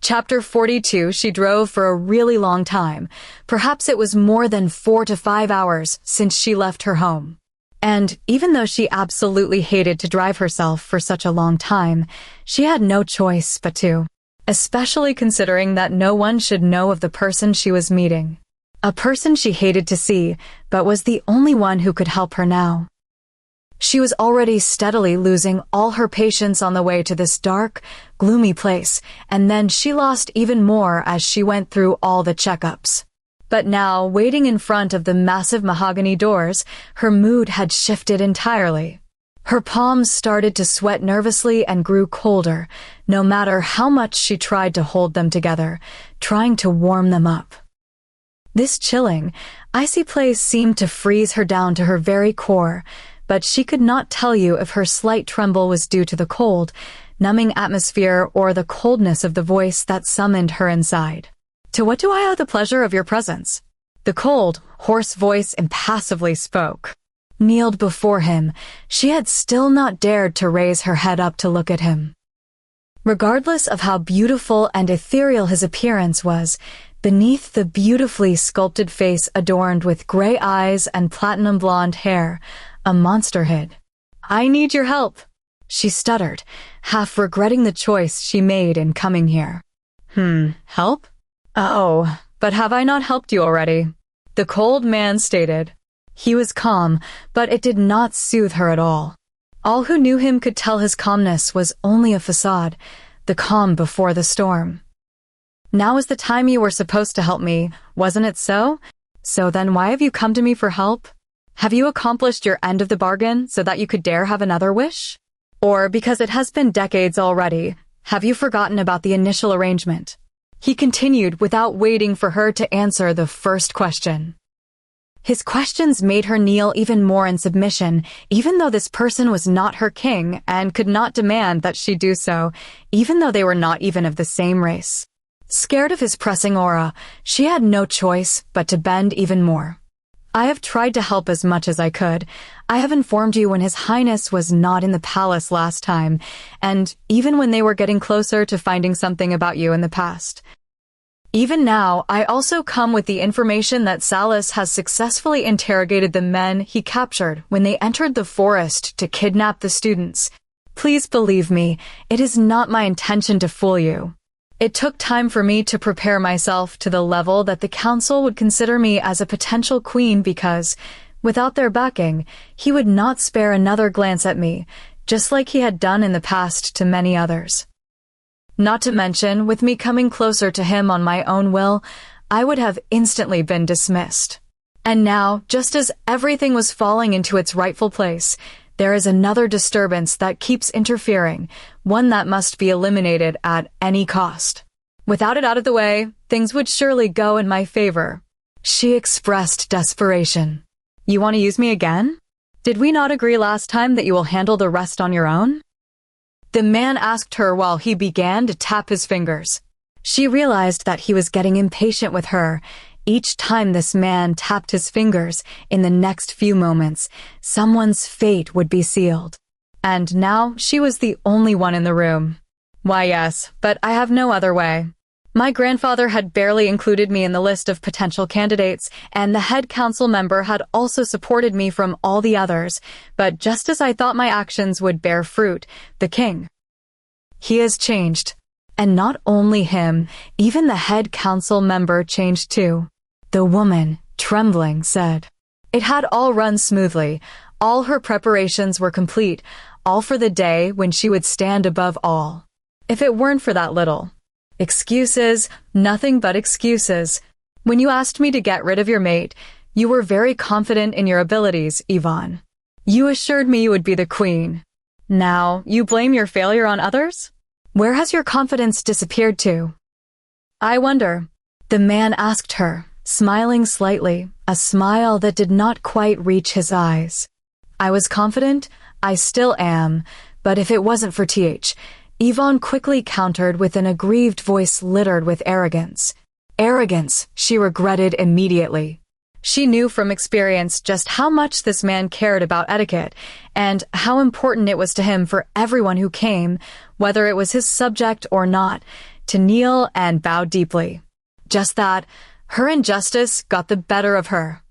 Chapter 42. She drove for a really long time. Perhaps it was more than 4 to 5 hours since she left her home. And even though she absolutely hated to drive herself for such a long time, she had no choice but to, especially considering that no one should know of the person she was meeting. A person she hated to see, but was the only one who could help her now. She was already steadily losing all her patience on the way to this dark, gloomy place, and then she lost even more as she went through all the checkups. But now, waiting in front of the massive mahogany doors, her mood had shifted entirely. Her palms started to sweat nervously and grew colder, no matter how much she tried to hold them together, trying to warm them up. This chilling, icy place seemed to freeze her down to her very core, but she could not tell you if her slight tremble was due to the cold, numbing atmosphere or the coldness of the voice that summoned her inside. "To what do I owe the pleasure of your presence?" The cold, hoarse voice impassively spoke. Kneeled before him, she had still not dared to raise her head up to look at him. Regardless of how beautiful and ethereal his appearance was, beneath the beautifully sculpted face adorned with gray eyes and platinum blonde hair, a monster hid. "I need your help," she stuttered, half regretting the choice she made in coming here. Help? Oh, but have I not helped you already?" the cold man stated. He was calm, but it did not soothe her at all. All who knew him could tell his calmness was only a facade, the calm before the storm. "Now is the time you were supposed to help me, wasn't it so? So then why have you come to me for help? Have you accomplished your end of the bargain so that you could dare have another wish? Or because it has been decades already, have you forgotten about the initial arrangement?" He continued without waiting for her to answer the first question. His questions made her kneel even more in submission, even though this person was not her king and could not demand that she do so, even though they were not even of the same race. Scared of his pressing aura, she had no choice but to bend even more. "I have tried to help as much as I could. I have informed you when His Highness was not in the palace last time, and even when they were getting closer to finding something about you in the past. Even now, I also come with the information that Salus has successfully interrogated the men he captured when they entered the forest to kidnap the students. Please believe me, it is not my intention to fool you. It took time for me to prepare myself to the level that the council would consider me as a potential queen because, without their backing, he would not spare another glance at me, just like he had done in the past to many others. Not to mention, with me coming closer to him on my own will, I would have instantly been dismissed. And now, just as everything was falling into its rightful place, there is another disturbance that keeps interfering, one that must be eliminated at any cost. Without it out of the way, things would surely go in my favor." She expressed desperation. "You want to use me again? Did we not agree last time that you will handle the rest on your own?" The man asked her while he began to tap his fingers. She realized that he was getting impatient with her. Each time this man tapped his fingers, in the next few moments, someone's fate would be sealed. And now she was the only one in the room. "Why yes, but I have no other way. My grandfather had barely included me in the list of potential candidates, and the head council member had also supported me from all the others, but just as I thought my actions would bear fruit, the king. He has changed. And not only him, even the head council member changed too." The woman, trembling, said. It had all run smoothly. All her preparations were complete, all for the day when she would stand above all. If it weren't for that little. Excuses, nothing but excuses. When you asked me to get rid of your mate, you were very confident in your abilities, Yvonne. You assured me you would be the queen. Now, you blame your failure on others? Where has your confidence disappeared to? I wonder. The man asked her, smiling slightly, a smile that did not quite reach his eyes. I was confident, I still am, but if it wasn't for Yvonne quickly countered with an aggrieved voice littered with arrogance. Arrogance, she regretted immediately. She knew from experience just how much this man cared about etiquette, and how important it was to him for everyone who came, whether it was his subject or not, to kneel and bow deeply. Just that, her injustice got the better of her.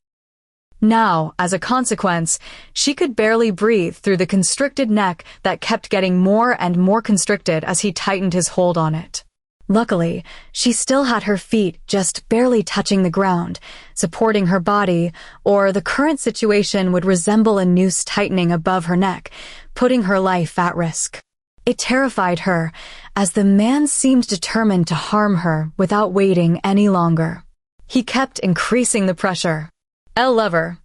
Now, as a consequence, she could barely breathe through the constricted neck that kept getting more and more constricted as he tightened his hold on it. Luckily, she still had her feet just barely touching the ground, supporting her body, or the current situation would resemble a noose tightening above her neck, putting her life at risk. It terrified her, as the man seemed determined to harm her without waiting any longer. He kept increasing the pressure. "El lover,"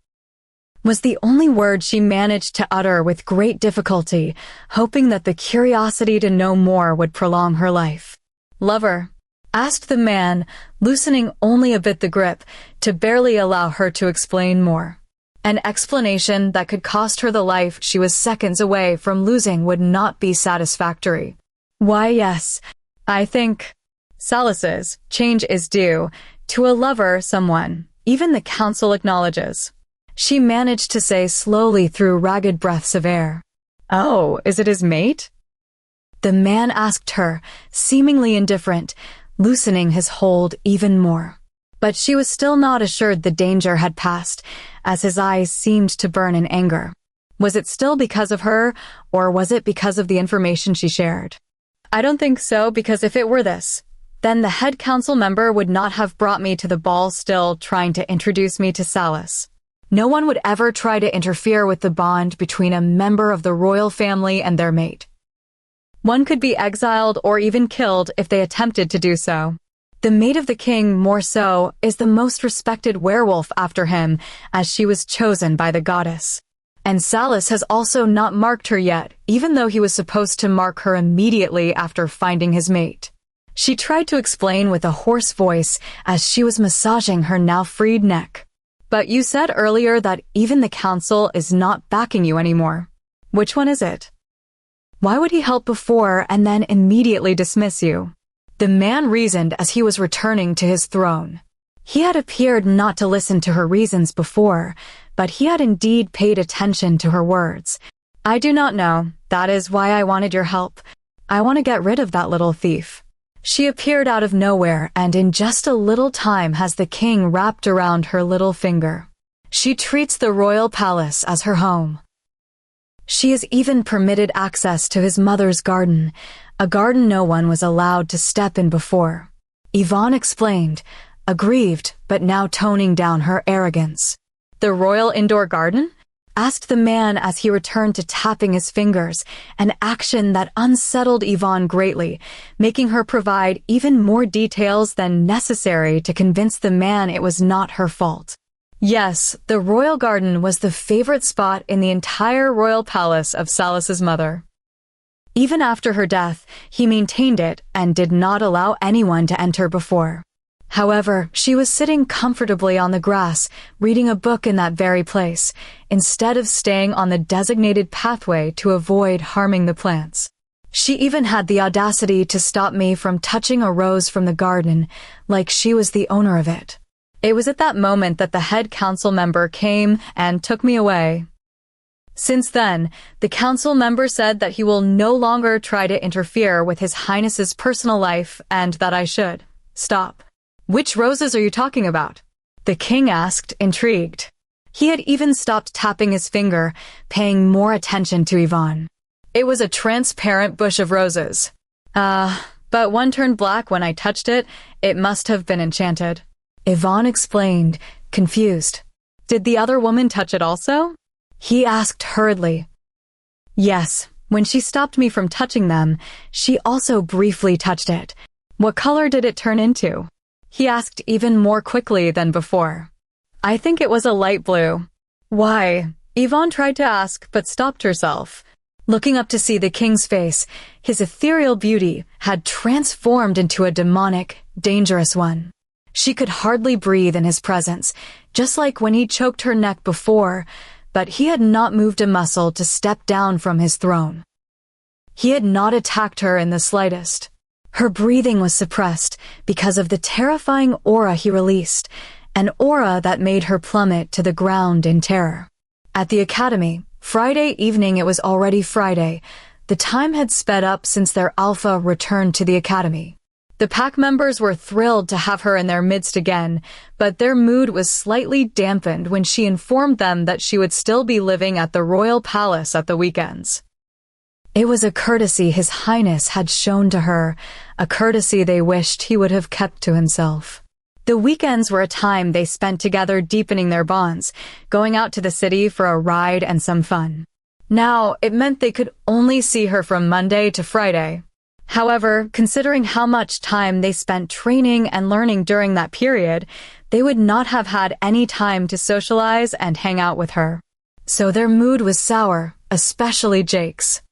was the only word she managed to utter with great difficulty, hoping that the curiosity to know more would prolong her life. "Lover?" asked the man, loosening only a bit the grip, to barely allow her to explain more. An explanation that could cost her the life she was seconds away from losing would not be satisfactory. "Why, yes, I think Salas's change is due to a lover, someone even the council acknowledges," she managed to say slowly through ragged breaths of air. "Oh, is it his mate?" the man asked her, seemingly indifferent, loosening his hold even more. But she was still not assured the danger had passed, as his eyes seemed to burn in anger. Was it still because of her, or was it because of the information she shared? "I don't think so, because if it were this, then the head council member would not have brought me to the ball still trying to introduce me to Salas. No one would ever try to interfere with the bond between a member of the royal family and their mate. One could be exiled or even killed if they attempted to do so. The mate of the king, more so, is the most respected werewolf after him, as she was chosen by the goddess. And Salas has also not marked her yet, even though he was supposed to mark her immediately after finding his mate." She tried to explain with a hoarse voice as she was massaging her now freed neck. "But you said earlier that even the council is not backing you anymore. Which one is it? Why would he help before and then immediately dismiss you?" The man reasoned as he was returning to his throne. He had appeared not to listen to her reasons before, but he had indeed paid attention to her words. "I do not know. That is why I wanted your help. I want to get rid of that little thief." She appeared out of nowhere, and in just a little time has the king wrapped around her little finger. She treats the royal palace as her home. She is even permitted access to his mother's garden, a garden no one was allowed to step in before. Yvonne explained, aggrieved but now toning down her arrogance. "The royal indoor garden?" asked the man as he returned to tapping his fingers, an action that unsettled Yvonne greatly, making her provide even more details than necessary to convince the man it was not her fault. Yes, the royal garden was the favorite spot in the entire royal palace of Salas's mother. Even after her death, he maintained it and did not allow anyone to enter before. However, she was sitting comfortably on the grass, reading a book in that very place, instead of staying on the designated pathway to avoid harming the plants. She even had the audacity to stop me from touching a rose from the garden, like she was the owner of it. It was at that moment that the head council member came and took me away. Since then, the council member said that he will no longer try to interfere with His Highness's personal life and that I should stop. "Which roses are you talking about?" the king asked, intrigued. He had even stopped tapping his finger, paying more attention to Yvonne. "It was a transparent bush of roses. But one turned black when I touched it. It must have been enchanted," Yvonne explained, confused. "Did the other woman touch it also?" he asked hurriedly. "Yes, when she stopped me from touching them, she also briefly touched it. What color did it turn into?" he asked even more quickly than before. "I think it was a light blue." "Why?" Yvonne tried to ask, but stopped herself. Looking up to see the king's face, his ethereal beauty had transformed into a demonic, dangerous one. She could hardly breathe in his presence, just like when he choked her neck before, but he had not moved a muscle to step down from his throne. He had not attacked her in the slightest. Her breathing was suppressed because of the terrifying aura he released, an aura that made her plummet to the ground in terror. At the academy, Friday evening, it was already Friday. The time had sped up since their alpha returned to the academy. The pack members were thrilled to have her in their midst again, but their mood was slightly dampened when she informed them that she would still be living at the royal palace at the weekends. It was a courtesy His Highness had shown to her, a courtesy they wished he would have kept to himself. The weekends were a time they spent together deepening their bonds, going out to the city for a ride and some fun. Now, it meant they could only see her from Monday to Friday. However, considering how much time they spent training and learning during that period, they would not have had any time to socialize and hang out with her. So their mood was sour, especially Jake's.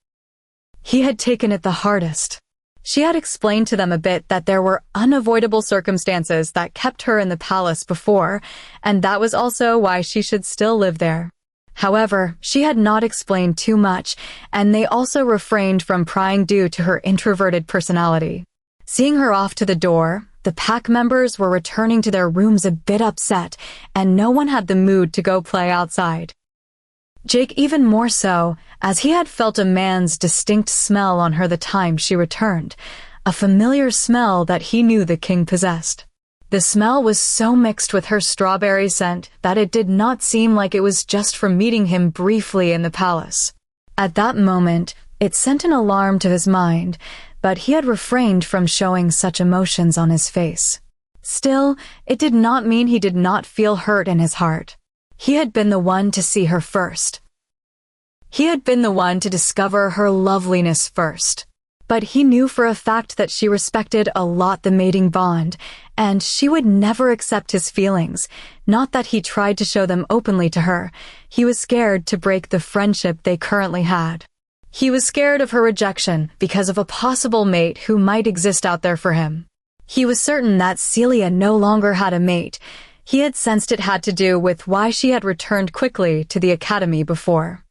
He had taken it the hardest. She had explained to them a bit that there were unavoidable circumstances that kept her in the palace before, and that was also why she should still live there. However, she had not explained too much, and they also refrained from prying due to her introverted personality. Seeing her off to the door, the pack members were returning to their rooms a bit upset, and no one had the mood to go play outside. Jake even more so, as he had felt a man's distinct smell on her the time she returned, a familiar smell that he knew the king possessed. The smell was so mixed with her strawberry scent that it did not seem like it was just from meeting him briefly in the palace. At that moment, it sent an alarm to his mind, but he had refrained from showing such emotions on his face. Still, it did not mean he did not feel hurt in his heart. He had been the one to see her first. He had been the one to discover her loveliness first. But he knew for a fact that she respected a lot the mating bond, and she would never accept his feelings. Not that he tried to show them openly to her. He was scared to break the friendship they currently had. He was scared of her rejection because of a possible mate who might exist out there for him. He was certain that Celia no longer had a mate. He had sensed it had to do with why she had returned quickly to the academy before,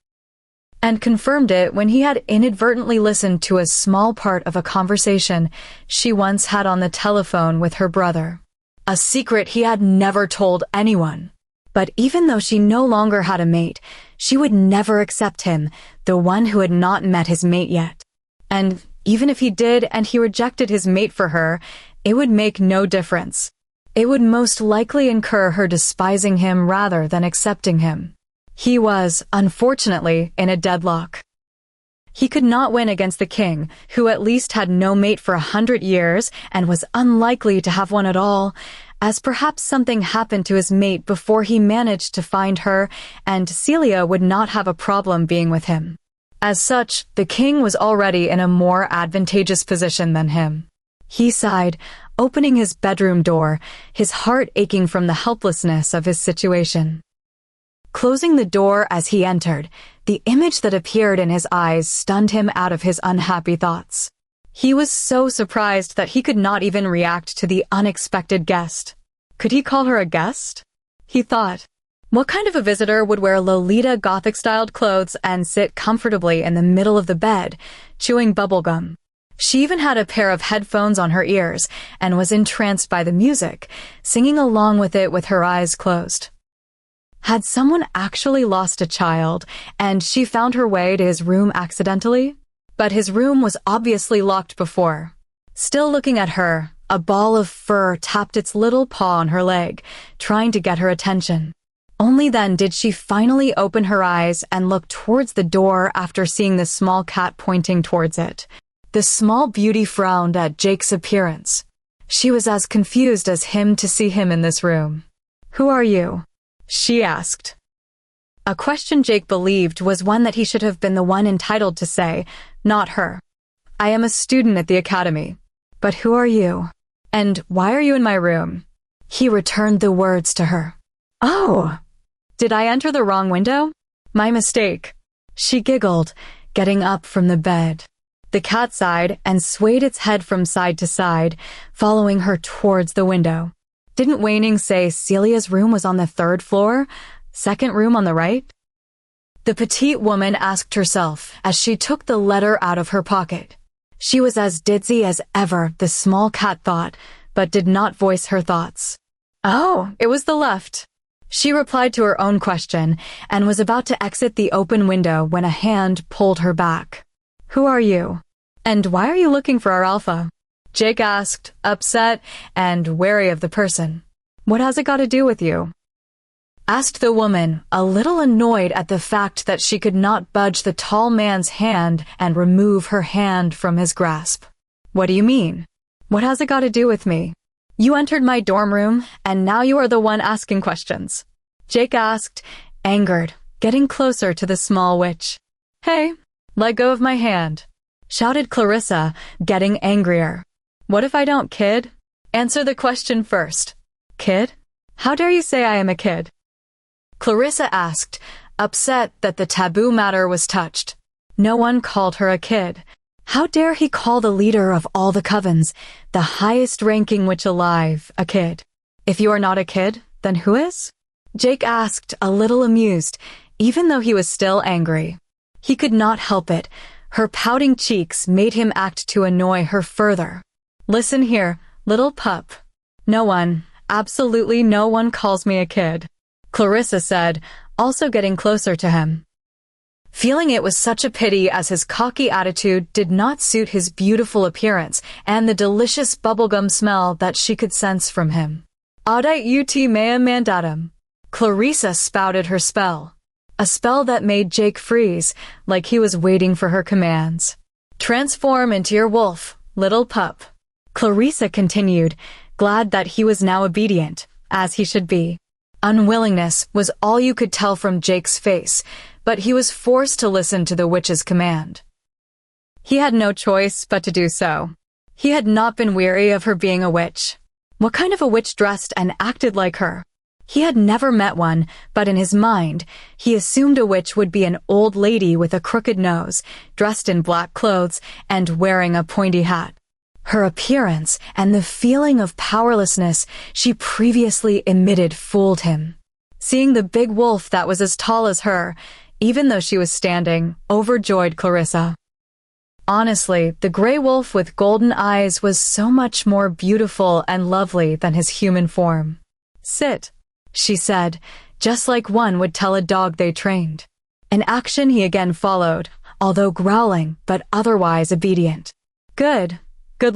and confirmed it when he had inadvertently listened to a small part of a conversation she once had on the telephone with her brother. A secret he had never told anyone. But even though she no longer had a mate, she would never accept him, the one who had not met his mate yet. And even if he did and he rejected his mate for her, it would make no difference. It would most likely incur her despising him rather than accepting him. He was, unfortunately, in a deadlock. He could not win against the king, who at least had no mate for 100 years and was unlikely to have one at all, as perhaps something happened to his mate before he managed to find her, and Celia would not have a problem being with him. As such, the king was already in a more advantageous position than him. He sighed, opening his bedroom door, his heart aching from the helplessness of his situation. Closing the door as he entered, the image that appeared in his eyes stunned him out of his unhappy thoughts. He was so surprised that he could not even react to the unexpected guest. Could he call her a guest? He thought. What kind of a visitor would wear Lolita Gothic-styled clothes and sit comfortably in the middle of the bed, chewing bubblegum? She even had a pair of headphones on her ears and was entranced by the music, singing along with it with her eyes closed. Had someone actually lost a child, and she found her way to his room accidentally? But his room was obviously locked before. Still looking at her, a ball of fur tapped its little paw on her leg, trying to get her attention. Only then did she finally open her eyes and look towards the door after seeing the small cat pointing towards it. The small beauty frowned at Jake's appearance. She was as confused as him to see him in this room. "Who are you?" she asked. A question Jake believed was one that he should have been the one entitled to say, not her. "I am a student at the academy. But who are you? And why are you in my room?" He returned the words to her. "Oh, did I enter the wrong window? My mistake." She giggled, getting up from the bed. The cat sighed and swayed its head from side to side, following her towards the window. Didn't Waning say Celia's room was on the 3rd floor? Second room on the right? The petite woman asked herself as she took the letter out of her pocket. She was as ditzy as ever, the small cat thought, but did not voice her thoughts. "Oh, it was the left." She replied to her own question and was about to exit the open window when a hand pulled her back. "Who are you? And why are you looking for our alpha?" Jake asked, upset and wary of the person. What has it got to do with you? Asked the woman, a little annoyed at the fact that she could not budge the tall man's hand and remove her hand from his grasp. What do you mean? What has it got to do with me? You entered my dorm room, and now you are the one asking questions. Jake asked, angered, getting closer to the small witch. Hey, let go of my hand, shouted Clarissa, getting angrier. What if I don't, kid? Answer the question first. Kid? How dare you say I am a kid? Clarissa asked, upset that the taboo matter was touched. No one called her a kid. How dare he call the leader of all the covens, the highest ranking witch alive, a kid? If you are not a kid, then who is? Jake asked, a little amused, even though he was still angry. He could not help it. Her pouting cheeks made him act to annoy her further. Listen here, little pup. No one, absolutely no one calls me a kid, Clarissa said, also getting closer to him. Feeling it was such a pity as his cocky attitude did not suit his beautiful appearance and the delicious bubblegum smell that she could sense from him. Audite ut mea mandatum. Clarissa spouted her spell. A spell that made Jake freeze, like he was waiting for her commands. Transform into your wolf, little pup. Clarissa continued, glad that he was now obedient, as he should be. Unwillingness was all you could tell from Jake's face, but he was forced to listen to the witch's command. He had no choice but to do so. He had not been weary of her being a witch. What kind of a witch dressed and acted like her? He had never met one, but in his mind, he assumed a witch would be an old lady with a crooked nose, dressed in black clothes, and wearing a pointy hat. Her appearance and the feeling of powerlessness she previously emitted fooled him. Seeing the big wolf that was as tall as her, even though she was standing, overjoyed Clarissa. Honestly, the gray wolf with golden eyes was so much more beautiful and lovely than his human form. Sit, she said, just like one would tell a dog they trained. An action he again followed, although growling but otherwise obedient. Good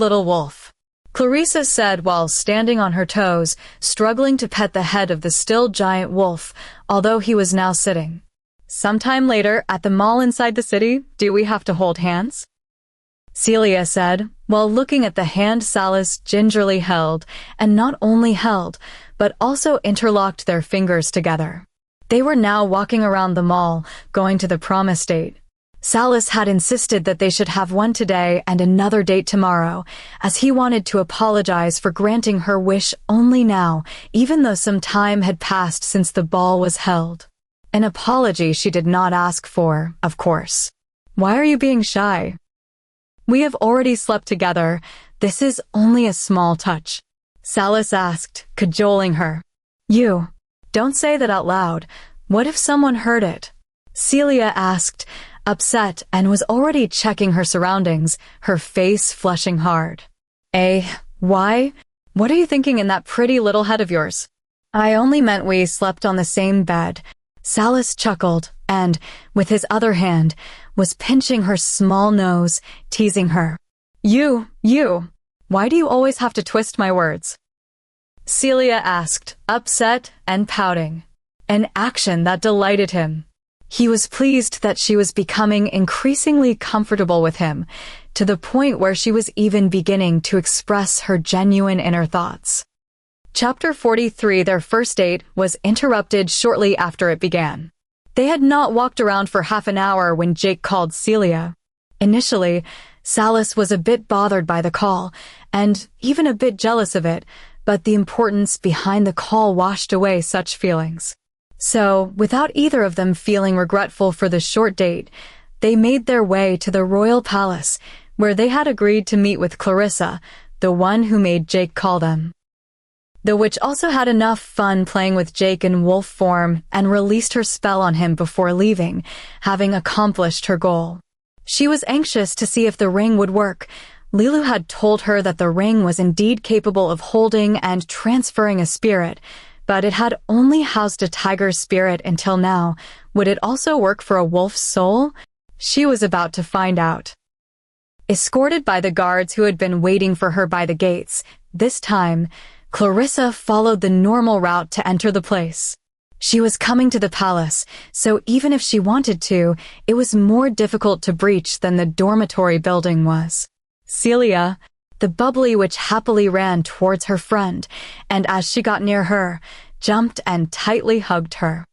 little wolf, Clarissa said while standing on her toes, struggling to pet the head of the still giant wolf, although he was now sitting. Sometime later, at the mall inside the city, do we have to hold hands? Celia said, while looking at the hand Salis gingerly held, and not only held, but also interlocked their fingers together. They were now walking around the mall, going to the promise date. Salis had insisted that they should have one today and another date tomorrow, as he wanted to apologize for granting her wish only now, even though some time had passed since the ball was held. An apology she did not ask for, of course. Why are you being shy? We have already slept together. This is only a small touch, Salis asked, cajoling her. You, don't say that out loud. What if someone heard it? Celia asked, upset, and was already checking her surroundings, her face flushing hard. Why? What are you thinking in that pretty little head of yours? I only meant we slept on the same bed. Salis chuckled, and, with his other hand, was pinching her small nose, teasing her. You, why do you always have to twist my words? Celia asked, upset and pouting. An action that delighted him. He was pleased that she was becoming increasingly comfortable with him, to the point where she was even beginning to express her genuine inner thoughts. Chapter 43, their first date, was interrupted shortly after it began. They had not walked around for half an hour when Jake called Celia. Initially, Salis was a bit bothered by the call, and even a bit jealous of it, but the importance behind the call washed away such feelings. So, without either of them feeling regretful for the short date, they made their way to the royal palace, where they had agreed to meet with Clarissa, the one who made Jake call them. The witch also had enough fun playing with Jake in wolf form and released her spell on him before leaving, having accomplished her goal. She was anxious to see if the ring would work. Lilu had told her that the ring was indeed capable of holding and transferring a spirit, but it had only housed a tiger's spirit until now. Would it also work for a wolf's soul? She was about to find out. Escorted by the guards who had been waiting for her by the gates, this time, Clarissa followed the normal route to enter the place. She was coming to the palace, so even if she wanted to, it was more difficult to breach than the dormitory building was. Celia, the bubbly witch, happily ran towards her friend, and as she got near her, jumped and tightly hugged her.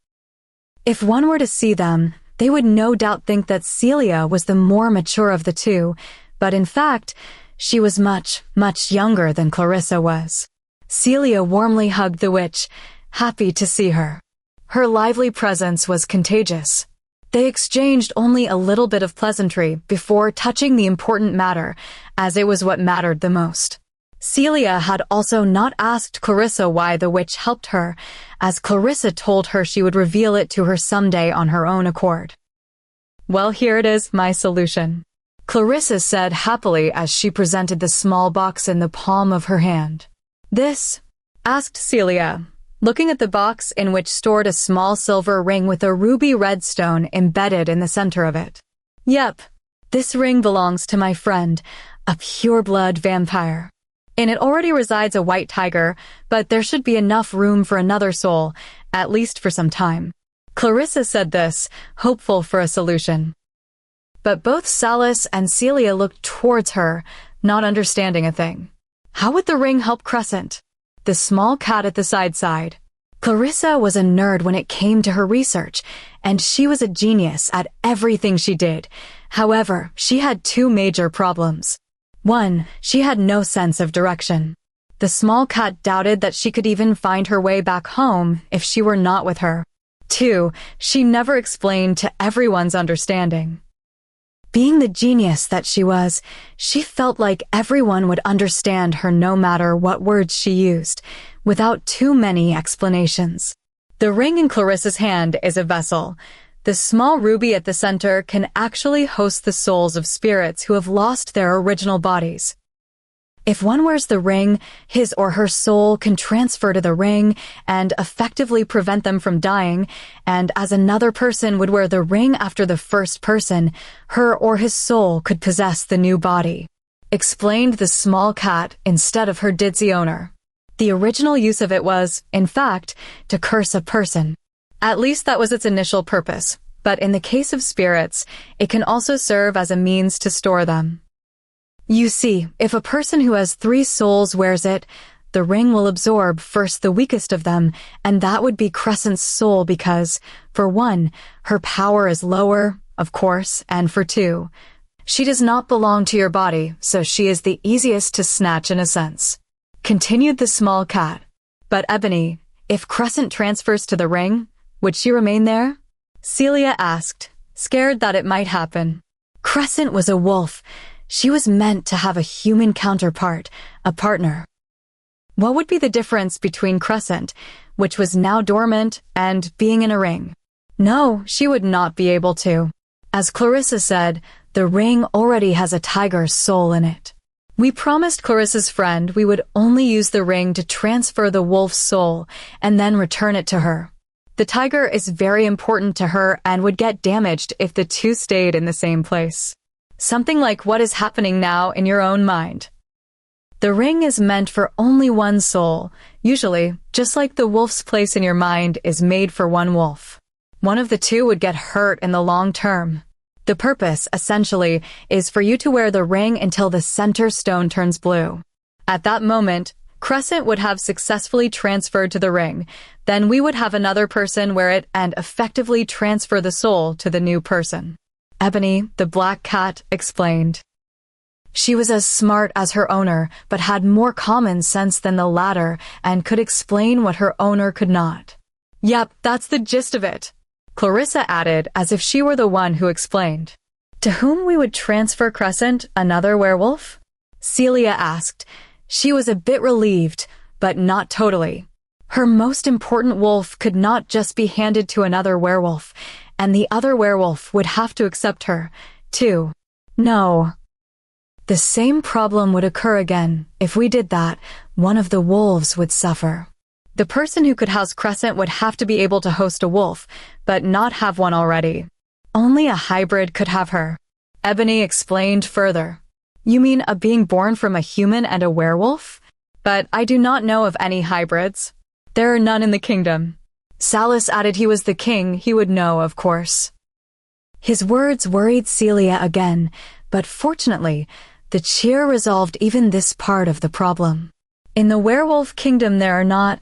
If one were to see them, they would no doubt think that Celia was the more mature of the two, but in fact, she was much, much younger than Clarissa was. Celia warmly hugged the witch, happy to see her. Her lively presence was contagious. They exchanged only a little bit of pleasantry before touching the important matter, as it was what mattered the most. Celia had also not asked Clarissa why the witch helped her, as Clarissa told her she would reveal it to her someday on her own accord. "Well, here it is, my solution," Clarissa said happily as she presented the small box in the palm of her hand. "This?" asked Celia, looking at the box in which stored a small silver ring with a ruby red stone embedded in the center of it. "Yep, this ring belongs to my friend, a pure-blood vampire. In it already resides a white tiger, but there should be enough room for another soul, at least for some time." Clarissa said this, hopeful for a solution. But both Salis and Celia looked towards her, not understanding a thing. How would the ring help Crescent, the small cat at the side? Clarissa was a nerd when it came to her research, and she was a genius at everything she did. However, she had two major problems. One, she had no sense of direction. The small cat doubted that she could even find her way back home if she were not with her. Two, she never explained to everyone's understanding. Being the genius that she was, she felt like everyone would understand her no matter what words she used, without too many explanations. The ring in Clarissa's hand is a vessel. The small ruby at the center can actually host the souls of spirits who have lost their original bodies. If one wears the ring, his or her soul can transfer to the ring and effectively prevent them from dying, and as another person would wear the ring after the first person, her or his soul could possess the new body. Explained the small cat instead of her ditzy owner. The original use of it was, in fact, to curse a person. At least that was its initial purpose, but in the case of spirits, it can also serve as a means to store them. You see, if a person who has 3 souls wears it, the ring will absorb first the weakest of them, and that would be Crescent's soul because, for 1, her power is lower, of course, and for 2, she does not belong to your body, so she is the easiest to snatch in a sense. Continued the small cat. But Ebony, if Crescent transfers to the ring, would she remain there? Celia asked, scared that it might happen. Crescent was a wolf. She was meant to have a human counterpart, a partner. What would be the difference between Crescent, which was now dormant, and being in a ring? No, she would not be able to. As Clarissa said, the ring already has a tiger's soul in it. We promised Clarissa's friend we would only use the ring to transfer the wolf's soul and then return it to her. The tiger is very important to her and would get damaged if the two stayed in the same place. Something like what is happening now in your own mind. The ring is meant for only one soul, usually, just like the wolf's place in your mind is made for one wolf. One of the two would get hurt in the long term. The purpose, essentially, is for you to wear the ring until the center stone turns blue. At that moment, Crescent would have successfully transferred to the ring. Then we would have another person wear it and effectively transfer the soul to the new person. Ebony, the black cat, explained. She was as smart as her owner, but had more common sense than the latter and could explain what her owner could not. Yep, that's the gist of it, Clarissa added as if she were the one who explained. To whom we would transfer Crescent, another werewolf? Celia asked. She was a bit relieved, but not totally. Her most important wolf could not just be handed to another werewolf, and the other werewolf would have to accept her, too. No. The same problem would occur again. If we did that, one of the wolves would suffer. The person who could house Crescent would have to be able to host a wolf, but not have one already. Only a hybrid could have her. Ebony explained further. You mean a being born from a human and a werewolf? But I do not know of any hybrids. There are none in the kingdom. Salus added he was the king, he would know, of course. His words worried Celia again, but fortunately, the cheer resolved even this part of the problem. In the werewolf kingdom there are not,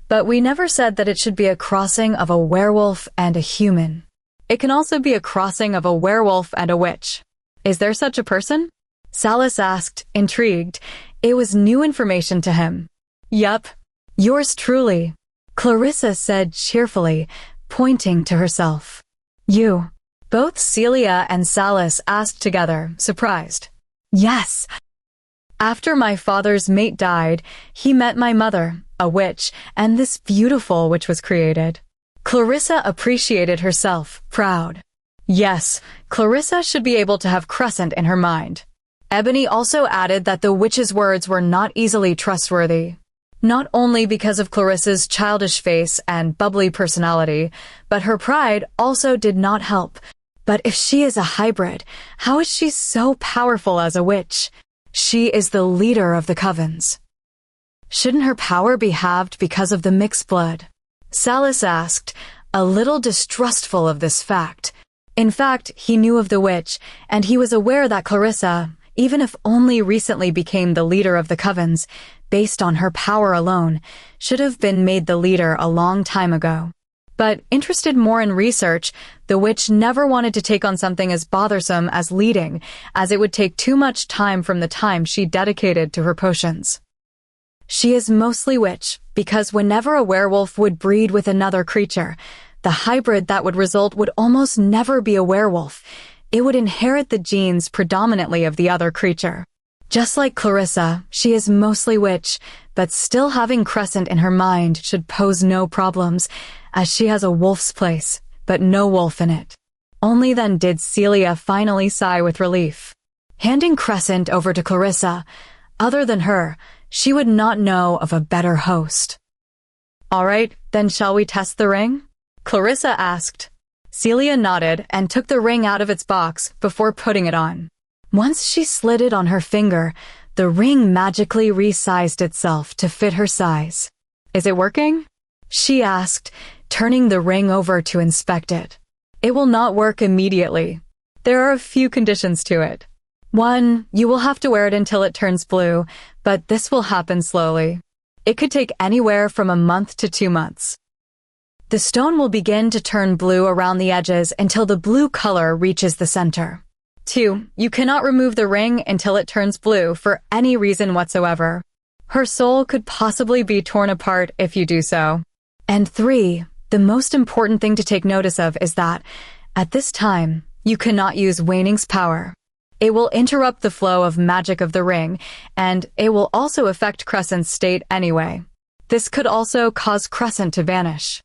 but we never said that it should be a crossing of a werewolf and a human. It can also be a crossing of a werewolf and a witch. Is there such a person? Salus asked, intrigued. It was new information to him. Yup. Yours truly, Clarissa said cheerfully, pointing to herself. You. Both Celia and Salus asked together, surprised. Yes. After my father's mate died, he met my mother, a witch, and this beautiful witch was created. Clarissa appreciated herself, proud. Yes, Clarissa should be able to have Crescent in her mind. Ebony also added that the witch's words were not easily trustworthy. Not only because of Clarissa's childish face and bubbly personality, but her pride also did not help. But if she is a hybrid, how is she so powerful as a witch? She is the leader of the covens. Shouldn't her power be halved because of the mixed blood? Salus asked, a little distrustful of this fact. In fact, he knew of the witch, and he was aware that Clarissa, even if only recently became the leader of the covens, based on her power alone, should have been made the leader a long time ago. But interested more in research, the witch never wanted to take on something as bothersome as leading, as it would take too much time from the time she dedicated to her potions. She is mostly witch, because whenever a werewolf would breed with another creature, the hybrid that would result would almost never be a werewolf. It would inherit the genes predominantly of the other creature. Just like Clarissa, she is mostly witch, but still having Crescent in her mind should pose no problems, as she has a wolf's place, but no wolf in it. Only then did Celia finally sigh with relief. Handing Crescent over to Clarissa, other than her, she would not know of a better host. All right, then shall we test the ring? Clarissa asked. Celia nodded and took the ring out of its box before putting it on. Once she slid it on her finger, the ring magically resized itself to fit her size. Is it working? She asked, turning the ring over to inspect it. It will not work immediately. There are a few conditions to it. 1, you will have to wear it until it turns blue, but this will happen slowly. It could take anywhere from a month to 2 months. The stone will begin to turn blue around the edges until the blue color reaches the center. 2, you cannot remove the ring until it turns blue for any reason whatsoever. Her soul could possibly be torn apart if you do so. And 3, the most important thing to take notice of is that, at this time, you cannot use Waning's power. It will interrupt the flow of magic of the ring, and it will also affect Crescent's state anyway. This could also cause Crescent to vanish.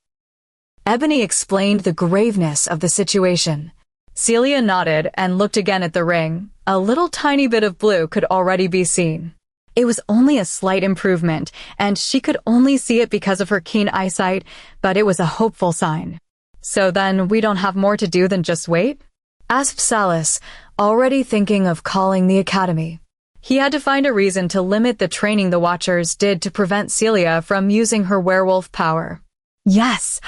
Ebony explained the graveness of the situation. Celia nodded and looked again at the ring. A little tiny bit of blue could already be seen. It was only a slight improvement, and she could only see it because of her keen eyesight, but it was a hopeful sign. So then we don't have more to do than just wait? Asked Salus, already thinking of calling the academy. He had to find a reason to limit the training the Watchers did to prevent Celia from using her werewolf power. Yes.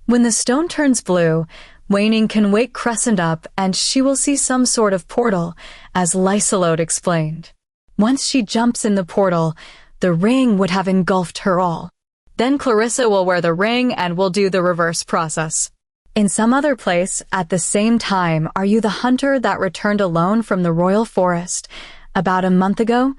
When the stone turns blue, Waning can wake Crescent up and she will see some sort of portal, as Lysolode explained. Once she jumps in the portal, the ring would have engulfed her all. Then Clarissa will wear the ring and will do the reverse process. In some other place, at the same time, are you the hunter that returned alone from the royal forest about a month ago?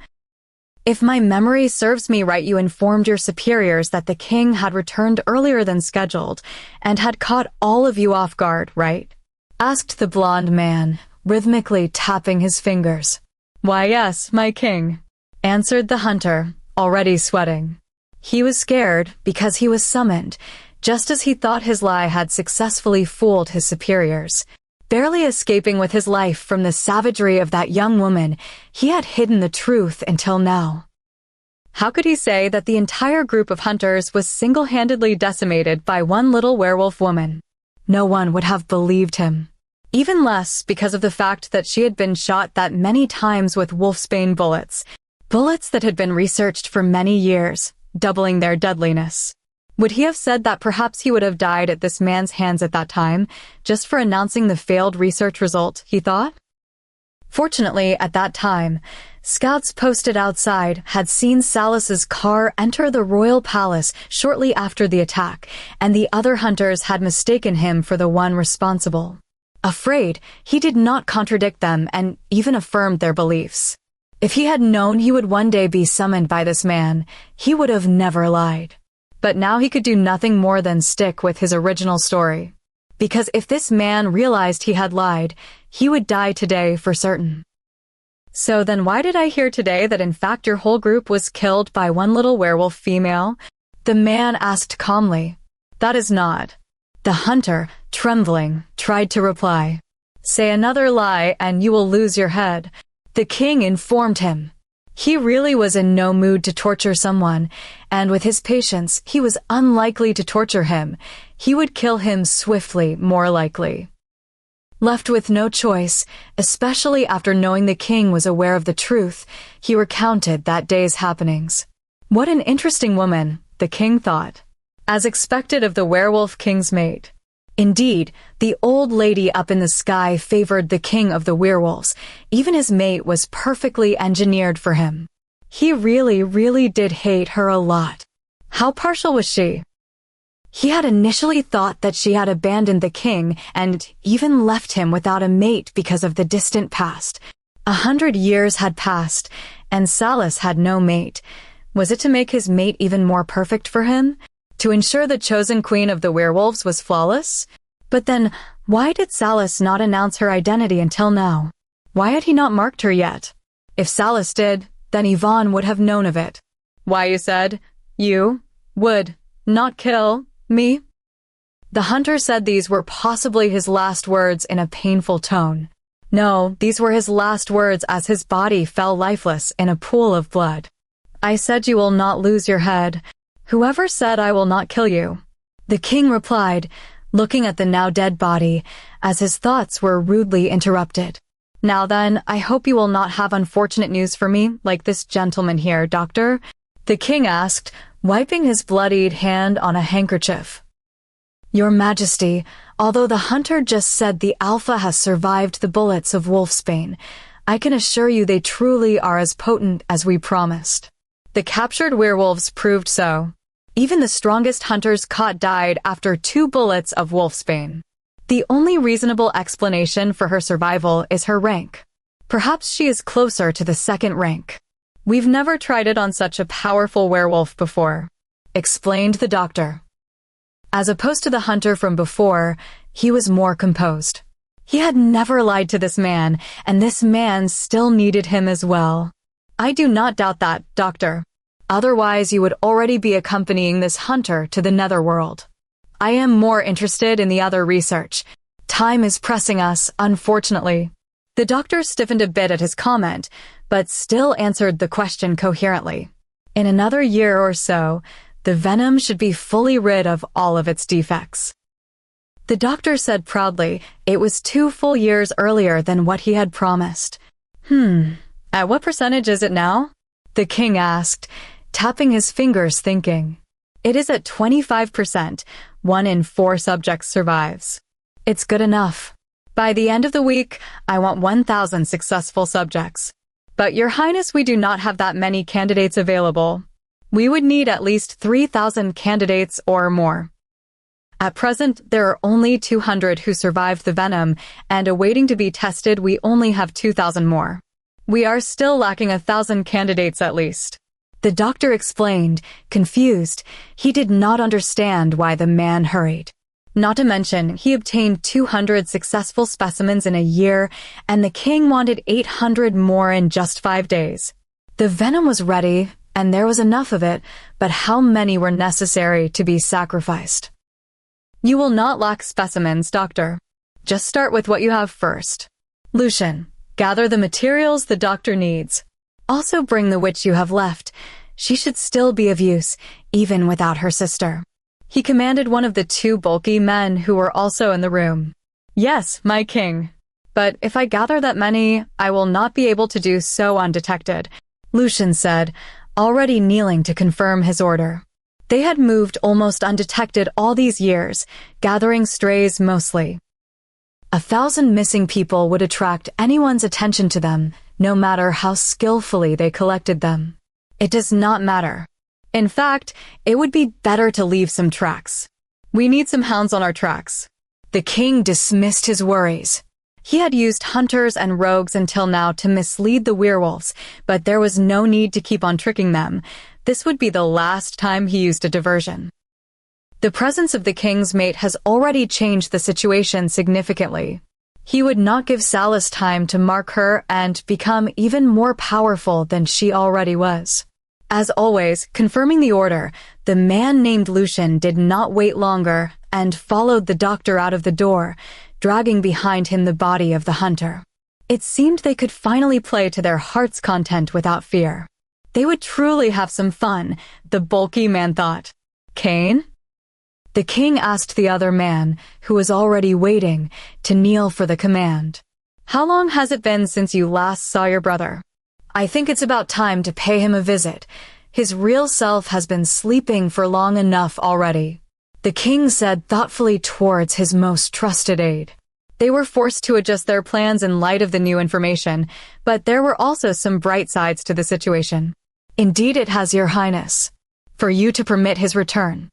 If my memory serves me right, you informed your superiors that the king had returned earlier than scheduled and had caught all of you off guard, right? Asked the blonde man, rhythmically tapping his fingers. Why, yes, my king, answered the hunter, already sweating. He was scared because he was summoned, just as he thought his lie had successfully fooled his superiors. Barely escaping with his life from the savagery of that young woman, he had hidden the truth until now. How could he say that the entire group of hunters was single-handedly decimated by one little werewolf woman? No one would have believed him. Even less because of the fact that she had been shot that many times with wolfsbane bullets, bullets that had been researched for many years, doubling their deadliness. Would he have said that perhaps he would have died at this man's hands at that time, just for announcing the failed research result, he thought? Fortunately, at that time, scouts posted outside had seen Salus's car enter the royal palace shortly after the attack, and the other hunters had mistaken him for the one responsible. Afraid, he did not contradict them and even affirmed their beliefs. If he had known he would one day be summoned by this man, he would have never lied. But now he could do nothing more than stick with his original story. Because if this man realized he had lied, he would die today for certain. So then why did I hear today that in fact your whole group was killed by one little werewolf female? The man asked calmly. That is not. The hunter, trembling, tried to reply. Say another lie and you will lose your head. The king informed him. He really was in no mood to torture someone, and with his patience, he was unlikely to torture him. He would kill him swiftly, more likely. Left with no choice, especially after knowing the king was aware of the truth, he recounted that day's happenings. What an interesting woman, the king thought. As expected of the werewolf king's mate. Indeed, the old lady up in the sky favored the king of the werewolves. Even his mate was perfectly engineered for him. He really did hate her a lot. How partial was she? He had initially thought that she had abandoned the king and even left him without a mate because of the distant past. 100 years had passed, and Salus had no mate. Was it to make his mate even more perfect for him? To ensure the chosen queen of the werewolves was flawless? But then, why did Salus not announce her identity until now? Why had he not marked her yet? If Salus did, then Yvonne would have known of it. Why, you said, you would not kill me? The hunter said these were possibly his last words in a painful tone. No, these were his last words as his body fell lifeless in a pool of blood. I said you will not lose your head. Whoever said I will not kill you? The king replied, looking at the now dead body, as his thoughts were rudely interrupted. Now then, I hope you will not have unfortunate news for me, like this gentleman here, doctor, the king asked, wiping his bloodied hand on a handkerchief. Your Majesty, although the hunter just said the Alpha has survived the bullets of wolfsbane, I can assure you they truly are as potent as we promised. The captured werewolves proved so. Even the strongest hunters caught died after 2 bullets of wolfsbane. The only reasonable explanation for her survival is her rank. Perhaps she is closer to the 2nd rank. We've never tried it on such a powerful werewolf before, explained the doctor. As opposed to the hunter from before, he was more composed. He had never lied to this man, and this man still needed him as well. I do not doubt that, doctor. Otherwise, you would already be accompanying this hunter to the netherworld. I am more interested in the other research. Time is pressing us, unfortunately. The doctor stiffened a bit at his comment, but still answered the question coherently. In another year or so, the venom should be fully rid of all of its defects. The doctor said proudly it was 2 full years earlier than what he had promised. At what percentage is it now? The king asked, tapping his fingers thinking. It is at 25%. 1 in 4 subjects survives. It's good enough. By the end of the week, I want 1,000 successful subjects. But Your Highness, we do not have that many candidates available. We would need at least 3,000 candidates or more. At present, there are only 200 who survived the venom, and awaiting to be tested we only have 2,000 more. We are still lacking 1,000 candidates at least. The doctor explained, confused. He did not understand why the man hurried. Not to mention, he obtained 200 successful specimens in a year, and the king wanted 800 more in just 5 days. The venom was ready, and there was enough of it, but how many were necessary to be sacrificed? You will not lack specimens, doctor. Just start with what you have first. Lucian, gather the materials the doctor needs. Also bring the witch you have left. She should still be of use, even without her sister. He commanded one of the 2 bulky men who were also in the room. Yes, my king. But if I gather that many, I will not be able to do so undetected, Lucian said, already kneeling to confirm his order. They had moved almost undetected all these years, gathering strays mostly. 1,000 missing people would attract anyone's attention to them, no matter how skillfully they collected them. It does not matter. In fact, it would be better to leave some tracks. We need some hounds on our tracks. The king dismissed his worries. He had used hunters and rogues until now to mislead the werewolves, but there was no need to keep on tricking them. This would be the last time he used a diversion. The presence of the king's mate has already changed the situation significantly. He would not give Salis time to mark her and become even more powerful than she already was. As always, confirming the order, the man named Lucian did not wait longer and followed the doctor out of the door, dragging behind him the body of the hunter. It seemed they could finally play to their heart's content without fear. They would truly have some fun, the bulky man thought. Cain? The king asked the other man, who was already waiting, to kneel for the command. How long has it been since you last saw your brother? I think it's about time to pay him a visit. His real self has been sleeping for long enough already. The king said thoughtfully towards his most trusted aide. They were forced to adjust their plans in light of the new information, but there were also some bright sides to the situation. Indeed it has, Your Highness. For you to permit his return.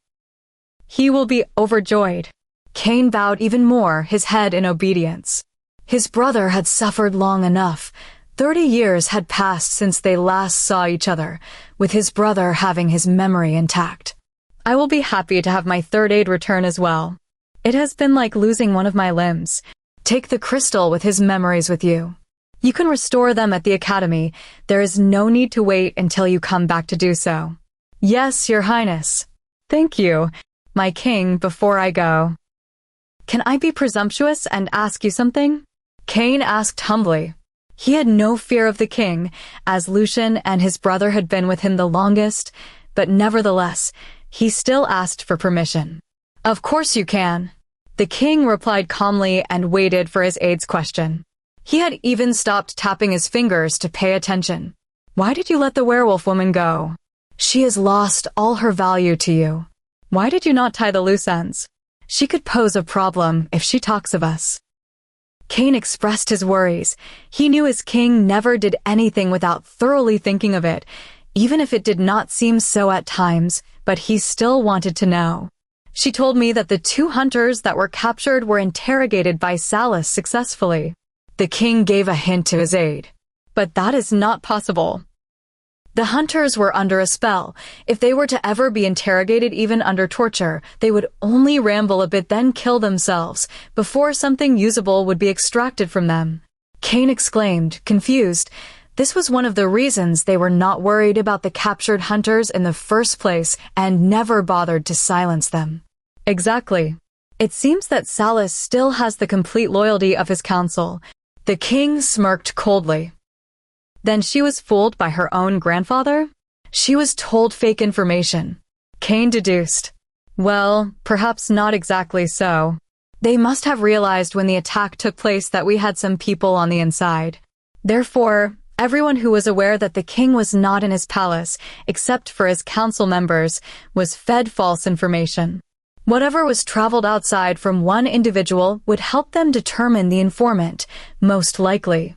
He will be overjoyed. Cain bowed even more, his head in obedience. His brother had suffered long enough. 30 years had passed since they last saw each other, with his brother having his memory intact. I will be happy to have my third aide return as well. It has been like losing one of my limbs. Take the crystal with his memories with you. You can restore them at the academy. There is no need to wait until you come back to do so. Yes, Your Highness. Thank you, my king, before I go. Can I be presumptuous and ask you something? Cain asked humbly. He had no fear of the king, as Lucian and his brother had been with him the longest, but nevertheless, he still asked for permission. Of course you can. The king replied calmly and waited for his aide's question. He had even stopped tapping his fingers to pay attention. Why did you let the werewolf woman go? She has lost all her value to you. Why did you not tie the loose ends? She could pose a problem if she talks of us. Cain expressed his worries. He knew his king never did anything without thoroughly thinking of it, even if it did not seem so at times, but he still wanted to know. She told me that the 2 hunters that were captured were interrogated by Salis successfully. The king gave a hint to his aide. But that is not possible. The hunters were under a spell. If they were to ever be interrogated even under torture, they would only ramble a bit then kill themselves, before something usable would be extracted from them. Cain exclaimed, confused. This was one of the reasons they were not worried about the captured hunters in the first place and never bothered to silence them. Exactly. It seems that Salis still has the complete loyalty of his council. The king smirked coldly. Then she was fooled by her own grandfather? She was told fake information. Cain deduced. Well, perhaps not exactly so. They must have realized when the attack took place that we had some people on the inside. Therefore, everyone who was aware that the king was not in his palace, except for his council members, was fed false information. Whatever was traveled outside from one individual would help them determine the informant, most likely.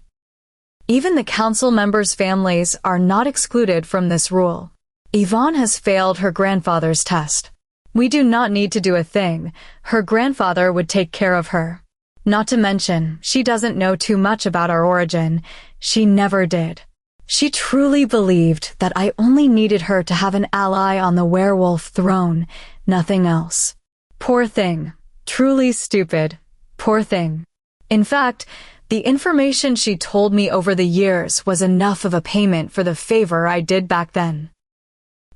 Even the council members' families are not excluded from this rule. Yvonne has failed her grandfather's test. We do not need to do a thing. Her grandfather would take care of her. Not to mention, she doesn't know too much about our origin. She never did. She truly believed that I only needed her to have an ally on the werewolf throne, nothing else. Poor thing. Truly stupid. Poor thing. In fact, the information she told me over the years was enough of a payment for the favor I did back then.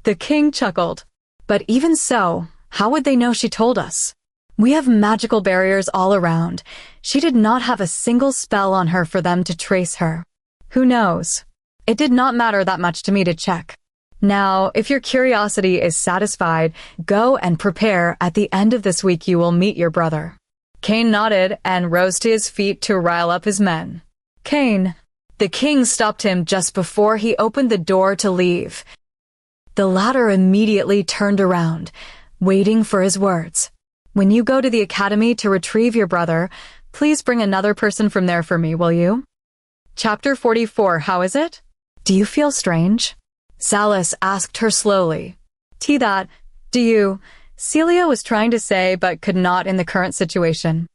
The king chuckled. But even so, how would they know she told us? We have magical barriers all around. She did not have a single spell on her for them to trace her. Who knows? It did not matter that much to me to check. Now, if your curiosity is satisfied, go and prepare. At the end of this week you will meet your brother. Cain nodded and rose to his feet to rile up his men. Cain. The king stopped him just before he opened the door to leave. The latter immediately turned around, waiting for his words. When you go to the academy to retrieve your brother, please bring another person from there for me, will you? Chapter 44. How is it? Do you feel strange? Salis asked her slowly. Do you? Celia was trying to say but could not in the current situation.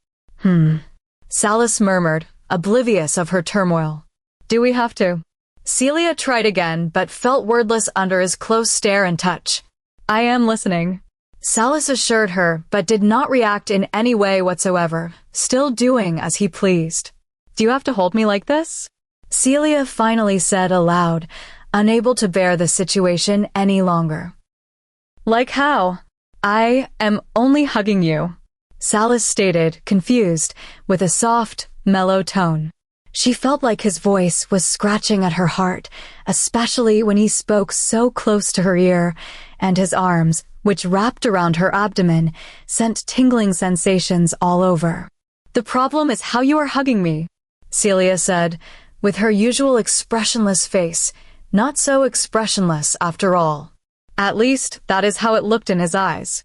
Salis murmured, oblivious of her turmoil. Do we have to? Celia tried again but felt wordless under his close stare and touch. I am listening. Salis assured her but did not react in any way whatsoever, still doing as he pleased. Do you have to hold me like this? Celia finally said aloud, unable to bear the situation any longer. Like how? I am only hugging you, Salis stated, confused, with a soft, mellow tone. She felt like his voice was scratching at her heart, especially when he spoke so close to her ear, and his arms, which wrapped around her abdomen, sent tingling sensations all over. The problem is how you are hugging me, Celia said, with her usual expressionless face, not so expressionless after all. At least, that is how it looked in his eyes.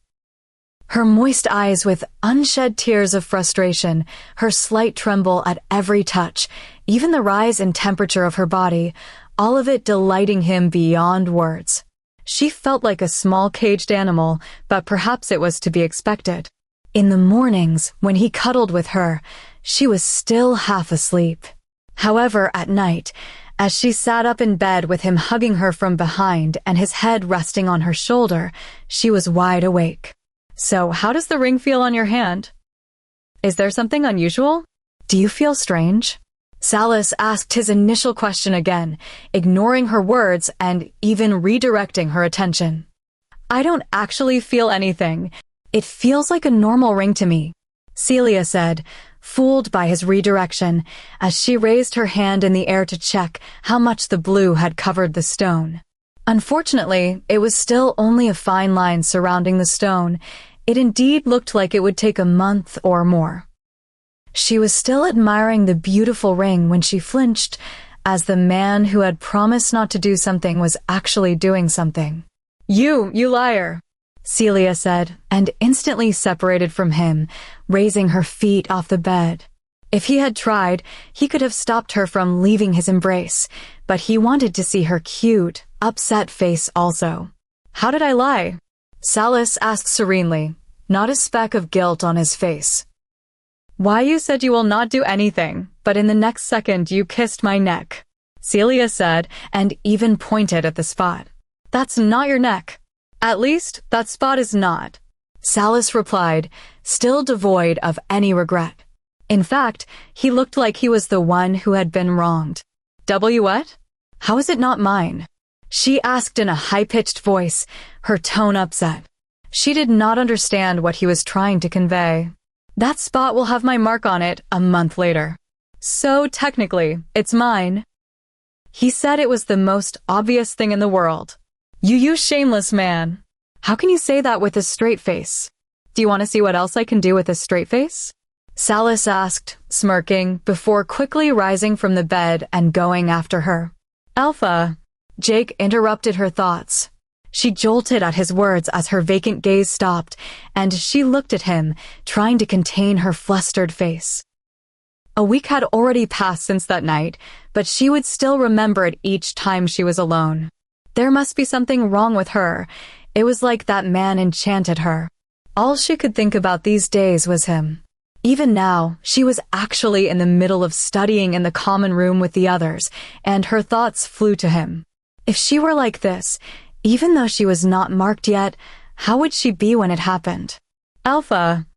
Her moist eyes with unshed tears of frustration, her slight tremble at every touch, even the rise in temperature of her body, all of it delighting him beyond words. She felt like a small caged animal, but perhaps it was to be expected. In the mornings, when he cuddled with her, she was still half asleep. However, at night, as she sat up in bed with him hugging her from behind and his head resting on her shoulder, she was wide awake. So, how does the ring feel on your hand? Is there something unusual? Do you feel strange? Salis asked his initial question again, ignoring her words and even redirecting her attention. I don't actually feel anything. It feels like a normal ring to me, Celia said, fooled by his redirection, as she raised her hand in the air to check how much the blue had covered the stone. Unfortunately, it was still only a fine line surrounding the stone. It indeed looked like it would take a month or more. She was still admiring the beautiful ring when she flinched, as the man who had promised not to do something was actually doing something. You liar, Celia said, and instantly separated from him, raising her feet off the bed. If he had tried, he could have stopped her from leaving his embrace, but he wanted to see her cute, upset face also. How did I lie? Salis asked serenely, not a speck of guilt on his face. Why you said you will not do anything, but in the next second you kissed my neck, Celia said, and even pointed at the spot. That's not your neck. At least, that spot is not, Salis replied, still devoid of any regret. In fact, he looked like he was the one who had been wronged. What? How is it not mine? She asked in a high-pitched voice, her tone upset. She did not understand what he was trying to convey. That spot will have my mark on it a month later. So technically, it's mine. He said it was the most obvious thing in the world. You shameless man. How can you say that with a straight face? Do you want to see what else I can do with a straight face? Salis asked, smirking, before quickly rising from the bed and going after her. Alpha. Jake interrupted her thoughts. She jolted at his words as her vacant gaze stopped, and she looked at him, trying to contain her flustered face. A week had already passed since that night, but she would still remember it each time she was alone. There must be something wrong with her. It was like that man enchanted her. All she could think about these days was him. Even now, she was actually in the middle of studying in the common room with the others, and her thoughts flew to him. If she were like this, even though she was not marked yet, how would she be when it happened? Alpha.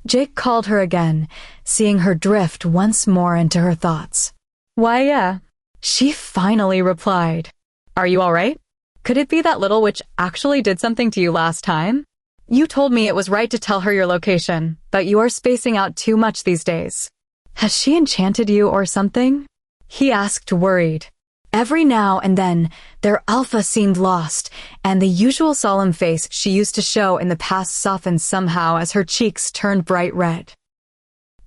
Jake called her again, seeing her drift once more into her thoughts. Why, yeah. She finally replied. Are you all right? Could it be that little witch actually did something to you last time? You told me it was right to tell her your location, but you are spacing out too much these days. Has she enchanted you or something? He asked, worried. Every now and then, their Alpha seemed lost, and the usual solemn face she used to show in the past softened somehow as her cheeks turned bright red.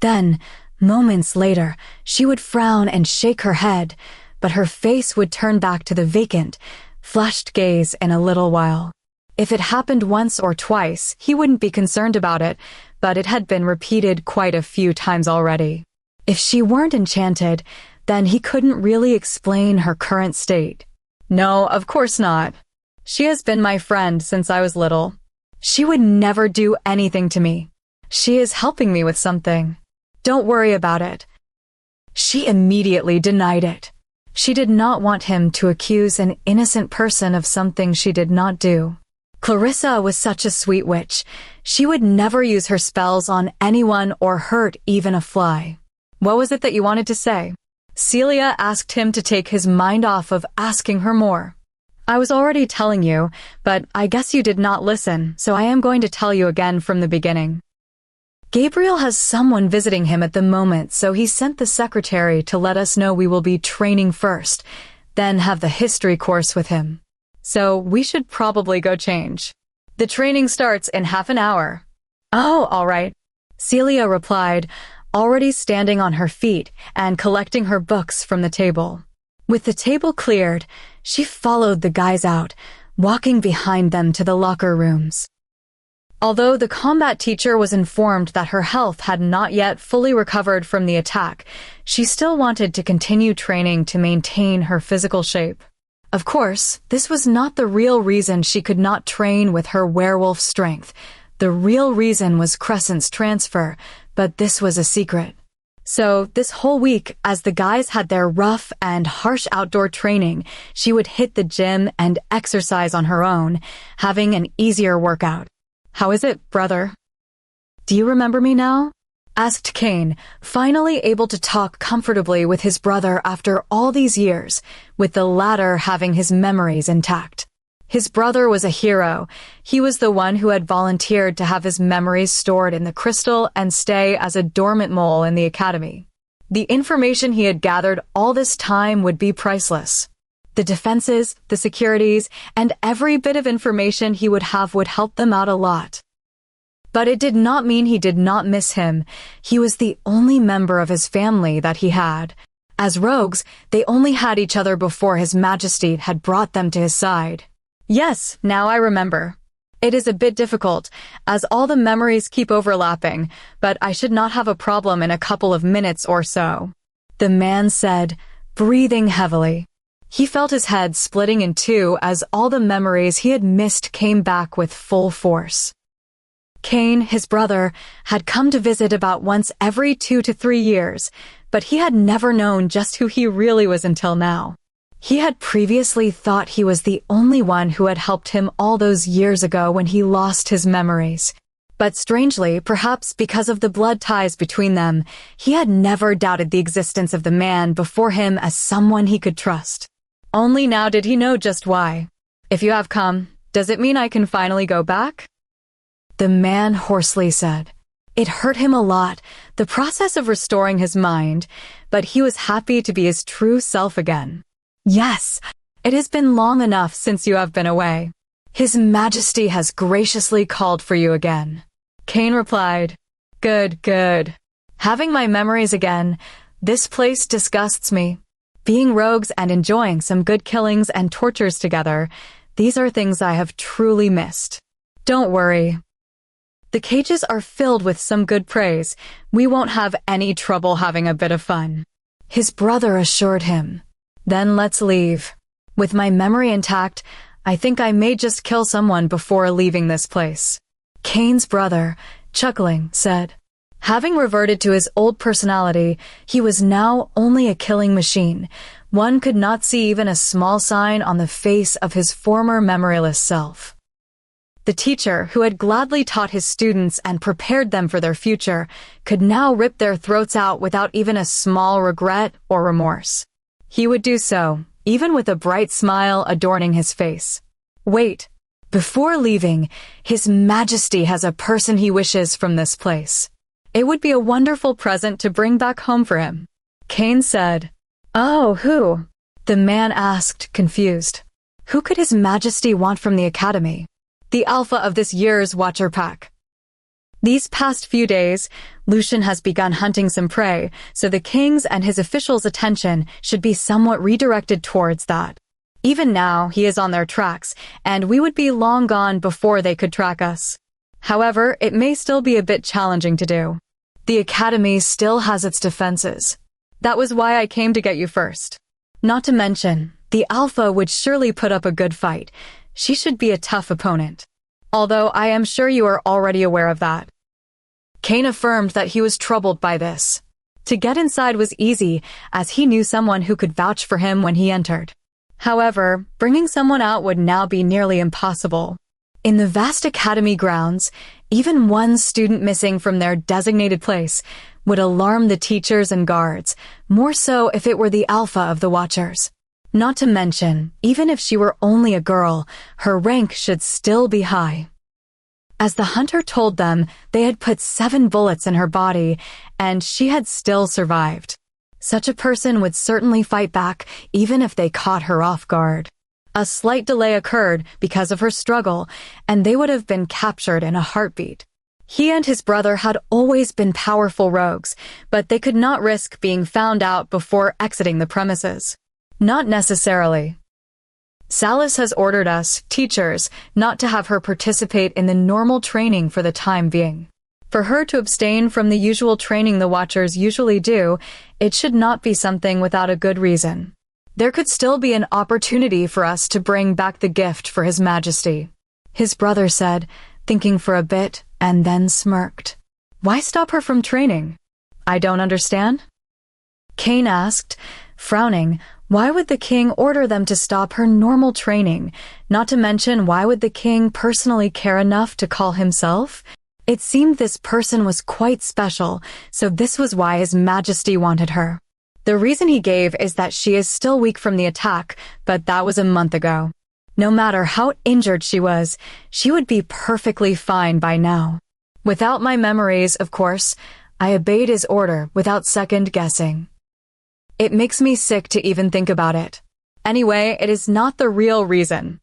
Then, moments later, she would frown and shake her head, but her face would turn back to the vacant, flushed gaze in a little while. If it happened once or twice, he wouldn't be concerned about it, but it had been repeated quite a few times already. If she weren't enchanted, then he couldn't really explain her current state. No, of course not. She has been my friend since I was little. She would never do anything to me. She is helping me with something. Don't worry about it. She immediately denied it. She did not want him to accuse an innocent person of something she did not do. Clarissa was such a sweet witch. She would never use her spells on anyone or hurt even a fly. What was it that you wanted to say? Celia asked him to take his mind off of asking her more. I was already telling you, but I guess you did not listen, so I am going to tell you again from the beginning. Gabriel has someone visiting him at the moment, so he sent the secretary to let us know we will be training first, then have the history course with him. So we should probably go change. The training starts in half an hour. Oh, all right. Celia replied, already standing on her feet and collecting her books from the table. With the table cleared, she followed the guys out, walking behind them to the locker rooms. Although the combat teacher was informed that her health had not yet fully recovered from the attack, she still wanted to continue training to maintain her physical shape. Of course, this was not the real reason she could not train with her werewolf strength. The real reason was Crescent's transfer, but this was a secret. So, this whole week, as the guys had their rough and harsh outdoor training, she would hit the gym and exercise on her own, having an easier workout. How is it, brother? Do you remember me now? Asked Kane, finally able to talk comfortably with his brother after all these years, with the latter having his memories intact. His brother was a hero. He was the one who had volunteered to have his memories stored in the crystal and stay as a dormant mole in the academy. The information he had gathered all this time would be priceless. The defenses, the securities, and every bit of information he would have would help them out a lot. But it did not mean he did not miss him. He was the only member of his family that he had. As rogues, they only had each other before His Majesty had brought them to his side. Yes, now I remember. It is a bit difficult, as all the memories keep overlapping, but I should not have a problem in a couple of minutes or so. The man said, breathing heavily. He felt his head splitting in two as all the memories he had missed came back with full force. Kane, his brother, had come to visit about once every 2 to 3 years, but he had never known just who he really was until now. He had previously thought he was the only one who had helped him all those years ago when he lost his memories. But strangely, perhaps because of the blood ties between them, he had never doubted the existence of the man before him as someone he could trust. Only now did he know just why. If you have come, does it mean I can finally go back? The man hoarsely said. It hurt him a lot, the process of restoring his mind, but he was happy to be his true self again. Yes, it has been long enough since you have been away. His Majesty has graciously called for you again. Kane replied, Good, good. Having my memories again, this place disgusts me. Being rogues and enjoying some good killings and tortures together, these are things I have truly missed. Don't worry. The cages are filled with some good praise. We won't have any trouble having a bit of fun. His brother assured him. Then let's leave. With my memory intact, I think I may just kill someone before leaving this place. Kane's brother, chuckling, said. Having reverted to his old personality, he was now only a killing machine. One could not see even a small sign on the face of his former memoryless self. The teacher, who had gladly taught his students and prepared them for their future, could now rip their throats out without even a small regret or remorse. He would do so, even with a bright smile adorning his face. Wait. Before leaving, His Majesty has a person he wishes from this place. It would be a wonderful present to bring back home for him. Kane said. Oh, who? The man asked, confused. Who could His Majesty want from the Academy? The alpha of this year's Watcher Pack. These past few days, Lucian has begun hunting some prey, so the king's and his officials' attention should be somewhat redirected towards that. Even now, he is on their tracks, and we would be long gone before they could track us. However, it may still be a bit challenging to do. The Academy still has its defenses. That was why I came to get you first. Not to mention, the Alpha would surely put up a good fight. She should be a tough opponent. Although I am sure you are already aware of that. Cain affirmed that he was troubled by this. To get inside was easy, as he knew someone who could vouch for him when he entered. However, bringing someone out would now be nearly impossible. In the vast academy grounds, even one student missing from their designated place would alarm the teachers and guards, more so if it were the Alpha of the Watchers. Not to mention, even if she were only a girl, her rank should still be high. As the hunter told them, they had put 7 bullets in her body, and she had still survived. Such a person would certainly fight back, even if they caught her off guard. A slight delay occurred because of her struggle, and they would have been captured in a heartbeat. He and his brother had always been powerful rogues, but they could not risk being found out before exiting the premises. Not necessarily. Salis has ordered us, teachers, not to have her participate in the normal training for the time being. For her to abstain from the usual training the Watchers usually do, it should not be something without a good reason. There could still be an opportunity for us to bring back the gift for His Majesty. His brother said, thinking for a bit, and then smirked. Why stop her from training? I don't understand. Cain asked, frowning, why would the king order them to stop her normal training? Not to mention, why would the king personally care enough to call himself? It seemed this person was quite special, so this was why His Majesty wanted her. The reason he gave is that she is still weak from the attack, but that was a month ago. No matter how injured she was, she would be perfectly fine by now. Without my memories, of course, I obeyed his order without second guessing. It makes me sick to even think about it. Anyway, it is not the real reason.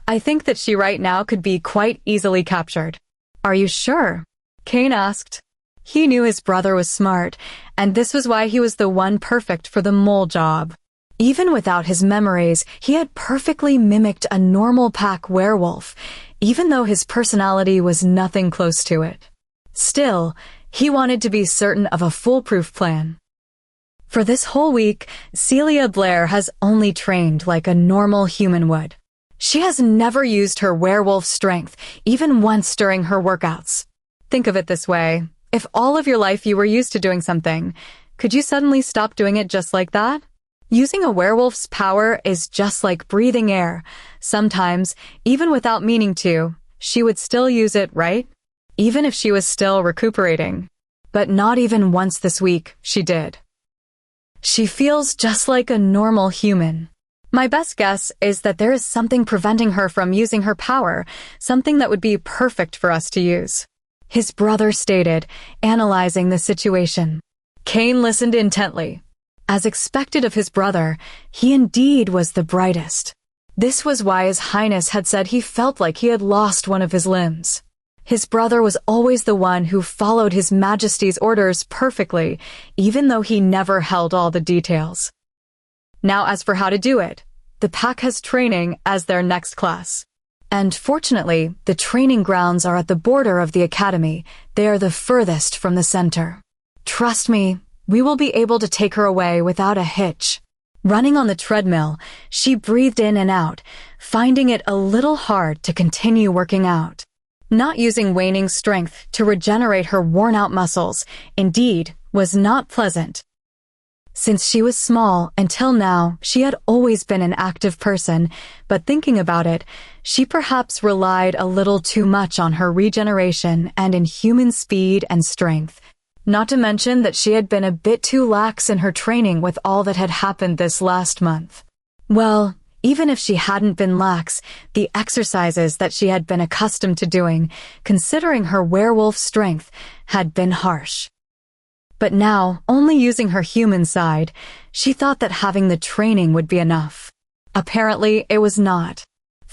I think that she right now could be quite easily captured. Are you sure? Cain asked. He knew his brother was smart, and this was why he was the one perfect for the mole job. Even without his memories, he had perfectly mimicked a normal pack werewolf, even though his personality was nothing close to it. Still, he wanted to be certain of a foolproof plan. For this whole week, Celia Blair has only trained like a normal human would. She has never used her werewolf strength, even once during her workouts. Think of it this way. If all of your life you were used to doing something, could you suddenly stop doing it just like that? Using a werewolf's power is just like breathing air. Sometimes, even without meaning to, she would still use it, right? Even if she was still recuperating. But not even once this week, she did. She feels just like a normal human. My best guess is that there is something preventing her from using her power, something that would be perfect for us to use. His brother stated, analyzing the situation. Cain listened intently. As expected of his brother, he indeed was the brightest. This was why His Highness had said he felt like he had lost one of his limbs. His brother was always the one who followed His Majesty's orders perfectly, even though he never held all the details. Now as for how to do it, the pack has training as their next class. And fortunately, the training grounds are at the border of the academy. They are the furthest from the center. Trust me, we will be able to take her away without a hitch. Running on the treadmill, she breathed in and out, finding it a little hard to continue working out. Not using waning strength to regenerate her worn-out muscles, indeed, was not pleasant. Since she was small, until now, she had always been an active person, but thinking about it, she perhaps relied a little too much on her regeneration and in human speed and strength. Not to mention that she had been a bit too lax in her training with all that had happened this last month. Well, even if she hadn't been lax, the exercises that she had been accustomed to doing, considering her werewolf strength, had been harsh. But now, only using her human side, she thought that having the training would be enough. Apparently, it was not.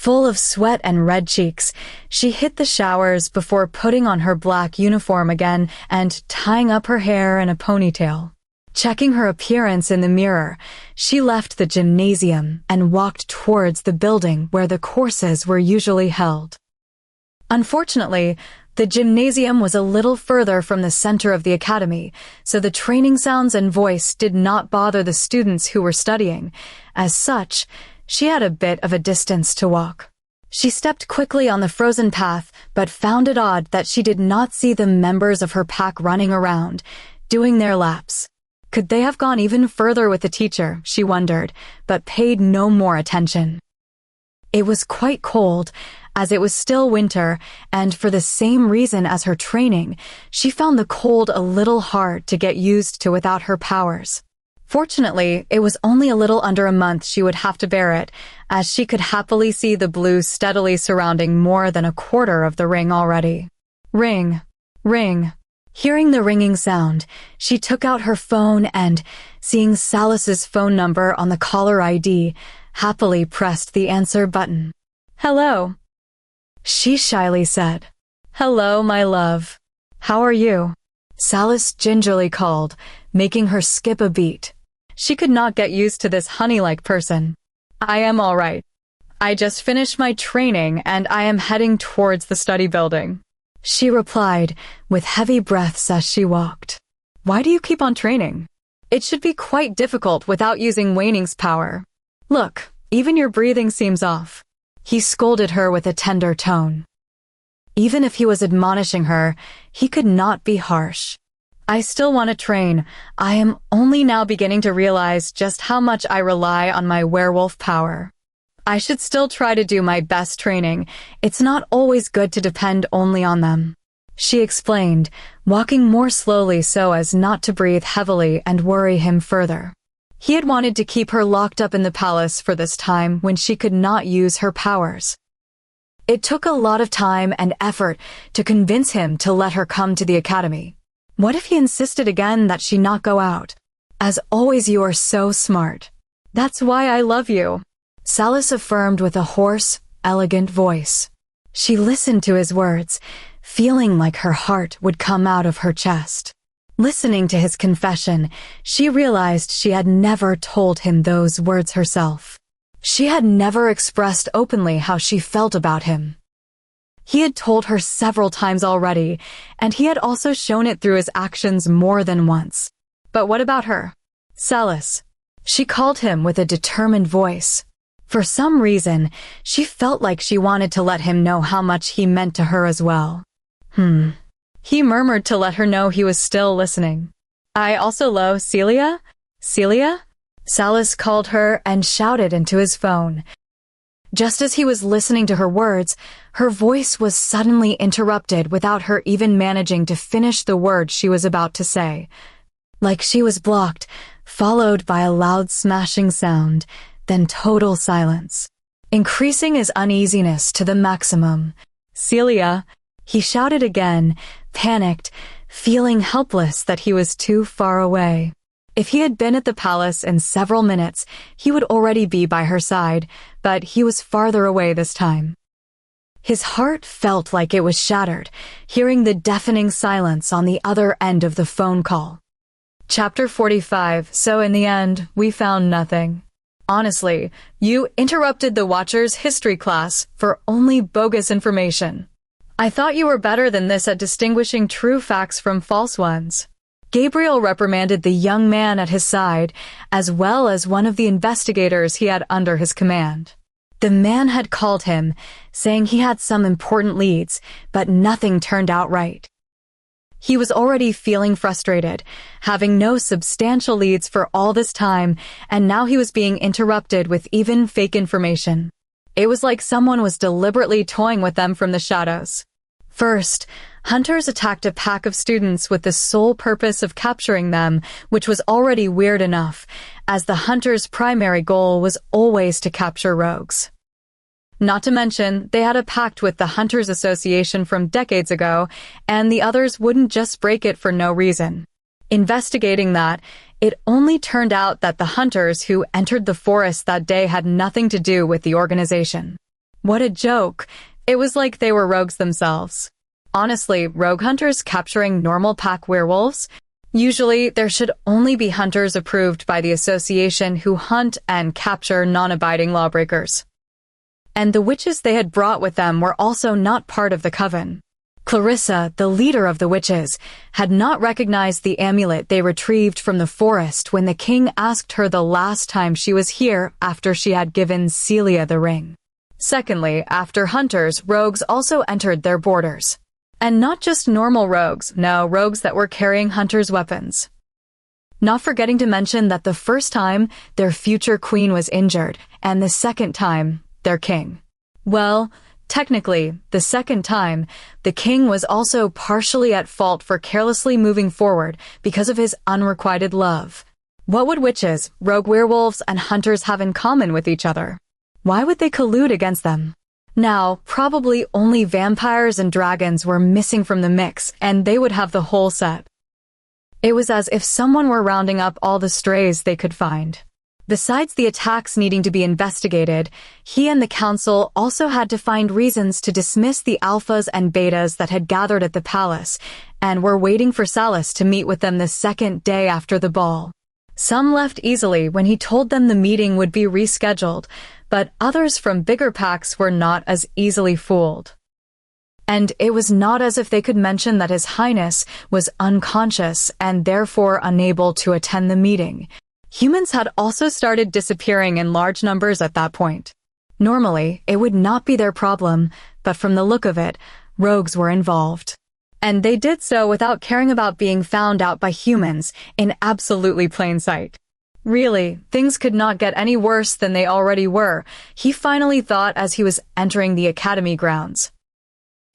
Full of sweat and red cheeks, she hit the showers before putting on her black uniform again and tying up her hair in a ponytail. Checking her appearance in the mirror, she left the gymnasium and walked towards the building where the courses were usually held. Unfortunately, the gymnasium was a little further from the center of the academy, so the training sounds and voice did not bother the students who were studying. As such, she had a bit of a distance to walk. She stepped quickly on the frozen path, but found it odd that she did not see the members of her pack running around, doing their laps. Could they have gone even further with the teacher, she wondered, but paid no more attention. It was quite cold, as it was still winter, and for the same reason as her training, she found the cold a little hard to get used to without her powers. Fortunately, it was only a little under a month she would have to bear it, as she could happily see the blue steadily surrounding more than a quarter of the ring already. Ring, ring. Hearing the ringing sound, she took out her phone and, seeing Salus's phone number on the caller ID, happily pressed the answer button. "Hello," she shyly said. "Hello, my love. How are you?" Salus gingerly called, making her skip a beat. She could not get used to this honey-like person. "I am all right. I just finished my training and I am heading towards the study building," she replied, with heavy breaths as she walked. "Why do you keep on training? It should be quite difficult without using Waning's power. Look, even your breathing seems off." He scolded her with a tender tone. Even if he was admonishing her, he could not be harsh. "I still want to train. I am only now beginning to realize just how much I rely on my werewolf power. I should still try to do my best training. It's not always good to depend only on them," she explained, walking more slowly so as not to breathe heavily and worry him further. He had wanted to keep her locked up in the palace for this time when she could not use her powers. It took a lot of time and effort to convince him to let her come to the academy. What if he insisted again that she not go out? "As always, you are so smart. That's why I love you," Salus affirmed with a hoarse, elegant voice. She listened to his words, feeling like her heart would come out of her chest. Listening to his confession, she realized she had never told him those words herself. She had never expressed openly how she felt about him. He had told her several times already, and he had also shown it through his actions more than once. But what about her? Salus. She called him with a determined voice. For some reason, she felt like she wanted to let him know how much he meant to her as well. He murmured to let her know he was still listening. "I also love Celia? Celia?" Salus called her and shouted into his phone. Just as he was listening to her words, her voice was suddenly interrupted without her even managing to finish the word she was about to say. Like she was blocked, followed by a loud smashing sound, then total silence, increasing his uneasiness to the maximum. "Celia," he shouted again, panicked, feeling helpless that he was too far away. If he had been at the palace in several minutes, he would already be by her side, but he was farther away this time. His heart felt like it was shattered, hearing the deafening silence on the other end of the phone call. Chapter 45. So in the end, we found nothing. Honestly, you interrupted the Watcher's history class for only bogus information. I thought you were better than this at distinguishing true facts from false ones. Gabriel reprimanded the young man at his side, as well as one of the investigators he had under his command. The man had called him, saying he had some important leads, but nothing turned out right. He was already feeling frustrated, having no substantial leads for all this time, and now he was being interrupted with even fake information. It was like someone was deliberately toying with them from the shadows. First, hunters attacked a pack of students with the sole purpose of capturing them, which was already weird enough, as the hunters' primary goal was always to capture rogues. Not to mention, they had a pact with the Hunters Association from decades ago, and the others wouldn't just break it for no reason. Investigating that, it only turned out that the hunters who entered the forest that day had nothing to do with the organization. What a joke. It was like they were rogues themselves. Honestly, rogue hunters capturing normal pack werewolves? Usually, there should only be hunters approved by the association who hunt and capture non-abiding lawbreakers. And the witches they had brought with them were also not part of the coven. Clarissa, the leader of the witches, had not recognized the amulet they retrieved from the forest when the king asked her the last time she was here after she had given Celia the ring. Secondly, after hunters, rogues also entered their borders. And not just normal rogues, no, rogues that were carrying hunters' weapons. Not forgetting to mention that the first time, their future queen was injured, and the second time, their king. Well, technically, the second time, the king was also partially at fault for carelessly moving forward because of his unrequited love. What would witches, rogue werewolves, and hunters have in common with each other? Why would they collude against them? Now, probably only vampires and dragons were missing from the mix, and they would have the whole set. It was as if someone were rounding up all the strays they could find. Besides the attacks needing to be investigated, he and the council also had to find reasons to dismiss the alphas and betas that had gathered at the palace, and were waiting for Salas to meet with them the second day after the ball. Some left easily when he told them the meeting would be rescheduled, but others from bigger packs were not as easily fooled. And it was not as if they could mention that His Highness was unconscious and therefore unable to attend the meeting. Humans had also started disappearing in large numbers at that point. Normally, it would not be their problem, but from the look of it, rogues were involved. And they did so without caring about being found out by humans in absolutely plain sight. Really, things could not get any worse than they already were, he finally thought as he was entering the academy grounds.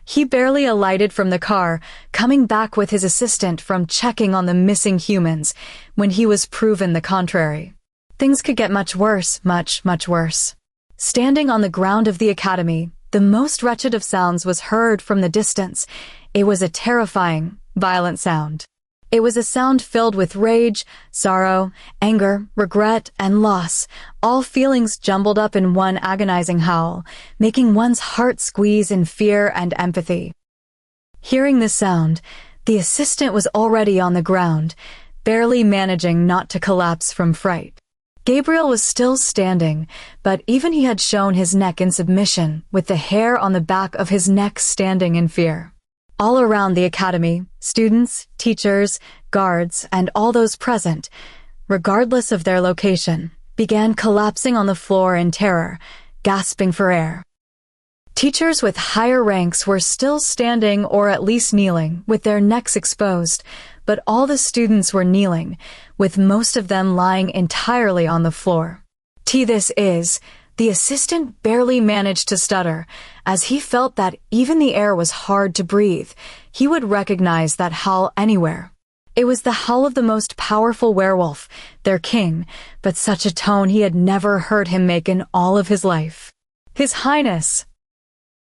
He barely alighted from the car, coming back with his assistant from checking on the missing humans, when he was proven the contrary. Things could get much worse, much worse. Standing on the ground of the academy, the most wretched of sounds was heard from the distance. It was a terrifying, violent sound. It was a sound filled with rage, sorrow, anger, regret, and loss, all feelings jumbled up in one agonizing howl, making one's heart squeeze in fear and empathy. Hearing this sound, the assistant was already on the ground, barely managing not to collapse from fright. Gabriel was still standing, but even he had shown his neck in submission, with the hair on the back of his neck standing in fear. All around the academy, students, teachers, guards, and all those present, regardless of their location, began collapsing on the floor in terror, gasping for air. Teachers with higher ranks were still standing or at least kneeling, with their necks exposed, but all the students were kneeling, with most of them lying entirely on the floor. The assistant barely managed to stutter, as he felt that even the air was hard to breathe. He would recognize that howl anywhere. It was the howl of the most powerful werewolf, their king, but such a tone he had never heard him make in all of his life. His Highness,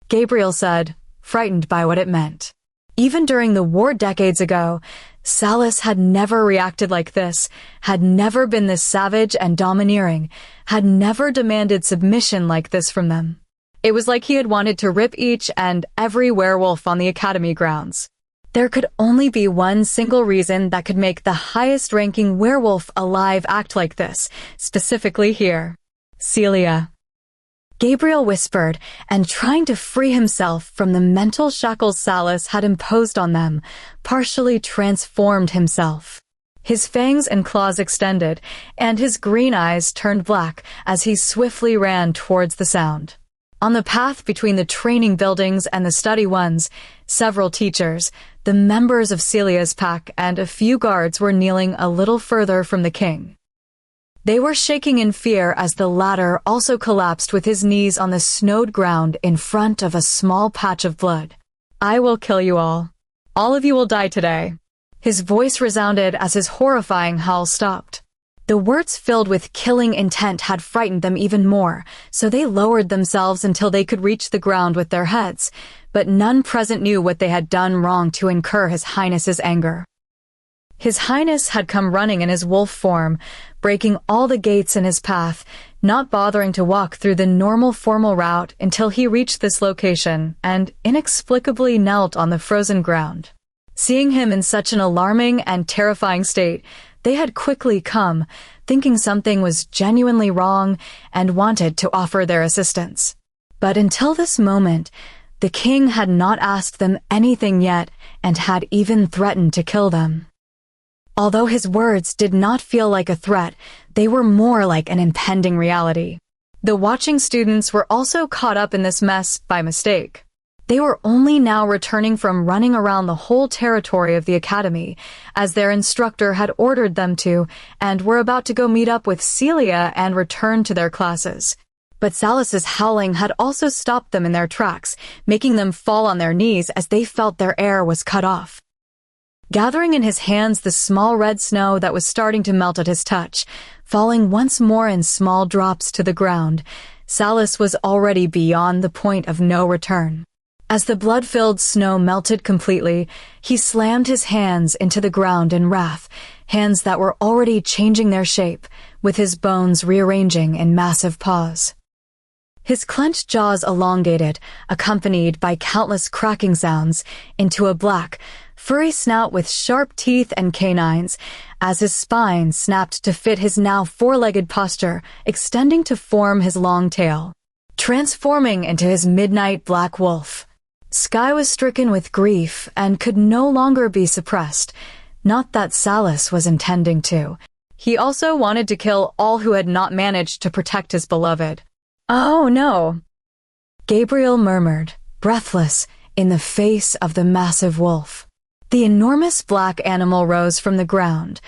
Gabriel said, frightened by what it meant. Even during the war decades ago, Salas had never reacted like this, had never been this savage and domineering, had never demanded submission like this from them. It was like he had wanted to rip each and every werewolf on the academy grounds. There could only be one single reason that could make the highest-ranking werewolf alive act like this, specifically here. Celia. Gabriel whispered, and trying to free himself from the mental shackles Salas had imposed on them, partially transformed himself. His fangs and claws extended, and his green eyes turned black as he swiftly ran towards the sound. On the path between the training buildings and the study ones, several teachers, the members of Celia's pack, and a few guards were kneeling a little further from the king. They were shaking in fear as the latter also collapsed with his knees on the snowed ground in front of a small patch of blood. I will kill you all. All of you will die today. His voice resounded as his horrifying howl stopped. The words filled with killing intent had frightened them even more, so they lowered themselves until they could reach the ground with their heads, but none present knew what they had done wrong to incur His Highness's anger. His Highness had come running in his wolf form, breaking all the gates in his path, not bothering to walk through the normal formal route until he reached this location and inexplicably knelt on the frozen ground. Seeing him in such an alarming and terrifying state, they had quickly come, thinking something was genuinely wrong and wanted to offer their assistance. But until this moment, the king had not asked them anything yet and had even threatened to kill them. Although his words did not feel like a threat, they were more like an impending reality. The watching students were also caught up in this mess by mistake. They were only now returning from running around the whole territory of the academy, as their instructor had ordered them to, and were about to go meet up with Celia and return to their classes. But Salus's howling had also stopped them in their tracks, making them fall on their knees as they felt their air was cut off. Gathering in his hands the small red snow that was starting to melt at his touch, falling once more in small drops to the ground, Salus was already beyond the point of no return. As the blood-filled snow melted completely, he slammed his hands into the ground in wrath, hands that were already changing their shape, with his bones rearranging in massive paws. His clenched jaws elongated, accompanied by countless cracking sounds, into a black, furry snout with sharp teeth and canines, as his spine snapped to fit his now four-legged posture, extending to form his long tail, transforming into his midnight black wolf. Sky was stricken with grief and could no longer be suppressed. Not that Salus was intending to. He also wanted to kill all who had not managed to protect his beloved. "Oh, no," Gabriel murmured, breathless, in the face of the massive wolf. The enormous black animal rose from the ground,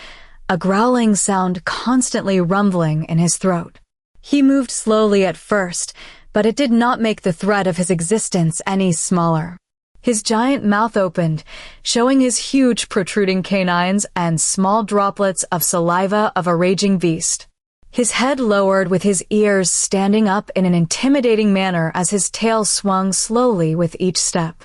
a growling sound constantly rumbling in his throat. He moved slowly at first, but it did not make the threat of his existence any smaller. His giant mouth opened, showing his huge protruding canines and small droplets of saliva of a raging beast. His head lowered with his ears standing up in an intimidating manner as his tail swung slowly with each step.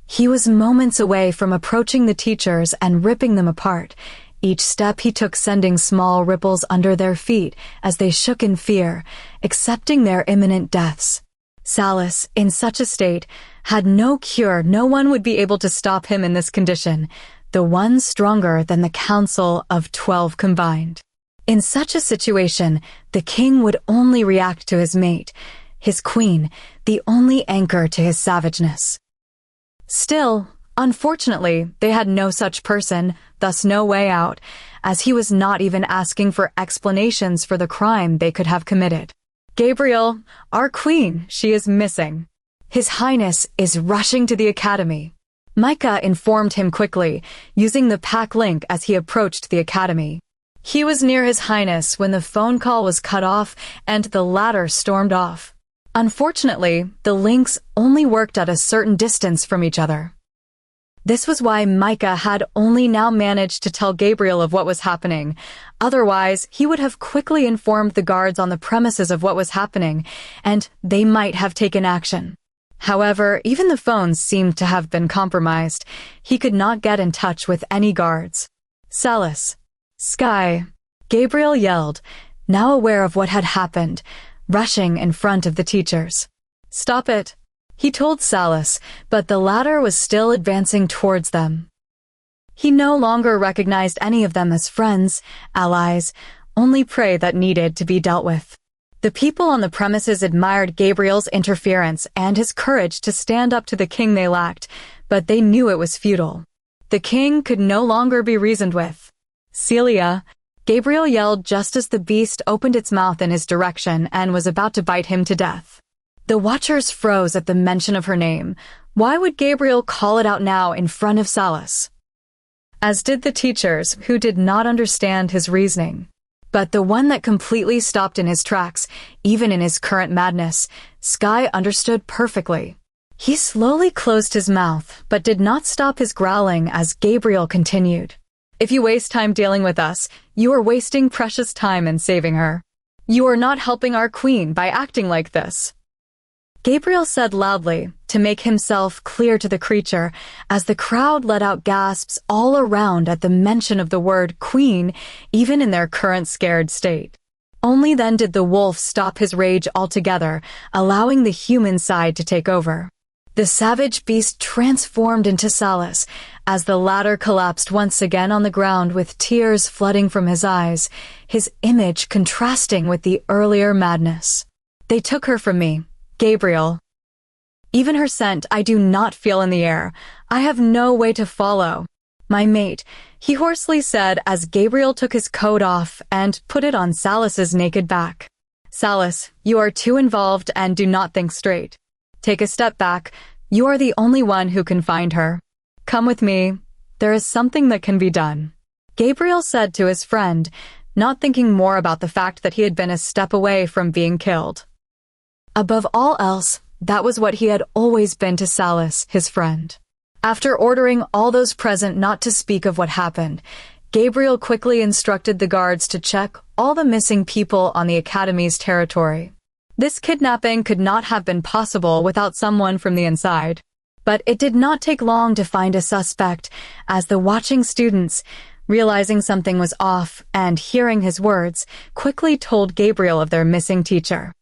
He was moments away from approaching the teachers and ripping them apart, each step he took sending small ripples under their feet as they shook in fear, accepting their imminent deaths. Salus, in such a state, had no cure. No one would be able to stop him in this condition, the one stronger than the Council of 12 combined. In such a situation, the king would only react to his mate, his queen, the only anchor to his savageness. Still, unfortunately, they had no such person, thus no way out, as he was not even asking for explanations for the crime they could have committed. "Gabriel, our queen, she is missing. His Highness is rushing to the academy." Micah informed him quickly, using the pack link as he approached the academy. He was near His Highness when the phone call was cut off and the latter stormed off. Unfortunately, the links only worked at a certain distance from each other. This was why Micah had only now managed to tell Gabriel of what was happening. Otherwise, he would have quickly informed the guards on the premises of what was happening, and they might have taken action. However, even the phones seemed to have been compromised. He could not get in touch with any guards. "Salus. Sky," Gabriel yelled, now aware of what had happened, rushing in front of the teachers. "Stop it," he told Salus, but the latter was still advancing towards them. He no longer recognized any of them as friends, allies, only prey that needed to be dealt with. The people on the premises admired Gabriel's interference and his courage to stand up to the king they lacked, but they knew it was futile. The king could no longer be reasoned with. "Celia," Gabriel yelled just as the beast opened its mouth in his direction and was about to bite him to death. The watchers froze at the mention of her name. Why would Gabriel call it out now in front of Salus? As did the teachers, who did not understand his reasoning. But the one that completely stopped in his tracks, even in his current madness, Sky understood perfectly. He slowly closed his mouth, but did not stop his growling as Gabriel continued. "If you waste time dealing with us, you are wasting precious time in saving her. You are not helping our queen by acting like this." Gabriel said loudly, to make himself clear to the creature, as the crowd let out gasps all around at the mention of the word queen, even in their current scared state. Only then did the wolf stop his rage altogether, allowing the human side to take over. The savage beast transformed into Salas, as the latter collapsed once again on the ground with tears flooding from his eyes, his image contrasting with the earlier madness. They took her from me, Gabriel. Even her scent I do not feel in the air. I have no way to follow. My mate, he hoarsely said as Gabriel took his coat off and put it on Salas's naked back. Salas, you are too involved and do not think straight. Take a step back. You are the only one who can find her. Come with me. There is something that can be done. Gabriel said to his friend, not thinking more about the fact that he had been a step away from being killed. Above all else, that was what he had always been to Salas, his friend. After ordering all those present not to speak of what happened, Gabriel quickly instructed the guards to check all the missing people on the Academy's territory. This kidnapping could not have been possible without someone from the inside. But it did not take long to find a suspect, as the watching students, realizing something was off and hearing his words, quickly told Gabriel of their missing teacher.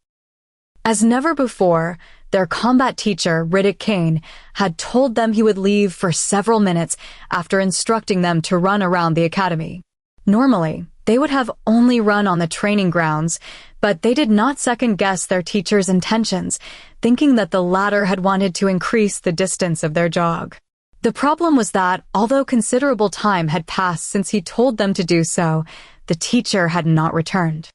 As never before, their combat teacher, Riddick Kane, had told them he would leave for several minutes after instructing them to run around the academy. Normally, they would have only run on the training grounds, but they did not second-guess their teacher's intentions, thinking that the latter had wanted to increase the distance of their jog. The problem was that, although considerable time had passed since he told them to do so, the teacher had not returned.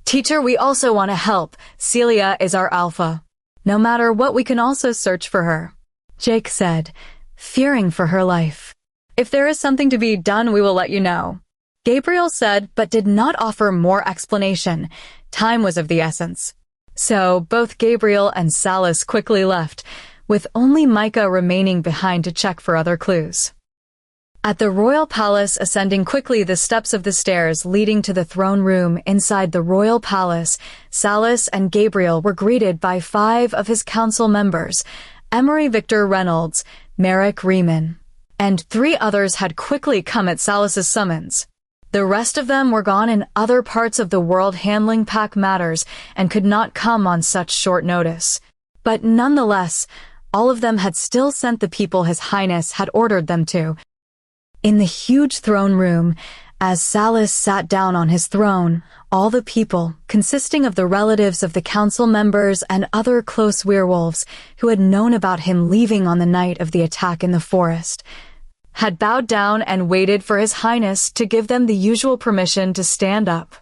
Teacher, we also want to help. Celia is our alpha. No matter what, we can also search for her, Jake said, fearing for her life. If there is something to be done, we will let you know, Gabriel said, but did not offer more explanation. Time was of the essence. So both Gabriel and Salas quickly left, with only Micah remaining behind to check for other clues. At the royal palace, ascending quickly the steps of the stairs leading to the throne room inside the royal palace, Salas and Gabriel were greeted by 5 of his council members, Emery Victor Reynolds, Merrick Riemann, and 3 others had quickly come at Salas's summons. The rest of them were gone in other parts of the world handling pack matters and could not come on such short notice. But nonetheless, all of them had still sent the people His Highness had ordered them to. In the huge throne room, as Salas sat down on his throne, all the people, consisting of the relatives of the council members and other close werewolves who had known about him leaving on the night of the attack in the forest, had bowed down and waited for His Highness to give them the usual permission to stand up.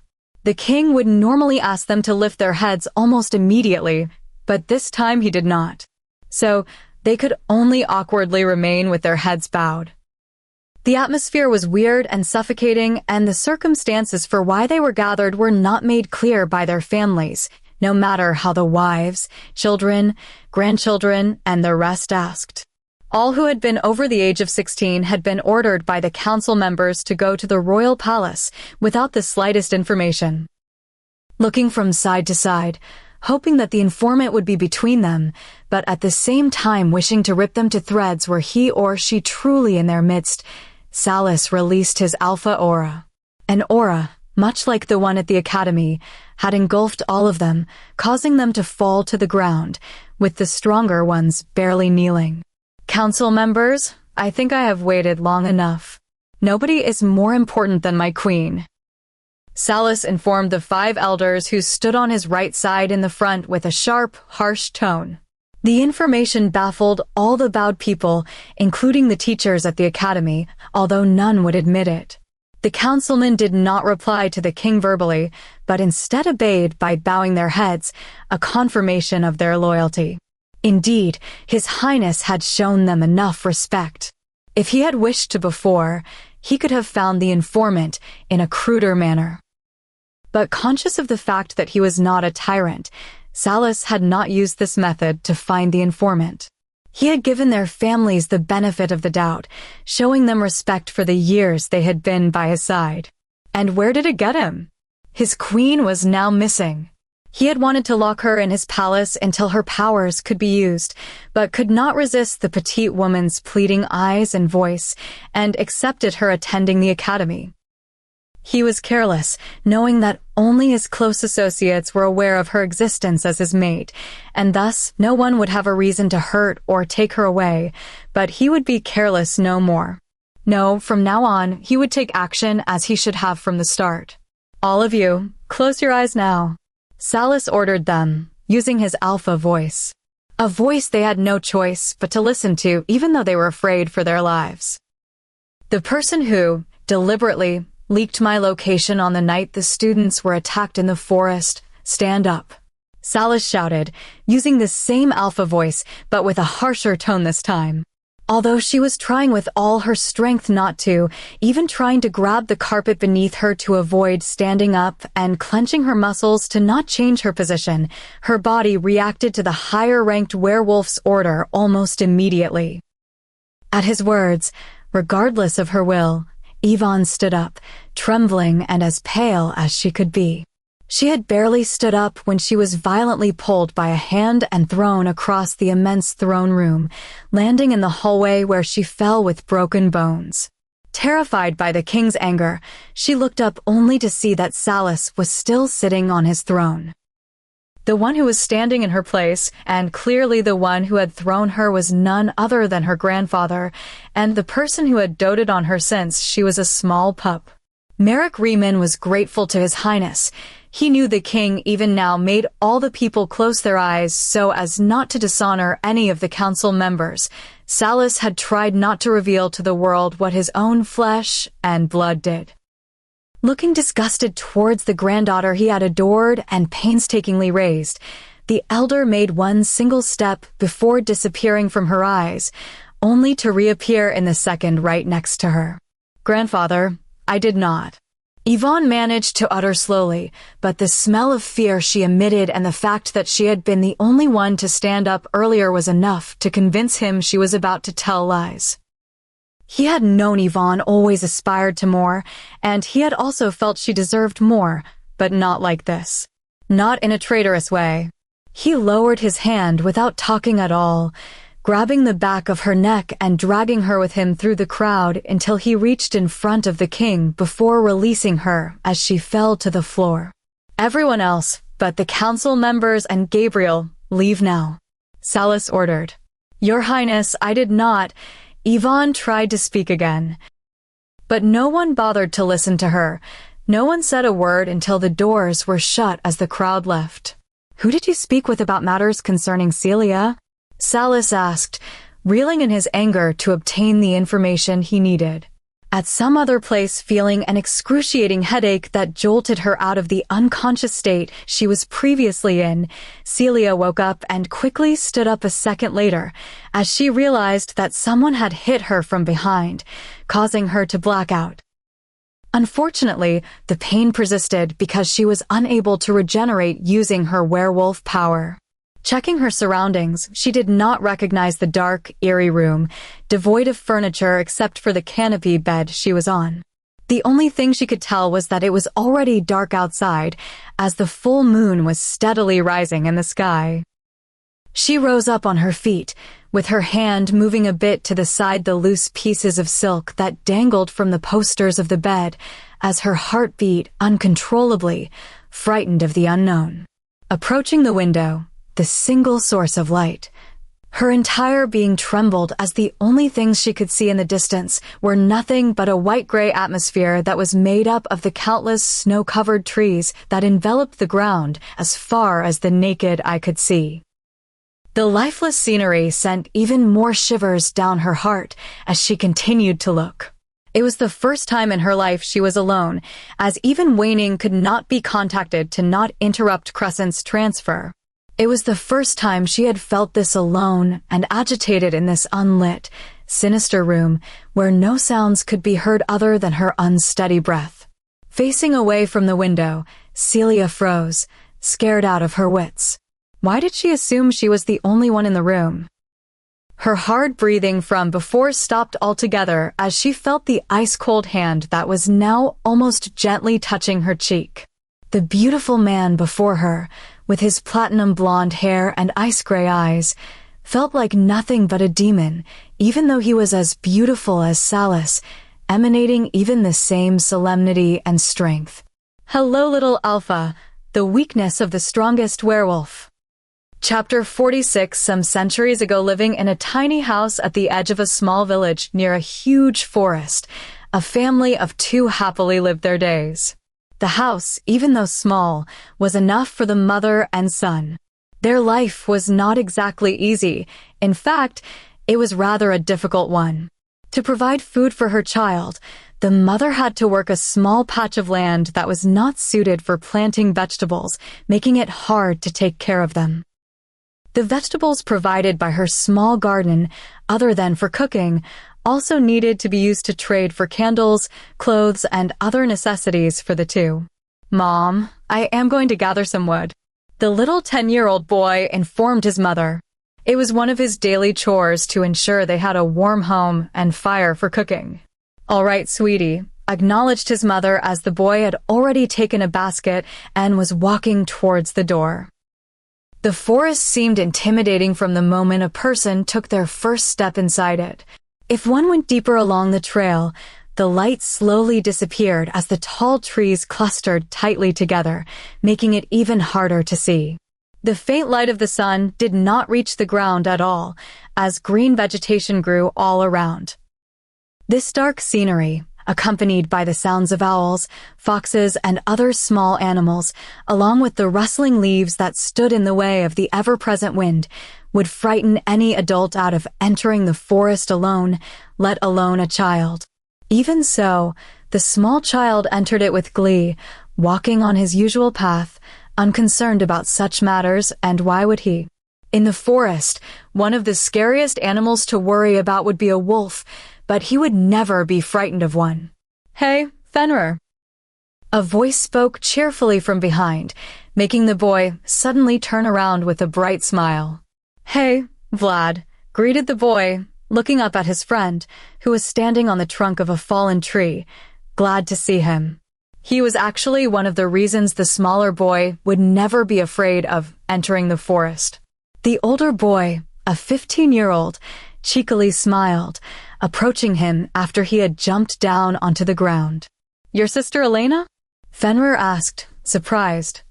The king would normally ask them to lift their heads almost immediately, but this time he did not. So they could only awkwardly remain with their heads bowed. The atmosphere was weird and suffocating, and the circumstances for why they were gathered were not made clear by their families, no matter how the wives, children, grandchildren, and the rest asked. All who had been over the age of 16 had been ordered by the council members to go to the royal palace without the slightest information. Looking from side to side, hoping that the informant would be between them, but at the same time wishing to rip them to threads were he or she truly in their midst, Salas released his alpha aura. An aura, much like the one at the academy, had engulfed all of them, causing them to fall to the ground, with the stronger ones barely kneeling. Council members, I think I have waited long enough. Nobody is more important than my queen. Salas informed the 5 elders who stood on his right side in the front with a sharp, harsh tone. The information baffled all the bowed people, including the teachers at the academy, although none would admit it. The councilmen did not reply to the king verbally, but instead obeyed by bowing their heads, a confirmation of their loyalty. Indeed, His Highness had shown them enough respect. If he had wished to before, he could have found the informant in a cruder manner. But conscious of the fact that he was not a tyrant, Salas had not used this method to find the informant. He had given their families the benefit of the doubt, showing them respect for the years they had been by his side. And where did it get him? His queen was now missing. He had wanted to lock her in his palace until her powers could be used, but could not resist the petite woman's pleading eyes and voice, and accepted her attending the academy. He was careless, knowing that only his close associates were aware of her existence as his mate, and thus no one would have a reason to hurt or take her away, but he would be careless no more. No, from now on, he would take action as he should have from the start. All of you, close your eyes now. Salas ordered them, using his alpha voice. A voice they had no choice but to listen to even though they were afraid for their lives. The person who, deliberately, leaked my location on the night the students were attacked in the forest, stand up. Salas shouted, using the same alpha voice but with a harsher tone this time. Although she was trying with all her strength not to, even trying to grab the carpet beneath her to avoid standing up and clenching her muscles to not change her position, her body reacted to the higher-ranked werewolf's order almost immediately. At his words, regardless of her will, Yvonne stood up, trembling and as pale as she could be. She had barely stood up when she was violently pulled by a hand and thrown across the immense throne room, landing in the hallway where she fell with broken bones. Terrified by the king's anger, she looked up only to see that Salas was still sitting on his throne. The one who was standing in her place, and clearly the one who had thrown her, was none other than her grandfather, and the person who had doted on her since she was a small pup. Merrick Riemann was grateful to His Highness. He knew the king even now made all the people close their eyes so as not to dishonor any of the council members. Salas had tried not to reveal to the world what his own flesh and blood did. Looking disgusted towards the granddaughter he had adored and painstakingly raised, the elder made one single step before disappearing from her eyes, only to reappear in the second right next to her. "Grandfather, I did not." Yvonne managed to utter slowly, but the smell of fear she emitted and the fact that she had been the only one to stand up earlier was enough to convince him she was about to tell lies. He had known Yvonne always aspired to more, and he had also felt she deserved more, but not like this. Not in a traitorous way. He lowered his hand without talking at all, grabbing the back of her neck and dragging her with him through the crowd until he reached in front of the king before releasing her as she fell to the floor. "Everyone else, but the council members and Gabriel, leave now," Salas ordered. "Your Highness, I did not." Yvonne tried to speak again, but no one bothered to listen to her. No one said a word until the doors were shut as the crowd left. "Who did you speak with about matters concerning Celia?" Salas asked, reeling in his anger to obtain the information he needed. At some other place, feeling an excruciating headache that jolted her out of the unconscious state she was previously in, Celia woke up and quickly stood up a second later, as she realized that someone had hit her from behind, causing her to black out. Unfortunately, the pain persisted because she was unable to regenerate using her werewolf power. Checking her surroundings, she did not recognize the dark, eerie room, devoid of furniture except for the canopy bed she was on. The only thing she could tell was that it was already dark outside, as the full moon was steadily rising in the sky. She rose up on her feet, with her hand moving a bit to the side the loose pieces of silk that dangled from the posters of the bed, as her heart beat uncontrollably, frightened of the unknown. Approaching the window, the single source of light, her entire being trembled as the only things she could see in the distance were nothing but a white-gray atmosphere that was made up of the countless snow-covered trees that enveloped the ground as far as the naked eye could see. The lifeless scenery sent even more shivers down her heart as she continued to look. It was the first time in her life she was alone, as even Waning could not be contacted to not interrupt Crescent's transfer. It was the first time she had felt this alone and agitated in this unlit, sinister room where no sounds could be heard other than her unsteady breath. Facing away from the window, Celia froze, scared out of her wits. Why did she assume she was the only one in the room? Her hard breathing from before stopped altogether as she felt the ice-cold hand that was now almost gently touching her cheek. The beautiful man before her, with his platinum blonde hair and ice gray eyes, felt like nothing but a demon, even though he was as beautiful as Salus, emanating even the same solemnity and strength. Hello, little Alpha, the weakness of the strongest werewolf. Chapter 46. Some centuries ago, living in a tiny house at the edge of a small village near a huge forest, a family of two happily lived their days. The house, even though small, was enough for the mother and son. Their life was not exactly easy. In fact, it was rather a difficult one. To provide food for her child, the mother had to work a small patch of land that was not suited for planting vegetables, making it hard to take care of them. The vegetables provided by her small garden, other than for cooking, also needed to be used to trade for candles, clothes, and other necessities for the two. "Mom, I am going to gather some wood," the little 10-year-old boy informed his mother. It was one of his daily chores to ensure they had a warm home and fire for cooking. "All right, sweetie," acknowledged his mother as the boy had already taken a basket and was walking towards the door. The forest seemed intimidating from the moment a person took their first step inside it. If one went deeper along the trail, the light slowly disappeared as the tall trees clustered tightly together, making it even harder to see. The faint light of the sun did not reach the ground at all, as green vegetation grew all around. This dark scenery, accompanied by the sounds of owls, foxes, and other small animals, along with the rustling leaves that stood in the way of the ever-present wind, would frighten any adult out of entering the forest alone, let alone a child. Even so, the small child entered it with glee, walking on his usual path, unconcerned about such matters, and why would he? In the forest, one of the scariest animals to worry about would be a wolf, but he would never be frightened of one. "Hey, Fenrir." A voice spoke cheerfully from behind, making the boy suddenly turn around with a bright smile. "Hey, Vlad," greeted the boy, looking up at his friend, who was standing on the trunk of a fallen tree, glad to see him. He was actually one of the reasons the smaller boy would never be afraid of entering the forest. The older boy, a 15-year-old, cheekily smiled, approaching him after he had jumped down onto the ground. "Your sister Elena?" Fenrir asked, surprised.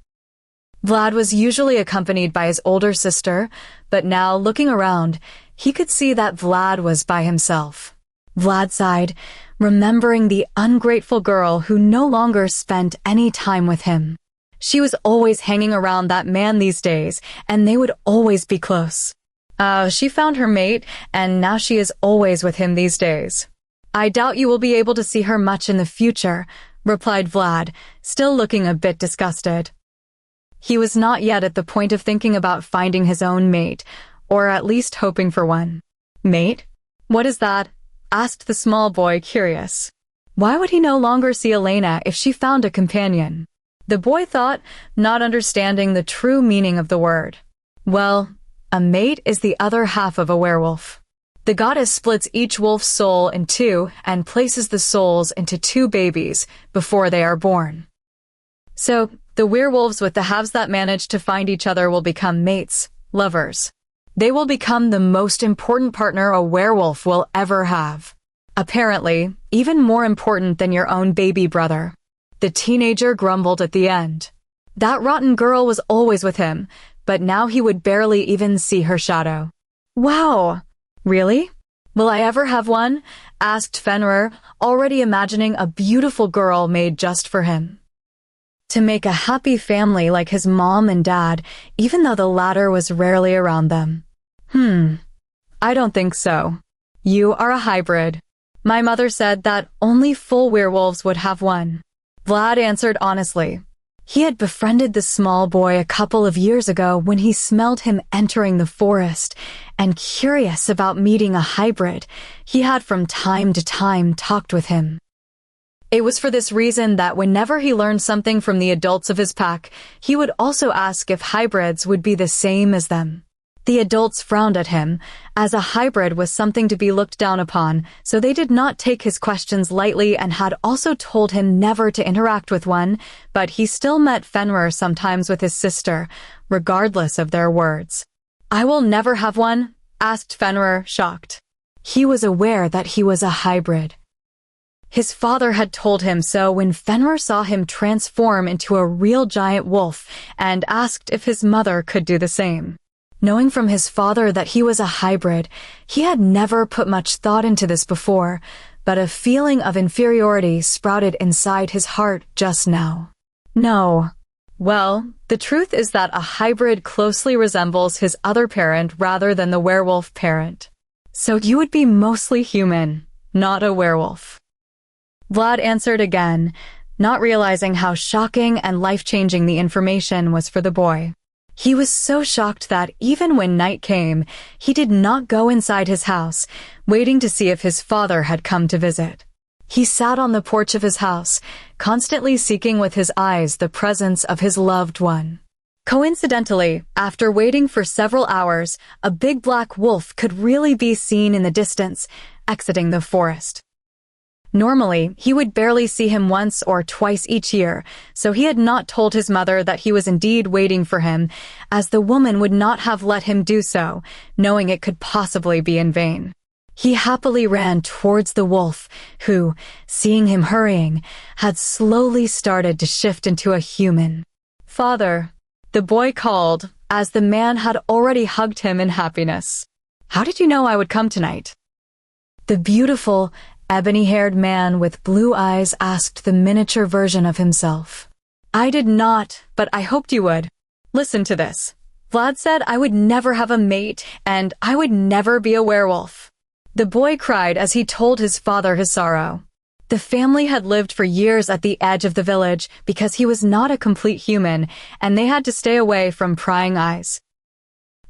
Vlad was usually accompanied by his older sister, but now, looking around, he could see that Vlad was by himself. Vlad sighed, remembering the ungrateful girl who no longer spent any time with him. She was always hanging around that man these days, and they would always be close. She found her mate, and now she is always with him these days. "I doubt you will be able to see her much in the future," replied Vlad, still looking a bit disgusted. He was not yet at the point of thinking about finding his own mate, or at least hoping for one. "Mate? What is that?" asked the small boy, curious. Why would he no longer see Elena if she found a companion? The boy thought, not understanding the true meaning of the word. Well, a mate is the other half of a werewolf. The goddess splits each wolf's soul in two and places the souls into two babies before they are born. So, the werewolves with the halves that manage to find each other will become mates, lovers. They will become the most important partner a werewolf will ever have. Apparently, even more important than your own baby brother. The teenager grumbled at the end. That rotten girl was always with him, but now he would barely even see her shadow. "Wow! Really? Will I ever have one?" asked Fenrir, already imagining a beautiful girl made just for him. To make a happy family like his mom and dad, even though the latter was rarely around them. I don't think so. You are a hybrid. My mother said that only full werewolves would have one. Vlad answered honestly. He had befriended the small boy a couple of years ago when he smelled him entering the forest, and curious about meeting a hybrid, he had from time to time talked with him. It was for this reason that whenever he learned something from the adults of his pack, he would also ask if hybrids would be the same as them. The adults frowned at him, as a hybrid was something to be looked down upon, so they did not take his questions lightly and had also told him never to interact with one, but he still met Fenrir sometimes with his sister, regardless of their words. "I will never have one?" asked Fenrir, shocked. He was aware that he was a hybrid. His father had told him so when Fenrir saw him transform into a real giant wolf and asked if his mother could do the same. Knowing from his father that he was a hybrid, he had never put much thought into this before, but a feeling of inferiority sprouted inside his heart just now. No. Well, the truth is that a hybrid closely resembles his other parent rather than the werewolf parent. So you would be mostly human, not a werewolf. Vlad answered again, not realizing how shocking and life-changing the information was for the boy. He was so shocked that even when night came, he did not go inside his house, waiting to see if his father had come to visit. He sat on the porch of his house, constantly seeking with his eyes the presence of his loved one. Coincidentally, after waiting for several hours, a big black wolf could really be seen in the distance, exiting the forest. Normally, he would barely see him once or twice each year, so he had not told his mother that he was indeed waiting for him, as the woman would not have let him do so, knowing it could possibly be in vain. He happily ran towards the wolf, who, seeing him hurrying, had slowly started to shift into a human. "Father," the boy called, as the man had already hugged him in happiness. "How did you know I would come tonight?" The beautiful, ebony-haired man with blue eyes asked the miniature version of himself. "I did not, but I hoped you would. Listen to this. Vlad said I would never have a mate, and I would never be a werewolf." The boy cried as he told his father his sorrow. The family had lived for years at the edge of the village because he was not a complete human, and they had to stay away from prying eyes.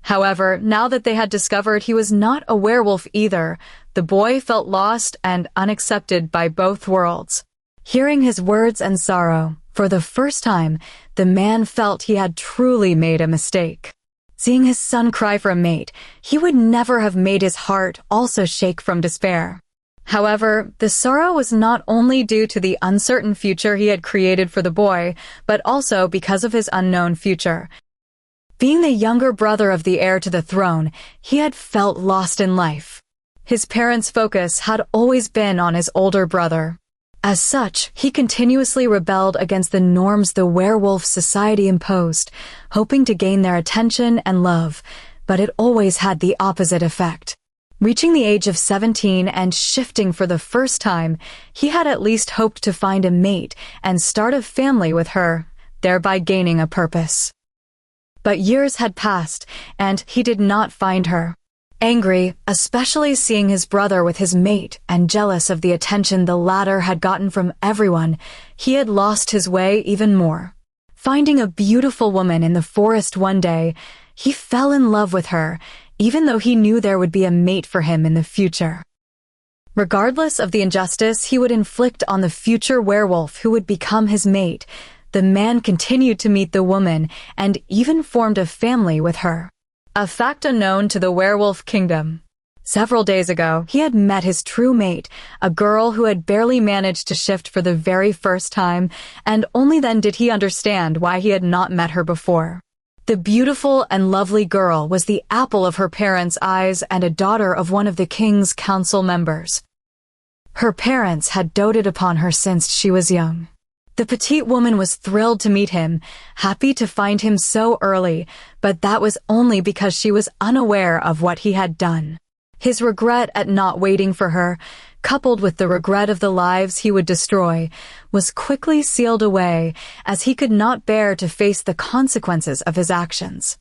However, now that they had discovered he was not a werewolf either, the boy felt lost and unaccepted by both worlds. Hearing his words and sorrow, for the first time, the man felt he had truly made a mistake. Seeing his son cry for a mate, he would never have made his heart also shake from despair. However, the sorrow was not only due to the uncertain future he had created for the boy, but also because of his unknown future. Being the younger brother of the heir to the throne, he had felt lost in life. His parents' focus had always been on his older brother. As such, he continuously rebelled against the norms the werewolf society imposed, hoping to gain their attention and love, but it always had the opposite effect. Reaching the age of 17 and shifting for the first time, he had at least hoped to find a mate and start a family with her, thereby gaining a purpose. But years had passed, and he did not find her. Angry, especially seeing his brother with his mate and jealous of the attention the latter had gotten from everyone, he had lost his way even more. Finding a beautiful woman in the forest one day, he fell in love with her, even though he knew there would be a mate for him in the future. Regardless of the injustice he would inflict on the future werewolf who would become his mate, the man continued to meet the woman and even formed a family with her. A fact unknown to the werewolf kingdom. Several days ago, he had met his true mate, a girl who had barely managed to shift for the very first time, and only then did he understand why he had not met her before. The beautiful and lovely girl was the apple of her parents' eyes and a daughter of one of the king's council members. Her parents had doted upon her since she was young. The petite woman was thrilled to meet him, happy to find him so early, but that was only because she was unaware of what he had done. His regret at not waiting for her, coupled with the regret of the lives he would destroy, was quickly sealed away as he could not bear to face the consequences of his actions.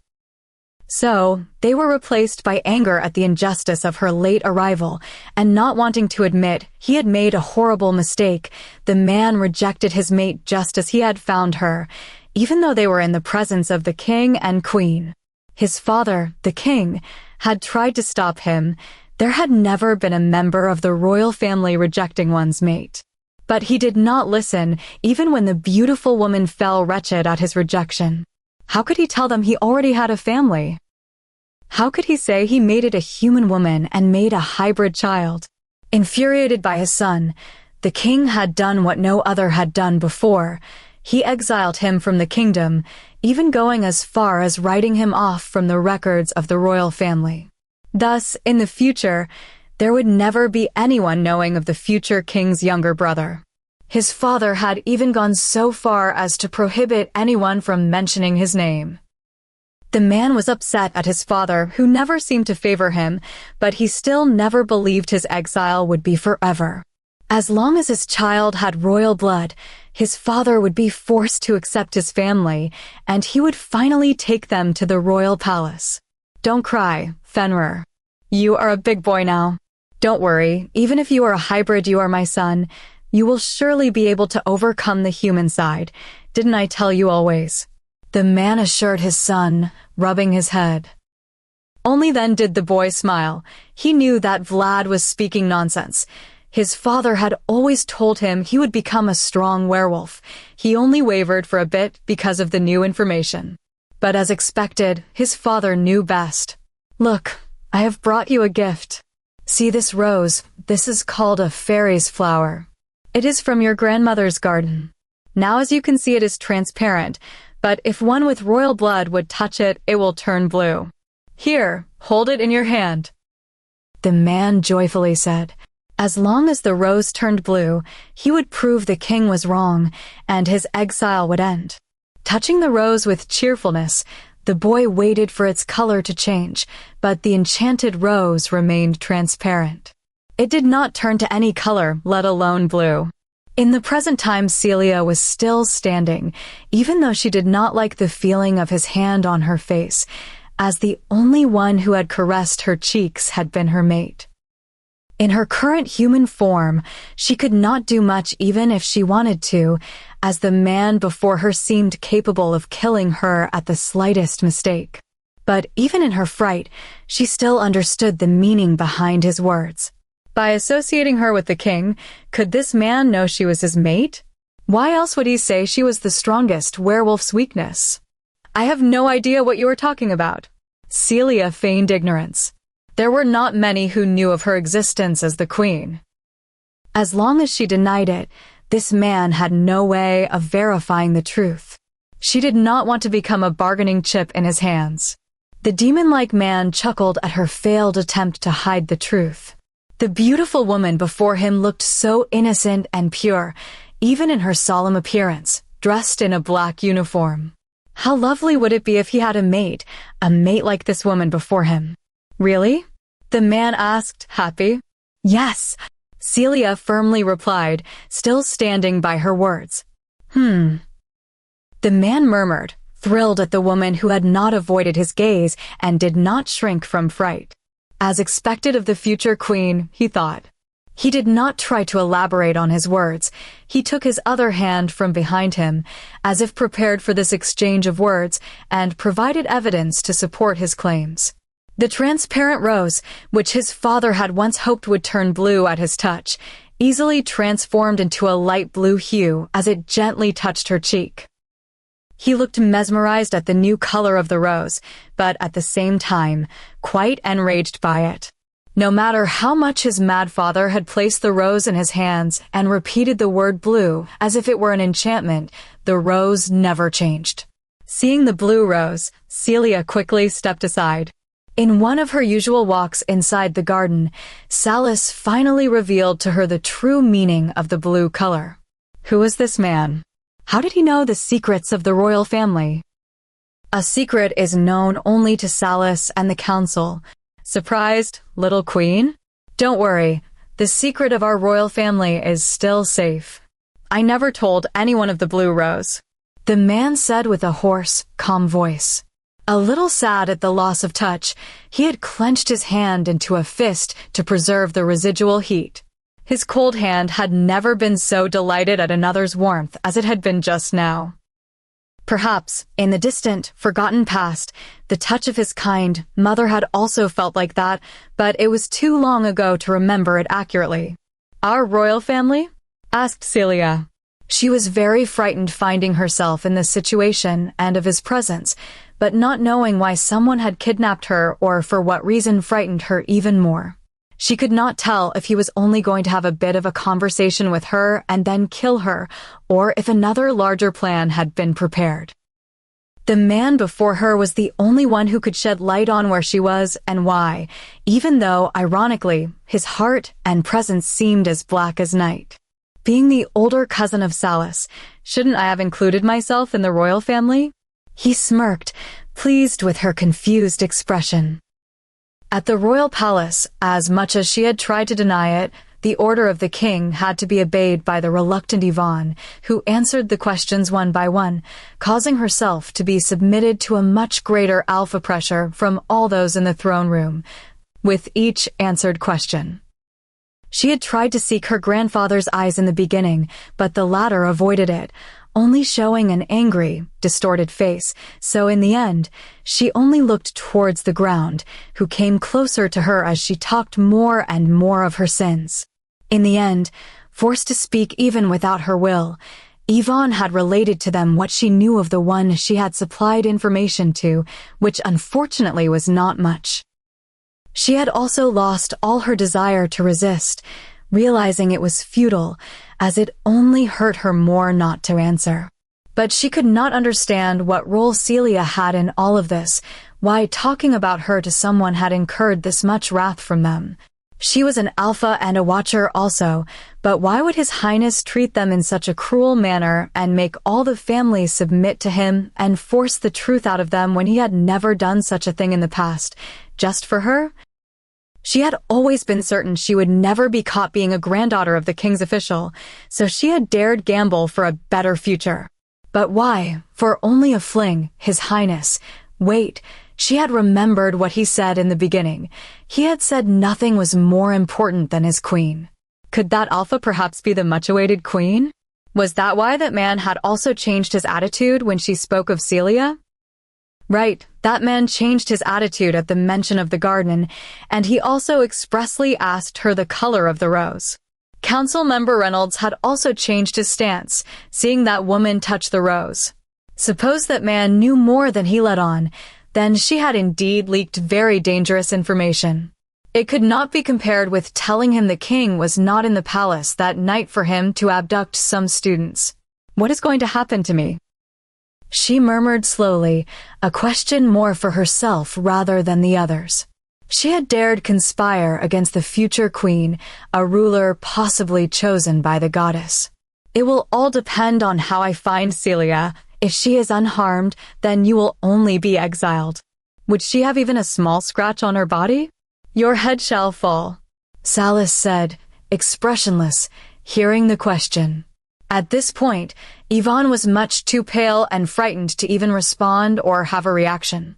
So, they were replaced by anger at the injustice of her late arrival, and not wanting to admit he had made a horrible mistake, the man rejected his mate just as he had found her, even though they were in the presence of the king and queen. His father, the king, had tried to stop him. There had never been a member of the royal family rejecting one's mate. But he did not listen, even when the beautiful woman fell wretched at his rejection. How could he tell them he already had a family? How could he say he mated a human woman and made a hybrid child? Infuriated by his son, the king had done what no other had done before. He exiled him from the kingdom, even going as far as writing him off from the records of the royal family. Thus, in the future, there would never be anyone knowing of the future king's younger brother. His father had even gone so far as to prohibit anyone from mentioning his name. The man was upset at his father, who never seemed to favor him, but he still never believed his exile would be forever. As long as his child had royal blood, his father would be forced to accept his family, and he would finally take them to the royal palace. Don't cry, Fenrir. You are a big boy now. Don't worry, even if you are a hybrid, you are my son. You will surely be able to overcome the human side. Didn't I tell you always? The man assured his son, rubbing his head. Only then did the boy smile. He knew that Vlad was speaking nonsense. His father had always told him he would become a strong werewolf. He only wavered for a bit because of the new information. But as expected, his father knew best. Look, I have brought you a gift. See this rose? This is called a fairy's flower. It is from your grandmother's garden. Now as you can see, it is transparent, but if one with royal blood would touch it, it will turn blue. Here, hold it in your hand. The man joyfully said. As long as the rose turned blue, he would prove the king was wrong, and his exile would end. Touching the rose with cheerfulness, the boy waited for its color to change, but the enchanted rose remained transparent. It did not turn to any color, let alone blue. In the present time, Celia was still standing, even though she did not like the feeling of his hand on her face, as the only one who had caressed her cheeks had been her mate. In her current human form, she could not do much even if she wanted to, as the man before her seemed capable of killing her at the slightest mistake. But even in her fright, she still understood the meaning behind his words. By associating her with the king, could this man know she was his mate? Why else would he say she was the strongest werewolf's weakness? I have no idea what you are talking about. Celia feigned ignorance. There were not many who knew of her existence as the queen. As long as she denied it, this man had no way of verifying the truth. She did not want to become a bargaining chip in his hands. The demon-like man chuckled at her failed attempt to hide the truth. The beautiful woman before him looked so innocent and pure, even in her solemn appearance, dressed in a black uniform. How lovely would it be if he had a mate like this woman before him? Really? The man asked, happy. Yes, Celia firmly replied, still standing by her words. The man murmured, thrilled at the woman who had not avoided his gaze and did not shrink from fright. As expected of the future queen, he thought. He did not try to elaborate on his words. He took his other hand from behind him, as if prepared for this exchange of words, and provided evidence to support his claims. The transparent rose, which his father had once hoped would turn blue at his touch, easily transformed into a light blue hue as it gently touched her cheek. He looked mesmerized at the new color of the rose, but at the same time, quite enraged by it. No matter how much his mad father had placed the rose in his hands and repeated the word blue as if it were an enchantment, the rose never changed. Seeing the blue rose, Celia quickly stepped aside. In one of her usual walks inside the garden, Salis finally revealed to her the true meaning of the blue color. Who was this man? How did he know the secrets of the royal family? A secret is known only to Salis and the council. Surprised, little queen? Don't worry, the secret of our royal family is still safe. I never told anyone of the blue rose, the man said with a hoarse, calm voice. A little sad at the loss of touch, he had clenched his hand into a fist to preserve the residual heat. His cold hand had never been so delighted at another's warmth as it had been just now. Perhaps, in the distant, forgotten past, the touch of his kind mother had also felt like that, but it was too long ago to remember it accurately. Our royal family? Asked Celia. She was very frightened finding herself in this situation and of his presence, but not knowing why someone had kidnapped her or for what reason frightened her even more. She could not tell if he was only going to have a bit of a conversation with her and then kill her, or if another larger plan had been prepared. The man before her was the only one who could shed light on where she was and why, even though, ironically, his heart and presence seemed as black as night. Being the older cousin of Salas, shouldn't I have included myself in the royal family? He smirked, pleased with her confused expression. At the royal palace, as much as she had tried to deny it, the order of the king had to be obeyed by the reluctant Yvonne, who answered the questions one by one, causing herself to be submitted to a much greater alpha pressure from all those in the throne room, with each answered question. She had tried to seek her grandfather's eyes in the beginning, but the latter avoided it, only showing an angry, distorted face, so in the end, she only looked towards the ground, who came closer to her as she talked more and more of her sins. In the end, forced to speak even without her will, Yvonne had related to them what she knew of the one she had supplied information to, which unfortunately was not much. She had also lost all her desire to resist, realizing it was futile, as it only hurt her more not to answer. But she could not understand what role Celia had in all of this, why talking about her to someone had incurred this much wrath from them. She was an alpha and a watcher also, but why would His Highness treat them in such a cruel manner and make all the family submit to him and force the truth out of them when he had never done such a thing in the past, just for her? She had always been certain she would never be caught being a granddaughter of the king's official, so she had dared gamble for a better future. But why, for only a fling, His Highness? Wait, she had remembered what he said in the beginning. He had said nothing was more important than his queen. Could that alpha perhaps be the much-awaited queen? Was that why that man had also changed his attitude when she spoke of Celia? Right, that man changed his attitude at the mention of the garden, and he also expressly asked her the color of the rose. Council member Reynolds had also changed his stance, seeing that woman touch the rose. Suppose that man knew more than he let on, then she had indeed leaked very dangerous information. It could not be compared with telling him the king was not in the palace that night for him to abduct some students. What is going to happen to me? She murmured slowly, a question more for herself rather than the others. She had dared conspire against the future queen, a ruler possibly chosen by the goddess. It will all depend on how I find Celia. If she is unharmed, then you will only be exiled. Would she have even a small scratch on her body? Your head shall fall, Salas said, expressionless, hearing the question. At this point, Yvonne was much too pale and frightened to even respond or have a reaction.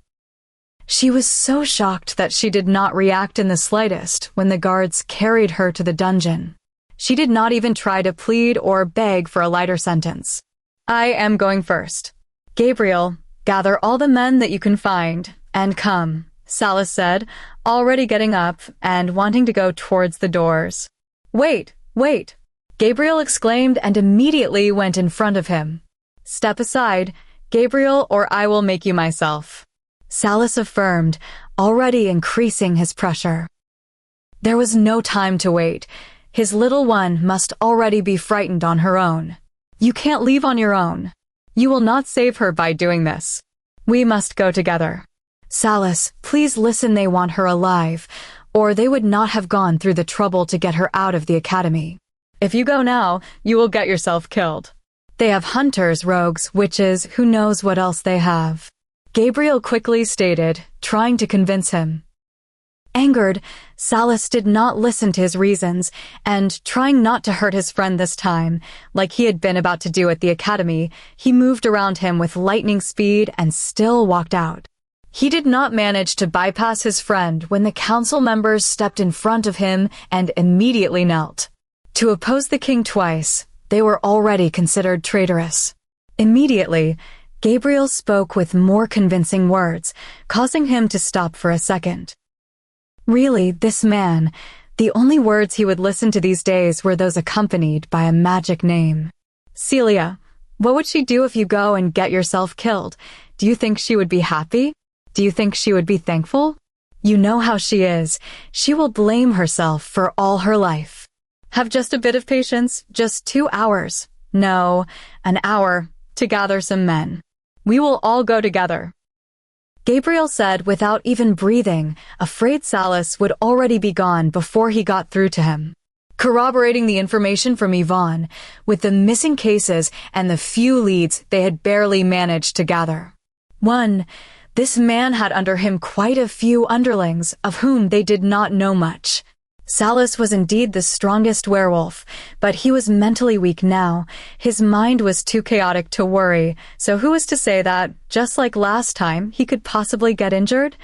She was so shocked that she did not react in the slightest when the guards carried her to the dungeon. She did not even try to plead or beg for a lighter sentence. I am going first. Gabriel, gather all the men that you can find, and come, Salas said, already getting up and wanting to go towards the doors. Wait, wait! Gabriel exclaimed and immediately went in front of him. Step aside, Gabriel, or I will make you myself, Salas affirmed, already increasing his pressure. There was no time to wait. His little one must already be frightened on her own. You can't leave on your own. You will not save her by doing this. We must go together. Salas, please listen, they want her alive, or they would not have gone through the trouble to get her out of the academy. If you go now, you will get yourself killed. They have hunters, rogues, witches, who knows what else they have. Gabriel quickly stated, trying to convince him. Angered, Salas did not listen to his reasons, and, trying not to hurt his friend this time, like he had been about to do at the academy, he moved around him with lightning speed and still walked out. He did not manage to bypass his friend when the council members stepped in front of him and immediately knelt. To oppose the king twice, they were already considered traitorous. Immediately, Gabriel spoke with more convincing words, causing him to stop for a second. Really, this man, the only words he would listen to these days were those accompanied by a magic name. Celia, what would she do if you go and get yourself killed? Do you think she would be happy? Do you think she would be thankful? You know how she is. She will blame herself for all her life. Have just a bit of patience, just 2 hours. No, an hour to gather some men. We will all go together. Gabriel said without even breathing, afraid Salas would already be gone before he got through to him. Corroborating the information from Yvonne, with the missing cases and the few leads they had barely managed to gather. 1. This man had under him quite a few underlings, of whom they did not know much. Salas was indeed the strongest werewolf, but he was mentally weak now. His mind was too chaotic to worry, so who was to say that, just like last time, he could possibly get injured?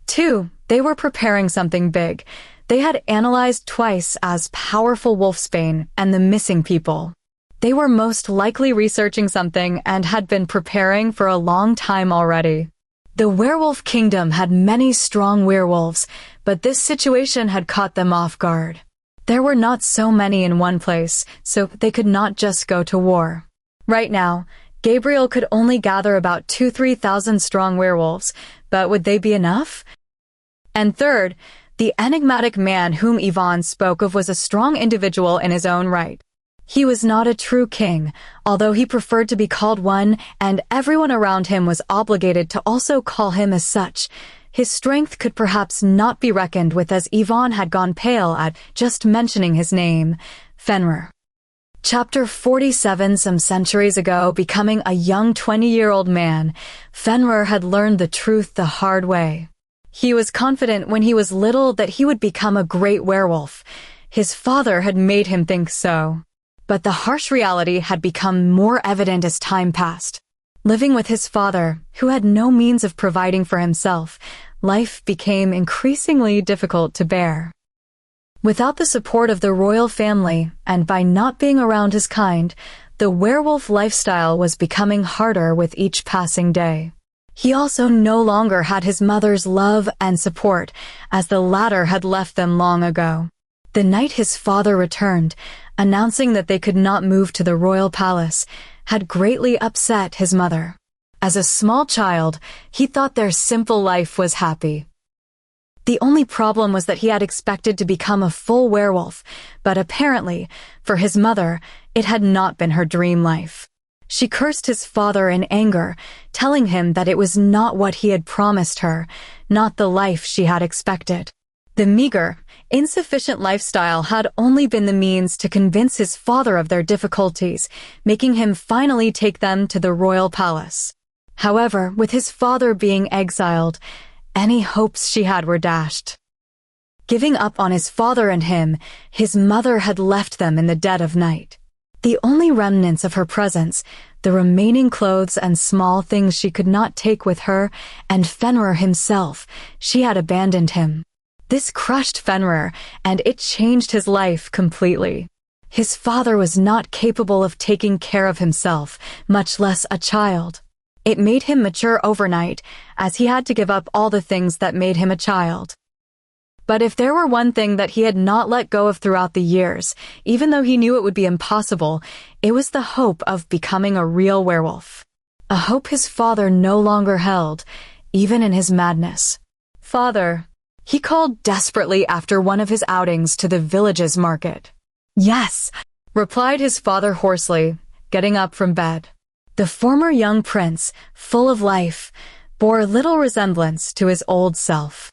2. They were preparing something big. They had analyzed twice as powerful wolfsbane and the missing people. They were most likely researching something and had been preparing for a long time already. The werewolf kingdom had many strong werewolves, but this situation had caught them off guard. There were not so many in one place, so they could not just go to war. Right now, Gabriel could only gather about 2,000–3,000 strong werewolves, but would they be enough? And third, the enigmatic man whom Yvonne spoke of was a strong individual in his own right. He was not a true king, although he preferred to be called one, and everyone around him was obligated to also call him as such. His strength could perhaps not be reckoned with, as Yvonne had gone pale at just mentioning his name, Fenrir. Chapter 47. Some centuries ago, becoming a young 20-year-old man, Fenrir had learned the truth the hard way. He was confident when he was little that he would become a great werewolf. His father had made him think so. But the harsh reality had become more evident as time passed. Living with his father, who had no means of providing for himself, life became increasingly difficult to bear. Without the support of the royal family, and by not being around his kind, the werewolf lifestyle was becoming harder with each passing day. He also no longer had his mother's love and support, as the latter had left them long ago. The night his father returned, announcing that they could not move to the royal palace, had greatly upset his mother. As a small child, he thought their simple life was happy. The only problem was that he had expected to become a full werewolf, but apparently, for his mother, it had not been her dream life. She cursed his father in anger, telling him that it was not what he had promised her, not the life she had expected. The meager, insufficient lifestyle had only been the means to convince his father of their difficulties, making him finally take them to the royal palace. However, with his father being exiled, any hopes she had were dashed. Giving up on his father and him, his mother had left them in the dead of night. The only remnants of her presence, the remaining clothes and small things she could not take with her, and Fenrir himself, she had abandoned him. This crushed Fenrir, and it changed his life completely. His father was not capable of taking care of himself, much less a child. It made him mature overnight, as he had to give up all the things that made him a child. But if there were one thing that he had not let go of throughout the years, even though he knew it would be impossible, it was the hope of becoming a real werewolf. A hope his father no longer held, even in his madness. "Father," he called desperately after one of his outings to the village's market. "Yes," replied his father hoarsely, getting up from bed. The former young prince, full of life, bore little resemblance to his old self.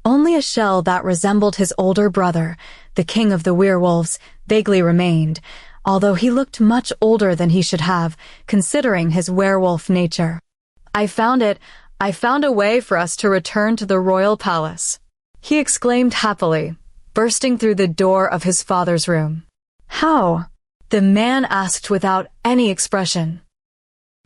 Only a shell that resembled his older brother, the king of the werewolves, vaguely remained, although he looked much older than he should have, considering his werewolf nature. I found a way for us to return to the royal palace," he exclaimed happily, bursting through the door of his father's room. "How?" the man asked without any expression.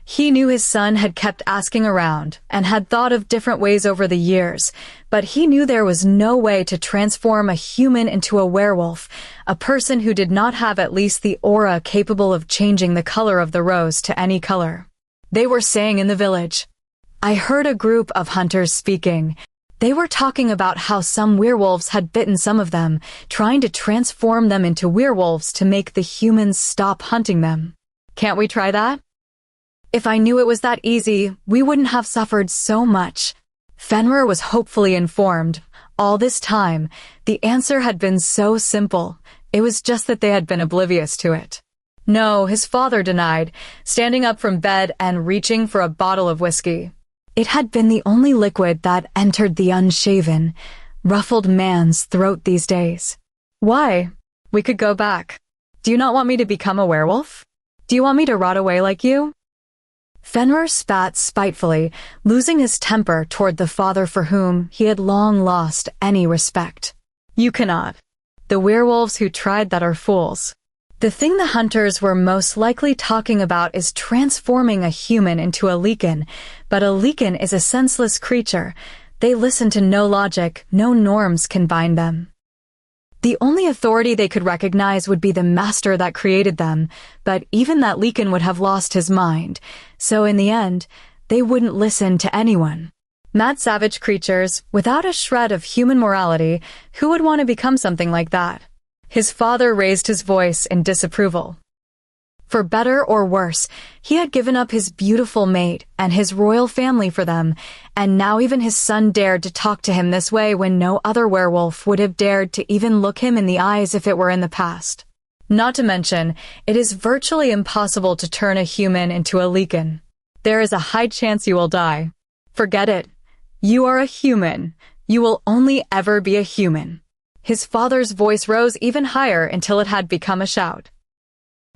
He knew his son had kept asking around and had thought of different ways over the years, but he knew there was no way to transform a human into a werewolf, a person who did not have at least the aura capable of changing the color of the rose to any color. They were saying in the village. I heard a group of hunters speaking. They were talking about how some werewolves had bitten some of them, trying to transform them into werewolves to make the humans stop hunting them. Can't we try that? If I knew it was that easy, we wouldn't have suffered so much. Fenrir was hopefully informed. All this time, the answer had been so simple. It was just that they had been oblivious to it. No, his father denied, standing up from bed and reaching for a bottle of whiskey. It had been the only liquid that entered the unshaven, ruffled man's throat these days. Why? We could go back. Do you not want me to become a werewolf? Do you want me to rot away like you? Fenrir spat spitefully, losing his temper toward the father for whom he had long lost any respect. You cannot. The werewolves who tried that are fools. The thing the hunters were most likely talking about is transforming a human into a lichen, but a lichen is a senseless creature. They listen to no logic, no norms can bind them. The only authority they could recognize would be the master that created them, but even that lichen would have lost his mind, so in the end, they wouldn't listen to anyone. Mad savage creatures, without a shred of human morality, who would want to become something like that? His father raised his voice in disapproval. For better or worse, he had given up his beautiful mate and his royal family for them, and now even his son dared to talk to him this way when no other werewolf would have dared to even look him in the eyes if it were in the past. Not to mention, it is virtually impossible to turn a human into a lichen. There is a high chance you will die. Forget it. You are a human. You will only ever be a human. His father's voice rose even higher until it had become a shout.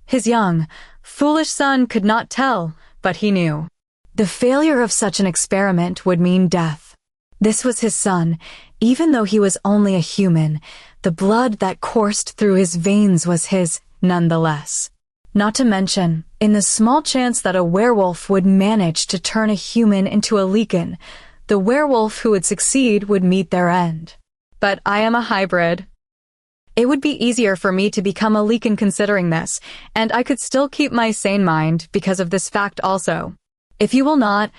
His young, foolish son could not tell, but he knew. The failure of such an experiment would mean death. This was his son, even though he was only a human. The blood that coursed through his veins was his, nonetheless. Not to mention, in the small chance that a werewolf would manage to turn a human into a lichen, the werewolf who would succeed would meet their end. But I am a hybrid. It would be easier for me to become a lichen considering this, and I could still keep my sane mind because of this fact also. If you will not,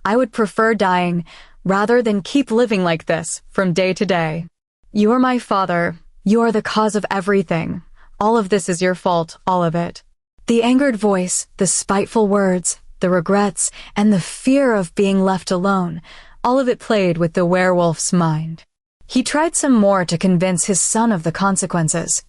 I would prefer dying rather than keep living like this from day to day. You are my father. You are the cause of everything. All of this is your fault, all of it. The angered voice, the spiteful words, the regrets, and the fear of being left alone, all of it played with the werewolf's mind. He tried some more to convince his son of the consequences.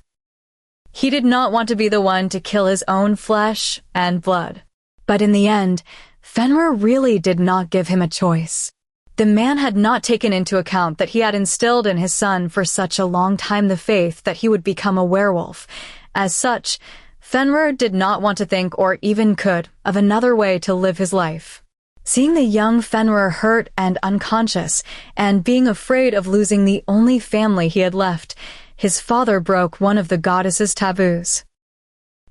He did not want to be the one to kill his own flesh and blood. But in the end, Fenrir really did not give him a choice. The man had not taken into account that he had instilled in his son for such a long time the faith that he would become a werewolf. As such, Fenrir did not want to think or even could of another way to live his life. Seeing the young Fenrir hurt and unconscious, and being afraid of losing the only family he had left, his father broke one of the goddess's taboos.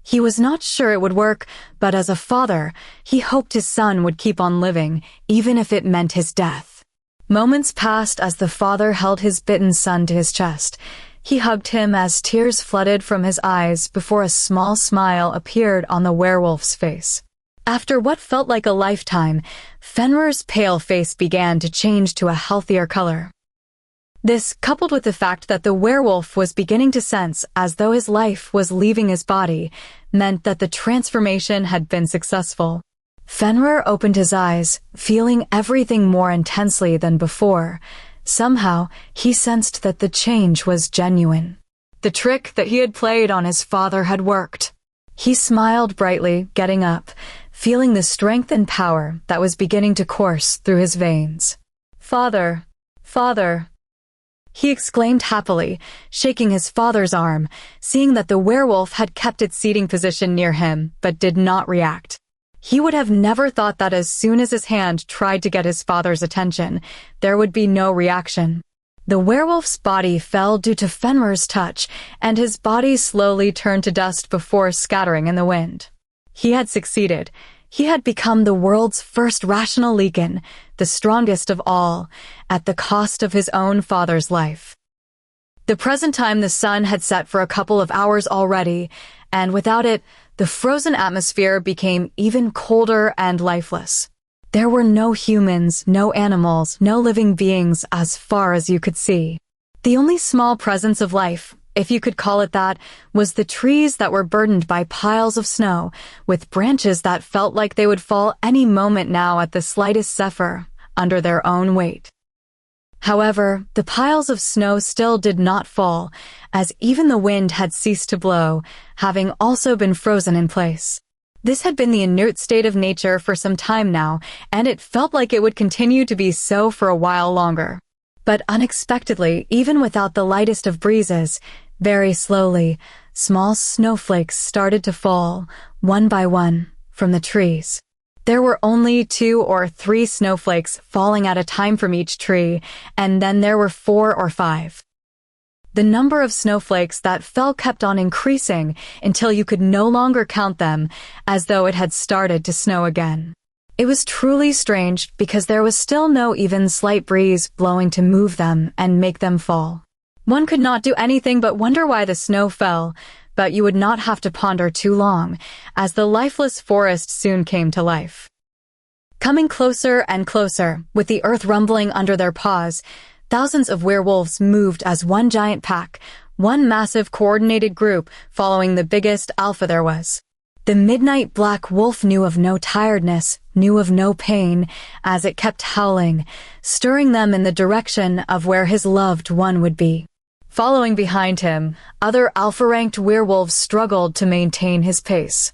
He was not sure it would work, but as a father, he hoped his son would keep on living, even if it meant his death. Moments passed as the father held his bitten son to his chest. He hugged him as tears flooded from his eyes before a small smile appeared on the werewolf's face. After what felt like a lifetime, Fenrir's pale face began to change to a healthier color. This, coupled with the fact that the werewolf was beginning to sense as though his life was leaving his body, meant that the transformation had been successful. Fenrir opened his eyes, feeling everything more intensely than before. Somehow, he sensed that the change was genuine. The trick that he had played on his father had worked. He smiled brightly, getting up, feeling the strength and power that was beginning to course through his veins. "Father, father," he exclaimed happily, shaking his father's arm, seeing that the werewolf had kept its seating position near him, but did not react. He would have never thought that as soon as his hand tried to get his father's attention, there would be no reaction. The werewolf's body fell due to Fenrir's touch, and his body slowly turned to dust before scattering in the wind. He had succeeded. He had become the world's first rational lichen, the strongest of all, at the cost of his own father's life. The present time the sun had set for a couple of hours already, and without it, the frozen atmosphere became even colder and lifeless. There were no humans, no animals, no living beings as far as you could see. The only small presence of life, if you could call it that, was the trees that were burdened by piles of snow, with branches that felt like they would fall any moment now at the slightest zephyr, under their own weight. However, the piles of snow still did not fall, as even the wind had ceased to blow, having also been frozen in place. This had been the inert state of nature for some time now, and it felt like it would continue to be so for a while longer. But unexpectedly, even without the lightest of breezes, very slowly, small snowflakes started to fall, one by one, from the trees. There were only 2 or 3 snowflakes falling at a time from each tree, and then there were 4 or 5. The number of snowflakes that fell kept on increasing until you could no longer count them, as though it had started to snow again. It was truly strange because there was still no even slight breeze blowing to move them and make them fall. One could not do anything but wonder why the snow fell, but you would not have to ponder too long, as the lifeless forest soon came to life. Coming closer and closer, with the earth rumbling under their paws, thousands of werewolves moved as one giant pack, one massive coordinated group following the biggest alpha there was. The midnight black wolf knew of no tiredness, knew of no pain, as it kept howling, stirring them in the direction of where his loved one would be. Following behind him, other alpha-ranked werewolves struggled to maintain his pace.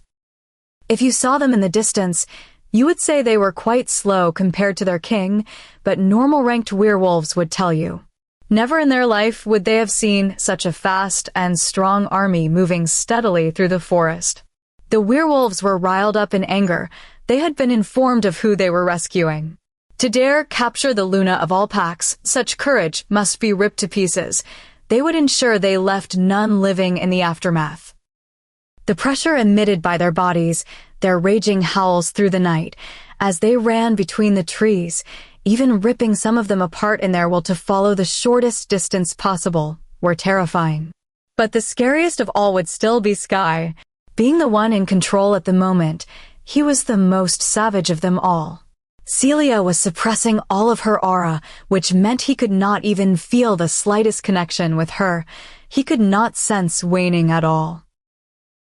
If you saw them in the distance, you would say they were quite slow compared to their king, but normal-ranked werewolves would tell you. Never in their life would they have seen such a fast and strong army moving steadily through the forest. The werewolves were riled up in anger. They had been informed of who they were rescuing. To dare capture the Luna of all packs, such courage must be ripped to pieces. They would ensure they left none living in the aftermath. The pressure emitted by their bodies, their raging howls through the night, as they ran between the trees, even ripping some of them apart in their will to follow the shortest distance possible, were terrifying. But the scariest of all would still be Sky. Being the one in control at the moment, he was the most savage of them all. Celia was suppressing all of her aura, which meant he could not even feel the slightest connection with her. He could not sense waning at all.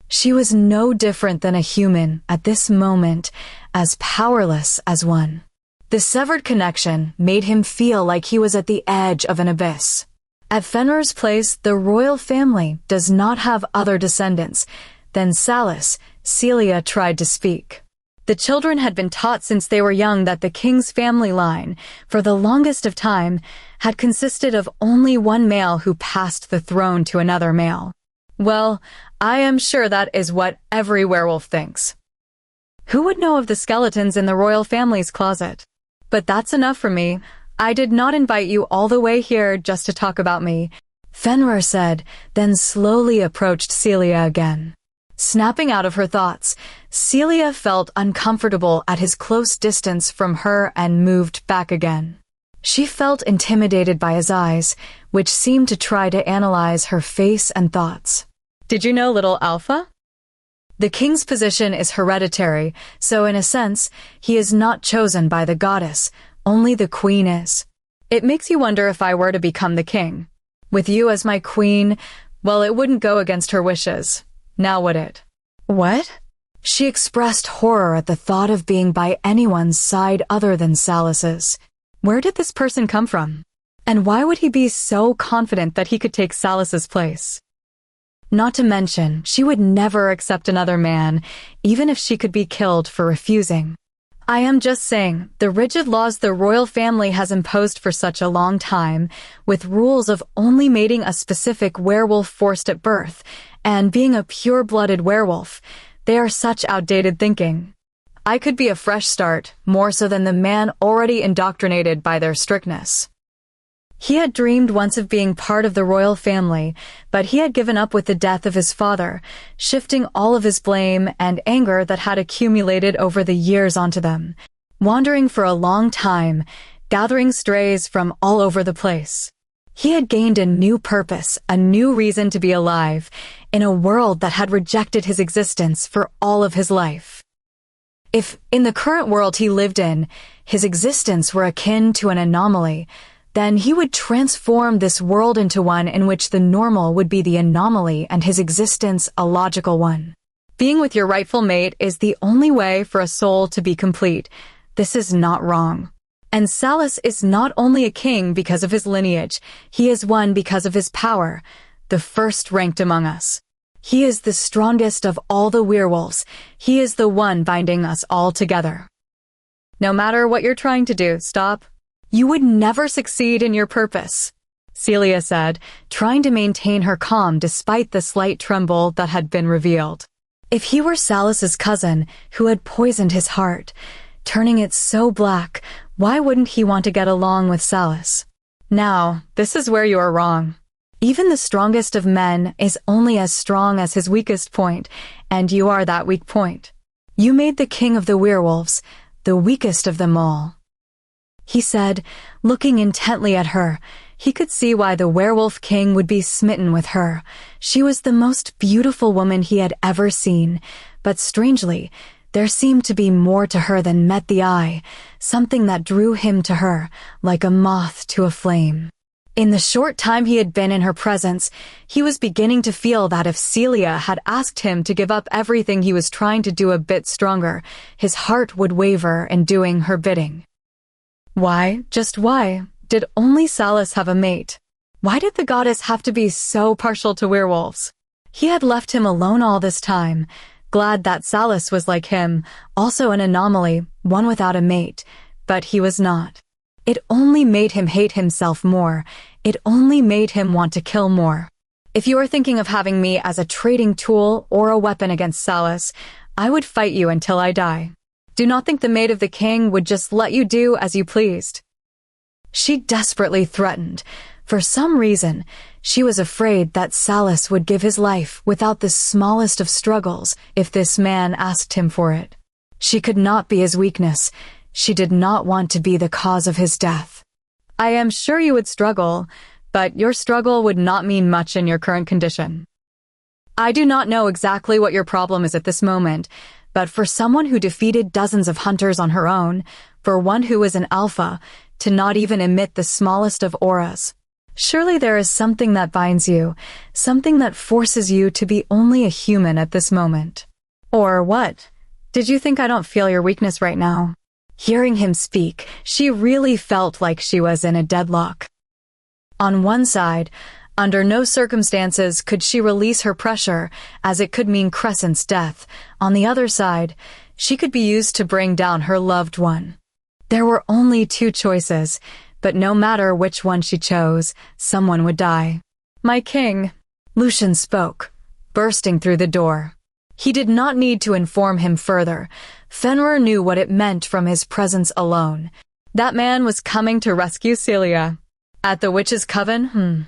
She was no different than a human at this moment, as powerless as one. The severed connection made him feel like he was at the edge of an abyss. At Fenrir's place, the royal family does not have other descendants. Then Salis, Celia tried to speak. The children had been taught since they were young that the king's family line, for the longest of time, had consisted of only one male who passed the throne to another male. Well, I am sure that is what every werewolf thinks. Who would know of the skeletons in the royal family's closet? But that's enough for me. I did not invite you all the way here just to talk about me, Fenrir said, then slowly approached Celia again. Snapping out of her thoughts, Celia felt uncomfortable at his close distance from her and moved back again. She felt intimidated by his eyes, which seemed to try to analyze her face and thoughts. Did you know, little Alpha? The king's position is hereditary, so in a sense, he is not chosen by the goddess, only the queen is. It makes you wonder if I were to become the king. With you as my queen, well, it wouldn't go against her wishes. Now would it? What? She expressed horror at the thought of being by anyone's side other than Salis's. Where did this person come from? And why would he be so confident that he could take Salis's place? Not to mention, she would never accept another man, even if she could be killed for refusing. I am just saying, the rigid laws the royal family has imposed for such a long time, with rules of only mating a specific werewolf forced at birth, and being a pure-blooded werewolf, they are such outdated thinking. I could be a fresh start, more so than the man already indoctrinated by their strictness. He had dreamed once of being part of the royal family, but he had given up with the death of his father, shifting all of his blame and anger that had accumulated over the years onto them, wandering for a long time, gathering strays from all over the place. He had gained a new purpose, a new reason to be alive, in a world that had rejected his existence for all of his life. If, in the current world he lived in, his existence were akin to an anomaly, Then he would transform this world into one in which the normal would be the anomaly and his existence a logical one. Being with your rightful mate is the only way for a soul to be complete. This is not wrong. And Salus is not only a king because of his lineage, he is one because of his power, the first ranked among us. He is the strongest of all the werewolves. He is the one binding us all together. No matter what you're trying to do, stop. You would never succeed in your purpose, Celia said, trying to maintain her calm despite the slight tremble that had been revealed. If he were Salus's cousin, who had poisoned his heart, turning it so black, why wouldn't he want to get along with Salus? Now, this is where you are wrong. Even the strongest of men is only as strong as his weakest point, and you are that weak point. You made the king of the werewolves, the weakest of them all. He said, looking intently at her. He could see why the werewolf king would be smitten with her. She was the most beautiful woman he had ever seen, but strangely, there seemed to be more to her than met the eye, something that drew him to her, like a moth to a flame. In the short time he had been in her presence, he was beginning to feel that if Celia had asked him to give up everything he was trying to do a bit stronger, his heart would waver in doing her bidding. Why, just why, did only Salus have a mate? Why did the goddess have to be so partial to werewolves? He had left him alone all this time, glad that Salus was like him, also an anomaly, one without a mate, but he was not. It only made him hate himself more. It only made him want to kill more. If you are thinking of having me as a trading tool or a weapon against Salus, I would fight you until I die. Do not think the maid of the king would just let you do as you pleased. She desperately threatened. For some reason, she was afraid that Salus would give his life without the smallest of struggles if this man asked him for it. She could not be his weakness. She did not want to be the cause of his death. I am sure you would struggle, but your struggle would not mean much in your current condition. I do not know exactly what your problem is at this moment, but for someone who defeated dozens of hunters on her own, for one who is an alpha, to not even emit the smallest of auras, surely there is something that binds you, something that forces you to be only a human at this moment. Or what? Did you think I don't feel your weakness right now? Hearing him speak, she really felt like she was in a deadlock. On one side, under no circumstances could she release her pressure, as it could mean Crescent's death. On the other side, she could be used to bring down her loved one. There were only two choices, but no matter which one she chose, someone would die. My king, Lucian spoke, bursting through the door. He did not need to inform him further. Fenrir knew what it meant from his presence alone. That man was coming to rescue Celia. At the witch's coven,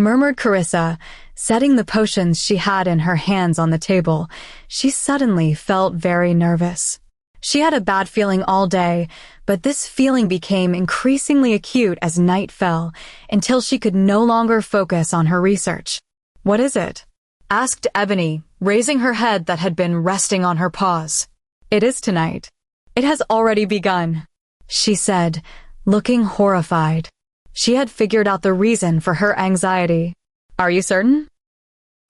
murmured Carissa, setting the potions she had in her hands on the table. She suddenly felt very nervous. She had a bad feeling all day, but this feeling became increasingly acute as night fell, until she could no longer focus on her research. What is it? Asked Ebony, raising her head that had been resting on her paws. It is tonight. It has already begun, she said, looking horrified. She had figured out the reason for her anxiety. Are you certain?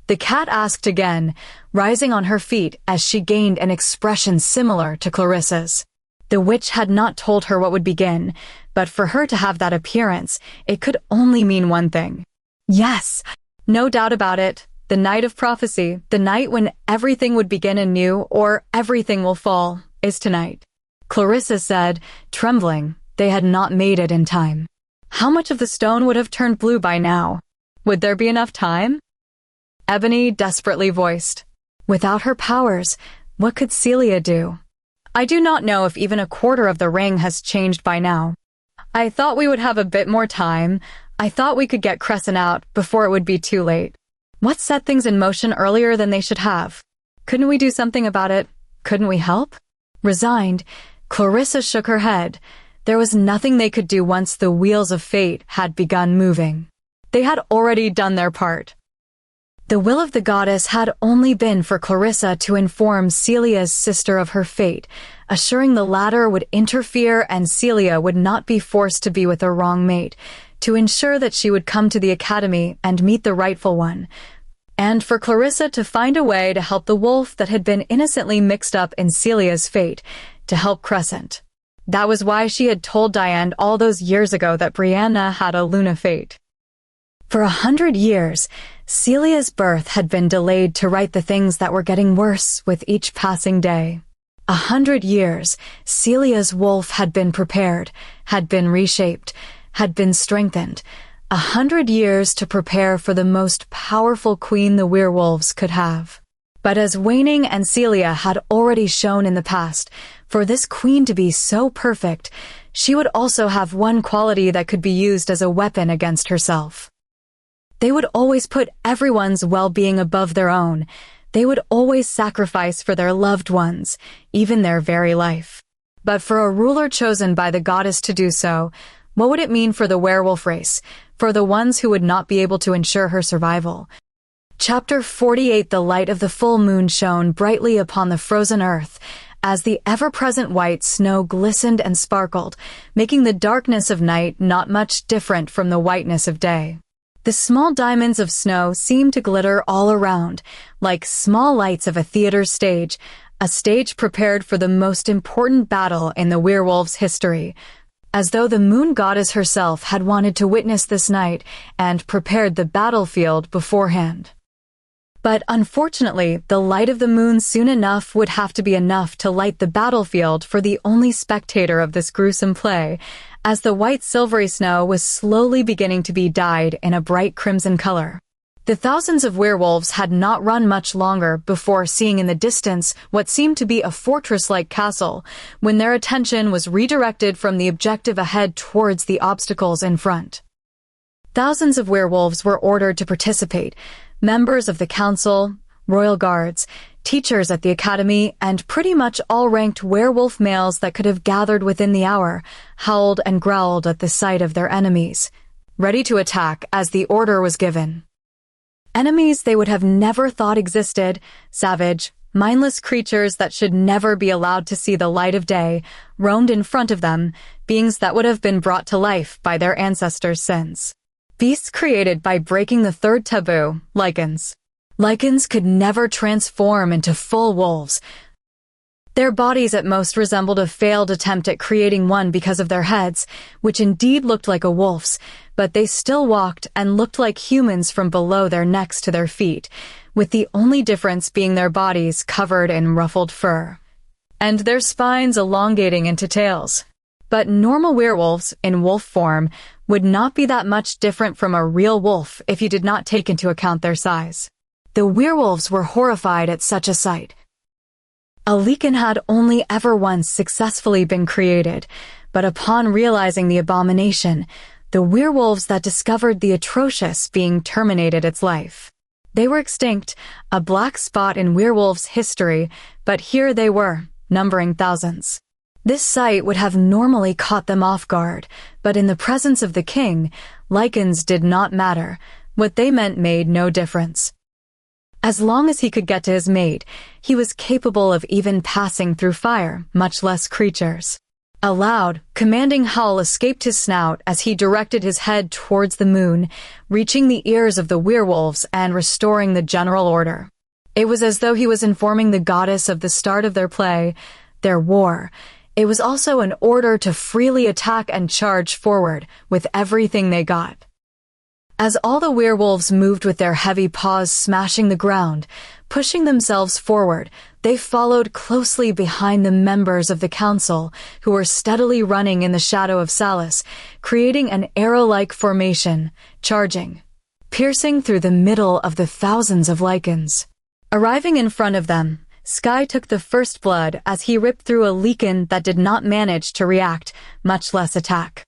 The cat asked again, rising on her feet as she gained an expression similar to Clarissa's. The witch had not told her what would begin, but for her to have that appearance, it could only mean one thing. Yes, no doubt about it. The night of prophecy, the night when everything would begin anew or everything will fall, is tonight. Clarissa said, trembling. They had not made it in time. How much of the stone would have turned blue by now? Would there be enough time? Ebony desperately voiced. Without her powers, what could Celia do? I do not know if even a quarter of the ring has changed by now. I thought we would have a bit more time. I thought we could get Crescent out before it would be too late. What set things in motion earlier than they should have? Couldn't we do something about it? Couldn't we help? Resigned, Clarissa shook her head. There was nothing they could do once the wheels of fate had begun moving. They had already done their part. The will of the goddess had only been for Clarissa to inform Celia's sister of her fate, assuring the latter would interfere and Celia would not be forced to be with a wrong mate, to ensure that she would come to the academy and meet the rightful one, and for Clarissa to find a way to help the wolf that had been innocently mixed up in Celia's fate, to help Crescent. That was why she had told Diane all those years ago that Brianna had a Luna fate. For 100 years, Celia's birth had been delayed to right the things that were getting worse with each passing day. 100 years, Celia's wolf had been prepared, had been reshaped, had been strengthened. 100 years to prepare for the most powerful queen the werewolves could have. But as Waning and Celia had already shown in the past, for this queen to be so perfect, she would also have one quality that could be used as a weapon against herself. They would always put everyone's well-being above their own. They would always sacrifice for their loved ones, even their very life. But for a ruler chosen by the goddess to do so, what would it mean for the werewolf race, for the ones who would not be able to ensure her survival? Chapter 48. The light of the full moon shone brightly upon the frozen earth, as the ever-present white snow glistened and sparkled, making the darkness of night not much different from the whiteness of day. The small diamonds of snow seemed to glitter all around, like small lights of a theater stage, a stage prepared for the most important battle in the werewolves' history, as though the moon goddess herself had wanted to witness this night and prepared the battlefield beforehand. But unfortunately, the light of the moon soon enough would have to be enough to light the battlefield for the only spectator of this gruesome play, as the white silvery snow was slowly beginning to be dyed in a bright crimson color. The thousands of werewolves had not run much longer before seeing in the distance what seemed to be a fortress-like castle, when their attention was redirected from the objective ahead towards the obstacles in front. Thousands of werewolves were ordered to participate, members of the council, royal guards, teachers at the academy, and pretty much all ranked werewolf males that could have gathered within the hour, howled and growled at the sight of their enemies, ready to attack as the order was given. Enemies they would have never thought existed, savage, mindless creatures that should never be allowed to see the light of day, roamed in front of them, beings that would have been brought to life by their ancestors' sins. Beasts created by breaking the third taboo, lichens. Lichens could never transform into full wolves. Their bodies at most resembled a failed attempt at creating one because of their heads, which indeed looked like a wolf's, but they still walked and looked like humans from below their necks to their feet, with the only difference being their bodies covered in ruffled fur, and their spines elongating into tails. But normal werewolves, in wolf form, would not be that much different from a real wolf if you did not take into account their size. The werewolves were horrified at such a sight. A lichen had only ever once successfully been created, but upon realizing the abomination, the werewolves that discovered the atrocious being terminated its life. They were extinct, a black spot in werewolves' history, but here they were, numbering thousands. This sight would have normally caught them off guard, but in the presence of the king, lichens did not matter. What they meant made no difference. As long as he could get to his mate, he was capable of even passing through fire, much less creatures. A loud, commanding howl escaped his snout as he directed his head towards the moon, reaching the ears of the werewolves and restoring the general order. It was as though he was informing the goddess of the start of their play, their war. It was also an order to freely attack and charge forward with everything they got. As all the werewolves moved with their heavy paws smashing the ground, pushing themselves forward, they followed closely behind the members of the council, who were steadily running in the shadow of Salus, creating an arrow-like formation, charging, piercing through the middle of the thousands of lichens. Arriving in front of them, Sky took the first blood as he ripped through a lichen that did not manage to react, much less attack.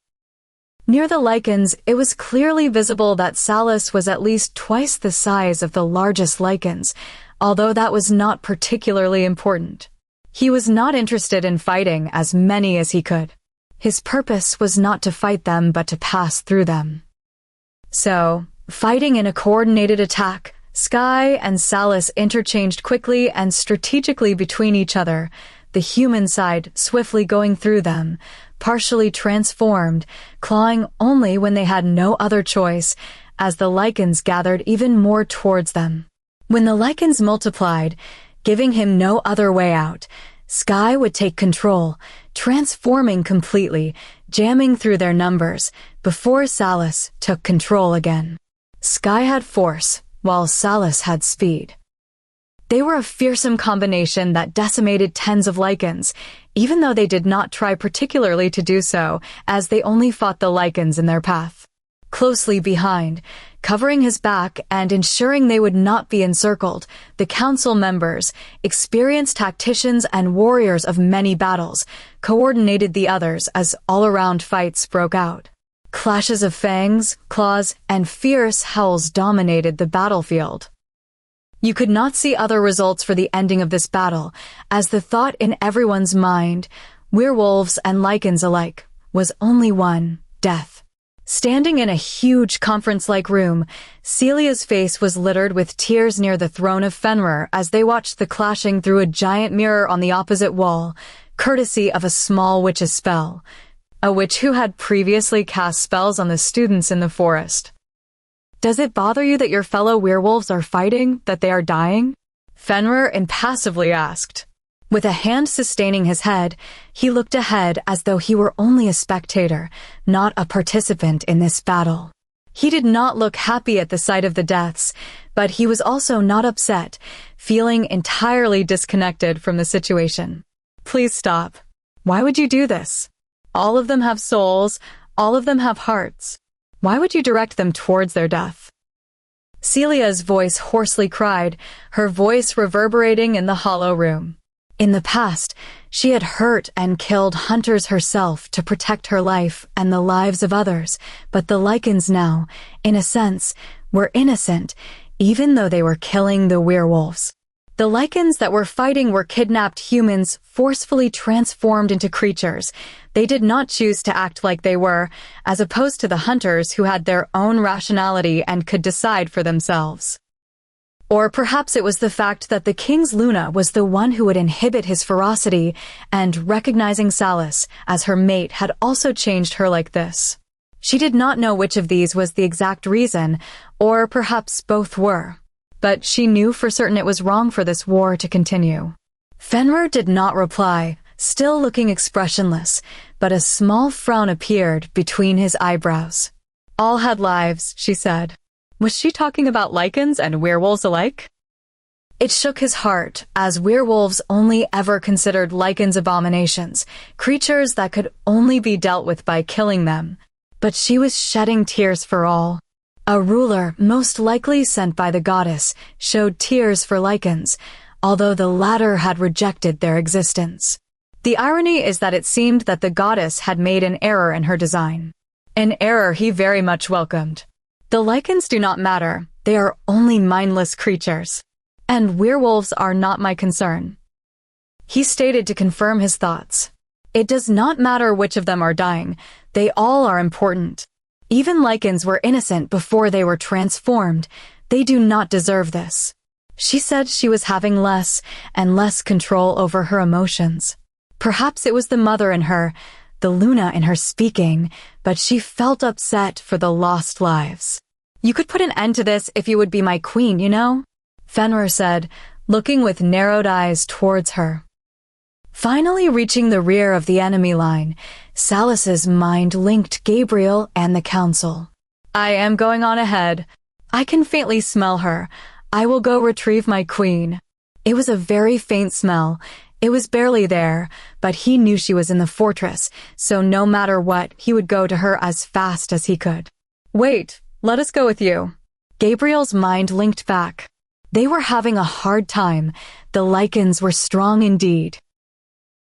Near the lichens, it was clearly visible that Salus was at least twice the size of the largest lichens, although that was not particularly important. He was not interested in fighting as many as he could. His purpose was not to fight them but to pass through them. So, fighting in a coordinated attack, Sky and Salis interchanged quickly and strategically between each other, the human side swiftly going through them, partially transformed, clawing only when they had no other choice, as the lichens gathered even more towards them. When the lichens multiplied, giving him no other way out, Sky would take control, transforming completely, jamming through their numbers, before Salis took control again. Sky had force, while Salis had speed. They were a fearsome combination that decimated tens of lichens, even though they did not try particularly to do so, as they only fought the lichens in their path. Closely behind, covering his back and ensuring they would not be encircled, the council members, experienced tacticians and warriors of many battles, coordinated the others as all-around fights broke out. Clashes of fangs, claws, and fierce howls dominated the battlefield. You could not see other results for the ending of this battle, as the thought in everyone's mind, werewolves and lichens alike, was only one: death. Standing in a huge conference-like room, Celia's face was littered with tears near the throne of Fenrir as they watched the clashing through a giant mirror on the opposite wall, courtesy of a small witch's spell, a witch who had previously cast spells on the students in the forest. Does it bother you that your fellow werewolves are fighting, that they are dying? Fenrir impassively asked. With a hand sustaining his head, he looked ahead as though he were only a spectator, not a participant in this battle. He did not look happy at the sight of the deaths, but he was also not upset, feeling entirely disconnected from the situation. Please stop. Why would you do this? All of them have souls, all of them have hearts. Why would you direct them towards their death? Celia's voice hoarsely cried, her voice reverberating in the hollow room. In the past, she had hurt and killed hunters herself to protect her life and the lives of others, but the lichens now, in a sense, were innocent, even though they were killing the werewolves. The lichens that were fighting were kidnapped humans forcefully transformed into creatures. They did not choose to act like they were, as opposed to the hunters who had their own rationality and could decide for themselves. Or perhaps it was the fact that the king's Luna was the one who would inhibit his ferocity, and recognizing Salis as her mate had also changed her like this. She did not know which of these was the exact reason, or perhaps both were. But she knew for certain it was wrong for this war to continue. Fenrir did not reply, still looking expressionless, but a small frown appeared between his eyebrows. All had lives, she said. Was she talking about lichens and werewolves alike? It shook his heart, as werewolves only ever considered lichens abominations, creatures that could only be dealt with by killing them. But she was shedding tears for all. A ruler, most likely sent by the goddess, showed tears for lichens, although the latter had rejected their existence. The irony is that it seemed that the goddess had made an error in her design. An error he very much welcomed. The lichens do not matter, they are only mindless creatures. And werewolves are not my concern. He stated to confirm his thoughts. It does not matter which of them are dying, they all are important. Even lichens were innocent before they were transformed. They do not deserve this. She said she was having less and less control over her emotions. Perhaps it was the mother in her, the Luna in her speaking, but she felt upset for the lost lives. You could put an end to this if you would be my queen, you know? Fenrir said, looking with narrowed eyes towards her. Finally reaching the rear of the enemy line, Salis's mind linked Gabriel and the council. I am going on ahead. I can faintly smell her. I will go retrieve my queen. It was a very faint smell. It was barely there, but he knew she was in the fortress, so no matter what, he would go to her as fast as he could. Wait, let us go with you. Gabriel's mind linked back. They were having a hard time. The lichens were strong indeed.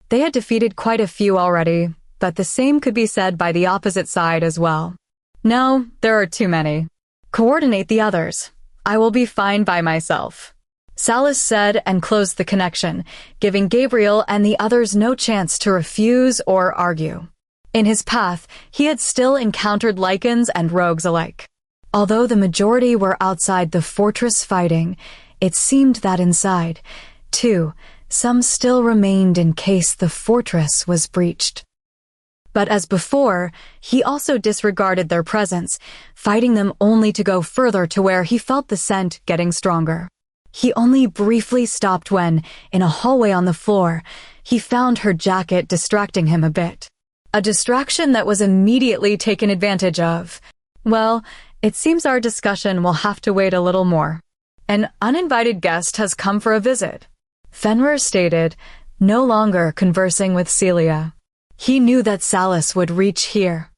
They had defeated quite a few already, but the same could be said by the opposite side as well. No, there are too many. Coordinate the others. I will be fine by myself. Salis said and closed the connection, giving Gabriel and the others no chance to refuse or argue. In his path, he had still encountered lichens and rogues alike. Although the majority were outside the fortress fighting, it seemed that inside, too, some still remained in case the fortress was breached. But as before, he also disregarded their presence, fighting them only to go further to where he felt the scent getting stronger. He only briefly stopped when, in a hallway on the floor, he found her jacket distracting him a bit. A distraction that was immediately taken advantage of. Well, it seems our discussion will have to wait a little more. An uninvited guest has come for a visit, Fenrir stated, no longer conversing with Celia. He knew that Salas would reach here.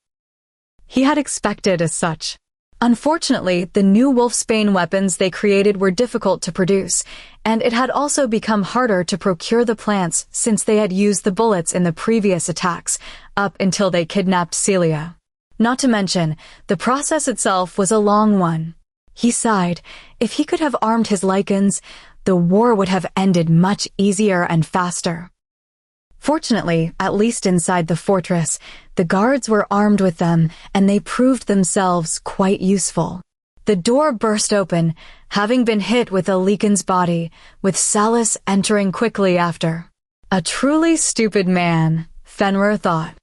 He had expected as such. Unfortunately, the new wolfsbane weapons they created were difficult to produce, and it had also become harder to procure the plants since they had used the bullets in the previous attacks, up until they kidnapped Celia. Not to mention, the process itself was a long one. He sighed. If he could have armed his lichens, the war would have ended much easier and faster. Fortunately, at least inside the fortress, the guards were armed with them, and they proved themselves quite useful. The door burst open, having been hit with a lichen's body, with Salas entering quickly after. A truly stupid man, Fenrir thought.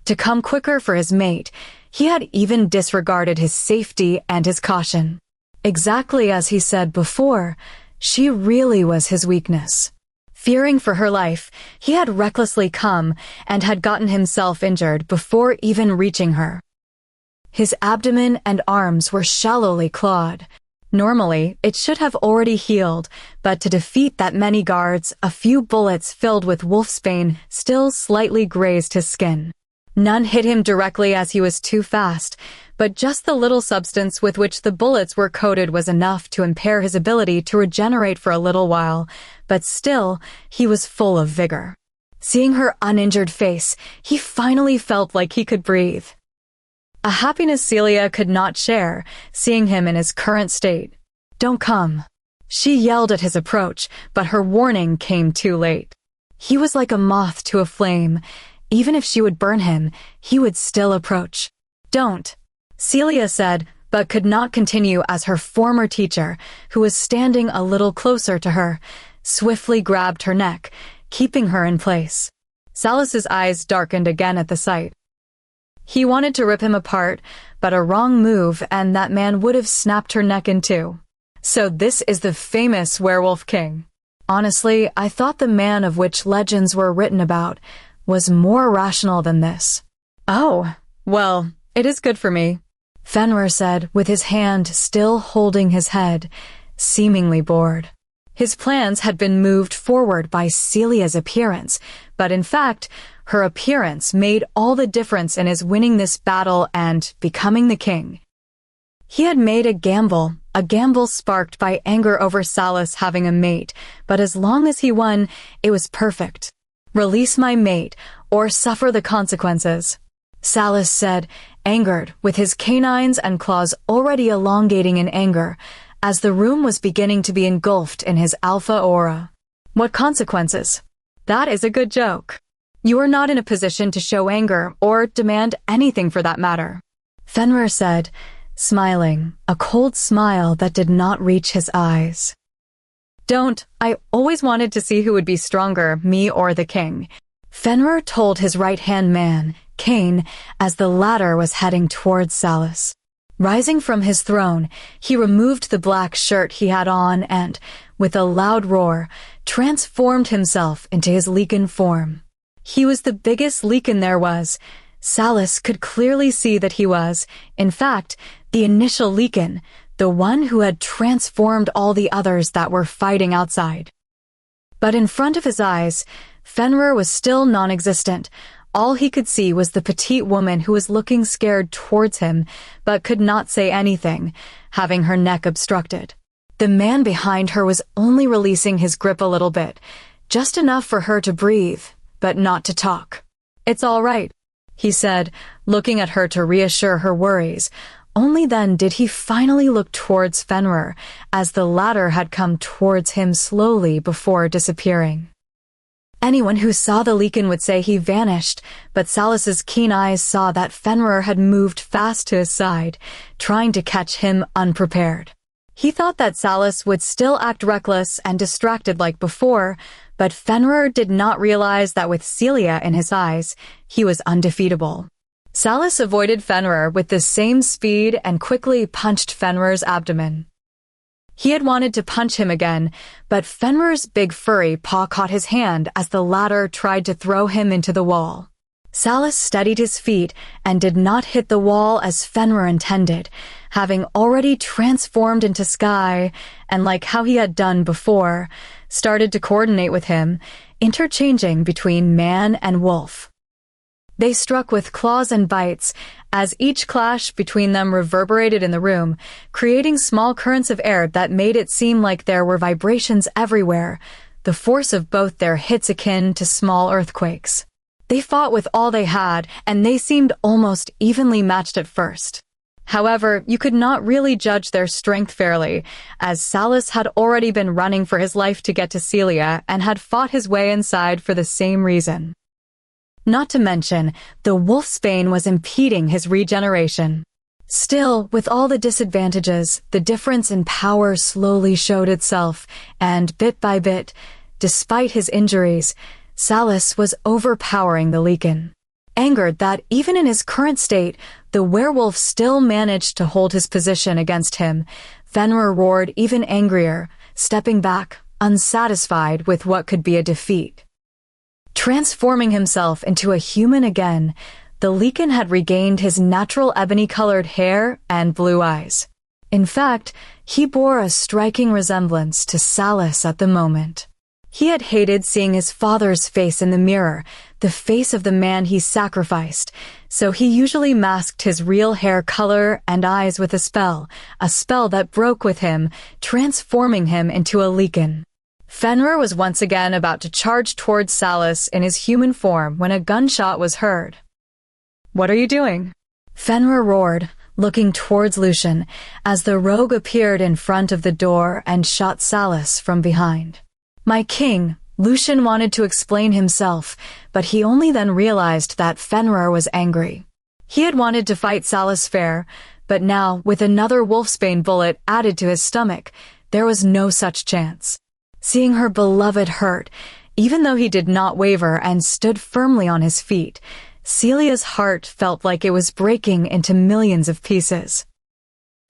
To come quicker for his mate, he had even disregarded his safety and his caution. Exactly as he said before, she really was his weakness. Fearing for her life, he had recklessly come and had gotten himself injured before even reaching her. His abdomen and arms were shallowly clawed. Normally, it should have already healed, but to defeat that many guards, a few bullets filled with wolfsbane still slightly grazed his skin. None hit him directly as he was too fast, but just the little substance with which the bullets were coated was enough to impair his ability to regenerate for a little while, but still, he was full of vigor. Seeing her uninjured face, he finally felt like he could breathe. A happiness Celia could not share, seeing him in his current state. "Don't come." She yelled at his approach, but her warning came too late. He was like a moth to a flame. Even if she would burn him, he would still approach. "Don't," Celia said, but could not continue as her former teacher, who was standing a little closer to her, swiftly grabbed her neck, keeping her in place. Salas's eyes darkened again at the sight. He wanted to rip him apart, but a wrong move and that man would have snapped her neck in two. So this is the famous Werewolf King. Honestly, I thought the man of which legends were written about was more rational than this. "Oh, well, it is good for me," Fenrir said, with his hand still holding his head, seemingly bored. His plans had been moved forward by Celia's appearance, but in fact, her appearance made all the difference in his winning this battle and becoming the king. He had made a gamble sparked by anger over Salas having a mate, but as long as he won, it was perfect. "Release my mate, or suffer the consequences," Salas said, angered, with his canines and claws already elongating in anger, as the room was beginning to be engulfed in his alpha aura. "What consequences?" "That is a good joke. You are not in a position to show anger or demand anything for that matter," Fenrir said, smiling, a cold smile that did not reach his eyes. "Don't. I always wanted to see who would be stronger, me or the king," Fenrir told his right-hand man, Cain, as the latter was heading towards Salas. Rising from his throne, he removed the black shirt he had on and, with a loud roar, transformed himself into his lichen form. He was the biggest lichen there was. Salas could clearly see that he was, in fact, the initial lichen, the one who had transformed all the others that were fighting outside. But in front of his eyes, Fenrir was still non-existent. All he could see was the petite woman who was looking scared towards him, but could not say anything, having her neck obstructed. The man behind her was only releasing his grip a little bit, just enough for her to breathe, but not to talk. "It's all right," he said, looking at her to reassure her worries. Only then did he finally look towards Fenrir, as the latter had come towards him slowly before disappearing. Anyone who saw the Leakin would say he vanished, but Salus's keen eyes saw that Fenrir had moved fast to his side, trying to catch him unprepared. He thought that Salus would still act reckless and distracted like before, but Fenrir did not realize that with Celia in his eyes, he was undefeatable. Salus avoided Fenrir with the same speed and quickly punched Fenrir's abdomen. He had wanted to punch him again, but Fenrir's big furry paw caught his hand as the latter tried to throw him into the wall. Salus steadied his feet and did not hit the wall as Fenrir intended, having already transformed into Sky, and like how he had done before, started to coordinate with him, interchanging between man and wolf. They struck with claws and bites, as each clash between them reverberated in the room, creating small currents of air that made it seem like there were vibrations everywhere, the force of both their hits akin to small earthquakes. They fought with all they had, and they seemed almost evenly matched at first. However, you could not really judge their strength fairly, as Salus had already been running for his life to get to Celia and had fought his way inside for the same reason. Not to mention, the wolfsbane was impeding his regeneration. Still, with all the disadvantages, the difference in power slowly showed itself, and bit by bit, despite his injuries, Salus was overpowering the Leakin. Angered that even in his current state, the werewolf still managed to hold his position against him, Fenrir roared even angrier, stepping back, unsatisfied with what could be a defeat. Transforming himself into a human again, the Leakin had regained his natural ebony-colored hair and blue eyes. In fact, he bore a striking resemblance to Salus at the moment. He had hated seeing his father's face in the mirror, the face of the man he sacrificed, so he usually masked his real hair color and eyes with a spell that broke with him, transforming him into a Leakin. Fenrir was once again about to charge towards Salus in his human form when a gunshot was heard. "What are you doing?" Fenrir roared, looking towards Lucian, as the rogue appeared in front of the door and shot Salus from behind. "My king," Lucian wanted to explain himself, but he only then realized that Fenrir was angry. He had wanted to fight Salus fair, but now, with another wolfsbane bullet added to his stomach, there was no such chance. Seeing her beloved hurt, even though he did not waver and stood firmly on his feet, Celia's heart felt like it was breaking into millions of pieces.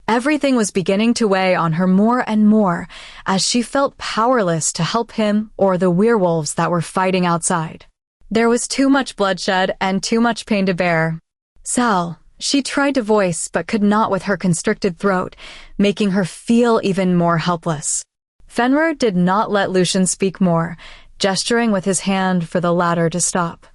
Everything was beginning to weigh on her more and more, as she felt powerless to help him or the werewolves that were fighting outside. There was too much bloodshed and too much pain to bear. "Sal," she tried to voice but could not with her constricted throat, making her feel even more helpless. Fenrir did not let Lucian speak more, gesturing with his hand for the latter to stop.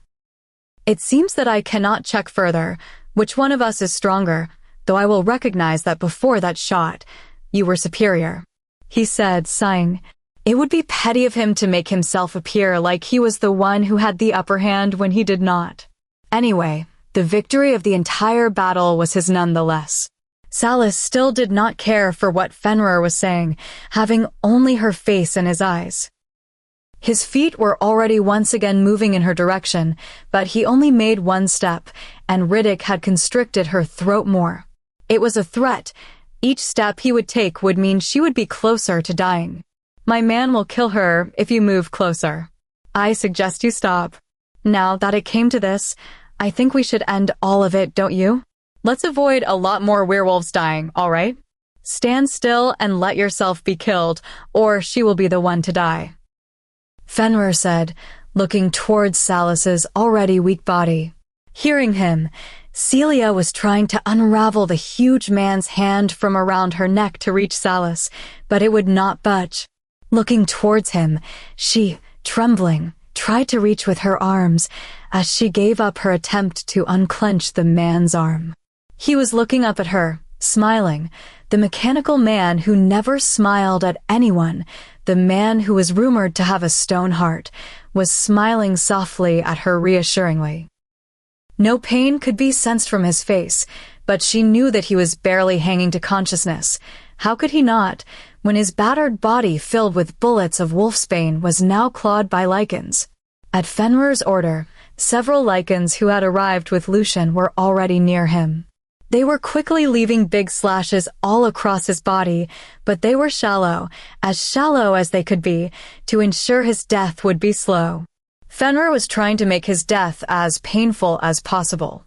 "It seems that I cannot check further which one of us is stronger, though I will recognize that before that shot, you were superior," he said, sighing. It would be petty of him to make himself appear like he was the one who had the upper hand when he did not. Anyway, the victory of the entire battle was his nonetheless. Salus still did not care for what Fenrir was saying, having only her face in his eyes. His feet were already once again moving in her direction, but he only made one step, and Riddick had constricted her throat more. It was a threat. Each step he would take would mean she would be closer to dying. "My man will kill her if you move closer. I suggest you stop. Now that it came to this, I think we should end all of it, don't you? Let's avoid a lot more werewolves dying, all right? Stand still and let yourself be killed, or she will be the one to die," Fenrir said, looking towards Salus's already weak body. Hearing him, Celia was trying to unravel the huge man's hand from around her neck to reach Salus, but it would not budge. Looking towards him, she, trembling, tried to reach with her arms as she gave up her attempt to unclench the man's arm. He was looking up at her, smiling, the mechanical man who never smiled at anyone, the man who was rumored to have a stone heart, was smiling softly at her reassuringly. No pain could be sensed from his face, but she knew that he was barely hanging to consciousness. How could he not, when his battered body filled with bullets of wolfsbane was now clawed by lichens? At Fenrir's order, several lycans who had arrived with Lucian were already near him. They were quickly leaving big slashes all across his body, but they were shallow as they could be, to ensure his death would be slow. Fenrir was trying to make his death as painful as possible.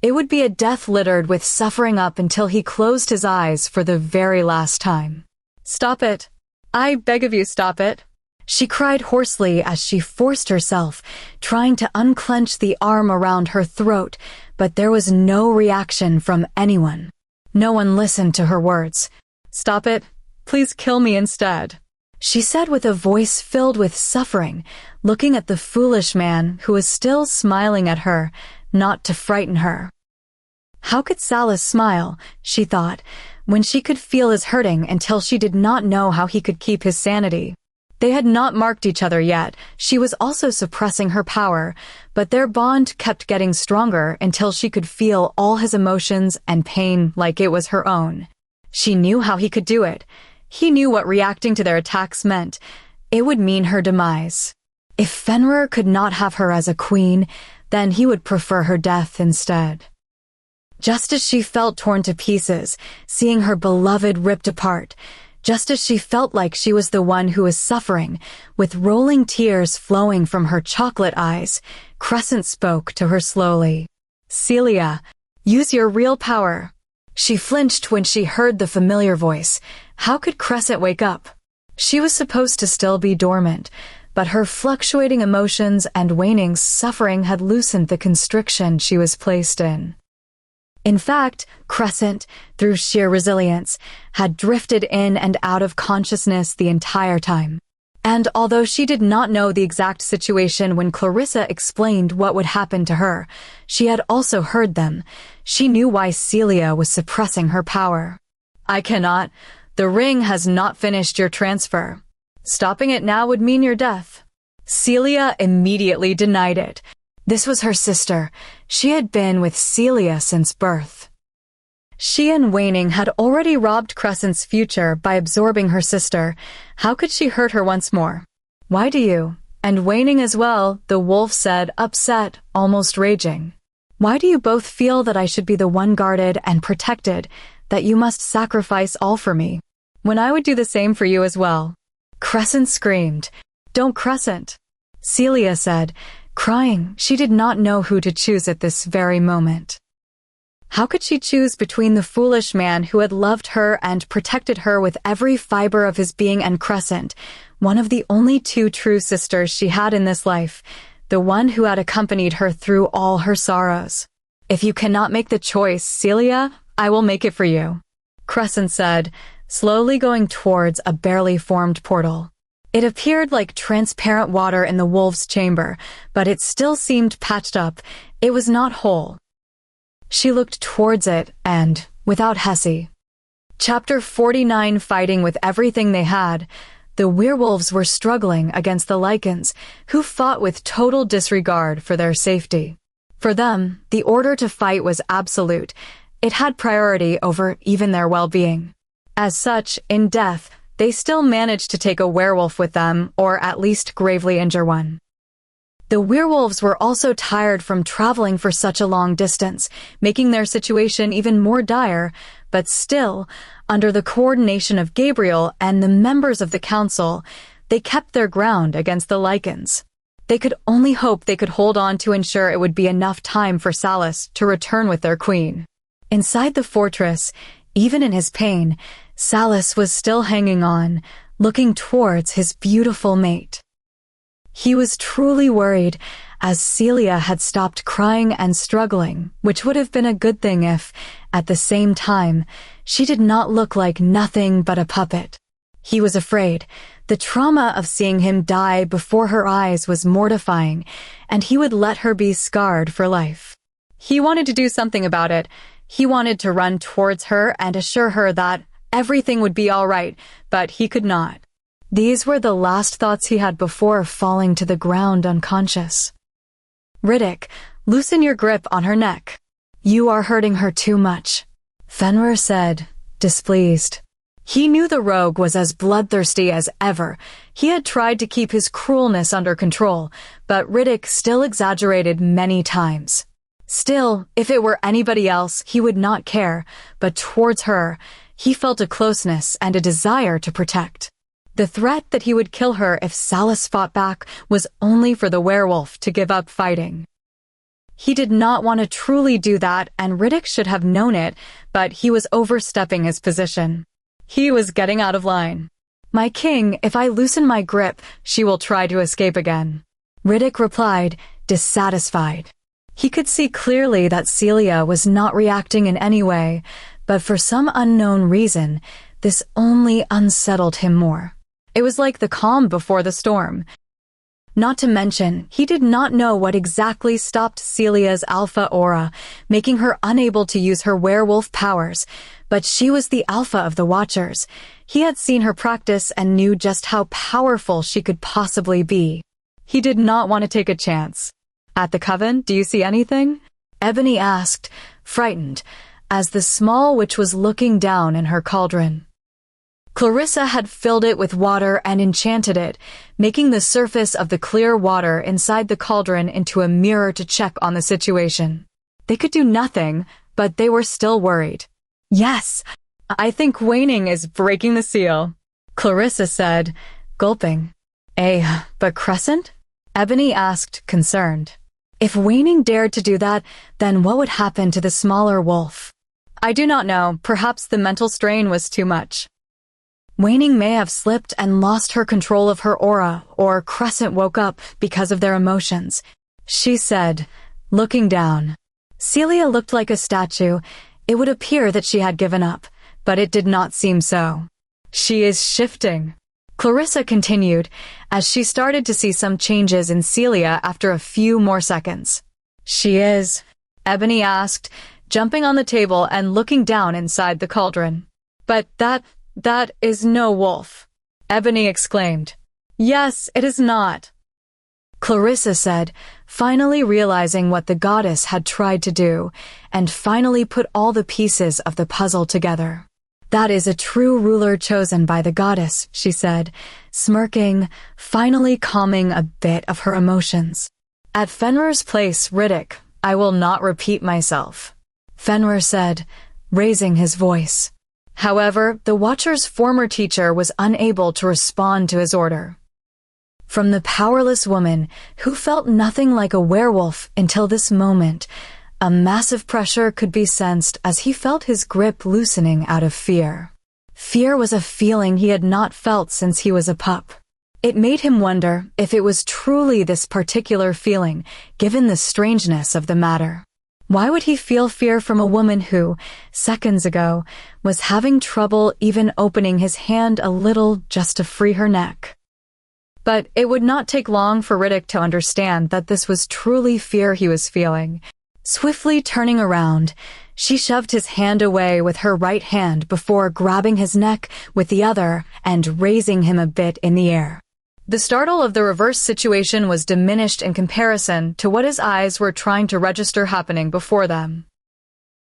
It would be a death littered with suffering up until he closed his eyes for the very last time. "Stop it. I beg of you, stop it," she cried hoarsely as she forced herself, trying to unclench the arm around her throat, but there was no reaction from anyone. No one listened to her words. "Stop it. Please kill me instead," she said with a voice filled with suffering, looking at the foolish man who was still smiling at her, not to frighten her. How could Salus smile, she thought, when she could feel his hurting until she did not know how he could keep his sanity. They had not marked each other yet. She was also suppressing her power, but their bond kept getting stronger until she could feel all his emotions and pain like it was her own. She knew how he could do it. He knew what reacting to their attacks meant. It would mean her demise. If Fenrir could not have her as a queen, then he would prefer her death instead. Just as she felt torn to pieces, seeing her beloved ripped apart, just as she felt like she was the one who was suffering, with rolling tears flowing from her chocolate eyes, Crescent spoke to her slowly. "Celia, use your real power." She flinched when she heard the familiar voice. How could Crescent wake up? She was supposed to still be dormant, but her fluctuating emotions and waning suffering had loosened the constriction she was placed in. In fact, Crescent, through sheer resilience, had drifted in and out of consciousness the entire time. And although she did not know the exact situation when Clarissa explained what would happen to her, she had also heard them. She knew why Celia was suppressing her power. "I cannot. The ring has not finished your transfer. Stopping it now would mean your death." Celia immediately denied it. This was her sister. She had been with Celia since birth. She and Waning had already robbed Crescent's future by absorbing her sister. How could she hurt her once more? "Why do you, and Waning as well," the wolf said, upset, almost raging. "Why do you both feel that I should be the one guarded and protected, that you must sacrifice all for me, when I would do the same for you as well?" Crescent screamed. "Don't, Crescent," Celia said, crying. She did not know who to choose at this very moment. How could she choose between the foolish man who had loved her and protected her with every fiber of his being and Crescent, one of the only two true sisters she had in this life, the one who had accompanied her through all her sorrows? "If you cannot make the choice, Celia, I will make it for you," Crescent said, slowly going towards a barely formed portal. It appeared like transparent water in the wolf's chamber, but it still seemed patched up. It was not whole. She looked towards it and, without Hesse. Chapter 49. Fighting with everything they had, the werewolves were struggling against the lycans, who fought with total disregard for their safety. For them, the order to fight was absolute. It had priority over even their well-being. As such, in death, they still managed to take a werewolf with them, or at least gravely injure one. The werewolves were also tired from traveling for such a long distance, making their situation even more dire, but still, under the coordination of Gabriel and the members of the council, they kept their ground against the lycans. They could only hope they could hold on to ensure it would be enough time for Salus to return with their queen. Inside the fortress, even in his pain, Salus was still hanging on, looking towards his beautiful mate. He was truly worried, as Celia had stopped crying and struggling, which would have been a good thing if, at the same time, she did not look like nothing but a puppet. He was afraid. The trauma of seeing him die before her eyes was mortifying, and he would let her be scarred for life. He wanted to do something about it. He wanted to run towards her and assure her that everything would be all right, but he could not. These were the last thoughts he had before falling to the ground unconscious. "Riddick, loosen your grip on her neck. You are hurting her too much," Fenrir said, displeased. He knew the rogue was as bloodthirsty as ever. He had tried to keep his cruelness under control, but Riddick still exaggerated many times. Still, if it were anybody else, he would not care, but towards her, he felt a closeness and a desire to protect. The threat that he would kill her if Salas fought back was only for the werewolf to give up fighting. He did not want to truly do that, and Riddick should have known it, but he was overstepping his position. He was getting out of line. "My king, if I loosen my grip, she will try to escape again," Riddick replied, dissatisfied. He could see clearly that Celia was not reacting in any way, but for some unknown reason, this only unsettled him more. It was like the calm before the storm. Not to mention, he did not know what exactly stopped Celia's alpha aura, making her unable to use her werewolf powers, but she was the alpha of the Watchers. He had seen her practice and knew just how powerful she could possibly be. He did not want to take a chance. "At the coven, do you see anything?" Ebony asked, frightened, as the small witch was looking down in her cauldron. Clarissa had filled it with water and enchanted it, making the surface of the clear water inside the cauldron into a mirror to check on the situation. They could do nothing, but they were still worried. "Yes, I think waning is breaking the seal," Clarissa said, gulping. But Crescent?" Ebony asked, concerned. If waning dared to do that, then what would happen to the smaller wolf? "I do not know. Perhaps the mental strain was too much." Waning may have slipped and lost her control of her aura, or Crescent woke up because of their emotions, she said, looking down. Celia looked like a statue. It would appear that she had given up, but it did not seem so. "She is shifting," Clarissa continued, as she started to see some changes in Celia after a few more seconds. "She is?" Ebony asked, jumping on the table and looking down inside the cauldron. "But that is no wolf," Ebony exclaimed. "Yes, it is not," Clarissa said, finally realizing what the goddess had tried to do, and finally put all the pieces of the puzzle together. "That is a true ruler chosen by the goddess," she said, smirking, finally calming a bit of her emotions. "At Fenrir's place, Riddick, I will not repeat myself," Fenrir said, raising his voice. However, the Watcher's former teacher was unable to respond to his order. From the powerless woman, who felt nothing like a werewolf until this moment, a massive pressure could be sensed as he felt his grip loosening out of fear. Fear was a feeling he had not felt since he was a pup. It made him wonder if it was truly this particular feeling, given the strangeness of the matter. Why would he feel fear from a woman who, seconds ago, was having trouble even opening his hand a little just to free her neck? But it would not take long for Riddick to understand that this was truly fear he was feeling. Swiftly turning around, she shoved his hand away with her right hand before grabbing his neck with the other and raising him a bit in the air. The startle of the reverse situation was diminished in comparison to what his eyes were trying to register happening before them.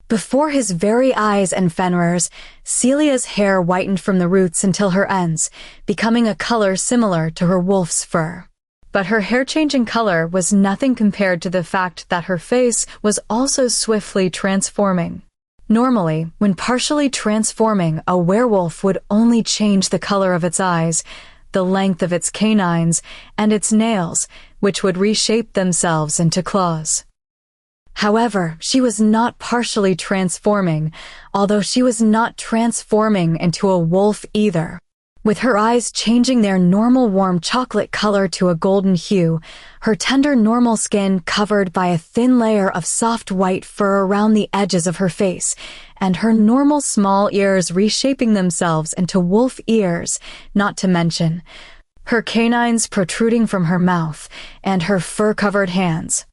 Before his very eyes and Fenrir's, Celia's hair whitened from the roots until her ends, becoming a color similar to her wolf's fur. But her hair-changing color was nothing compared to the fact that her face was also swiftly transforming. Normally, when partially transforming, a werewolf would only change the color of its eyes, the length of its canines, and its nails, which would reshape themselves into claws. However, she was not partially transforming, although she was not transforming into a wolf either. With her eyes changing their normal warm chocolate color to a golden hue, her tender normal skin covered by a thin layer of soft white fur around the edges of her face, and her normal small ears reshaping themselves into wolf ears, not to mention her canines protruding from her mouth and her fur-covered hands.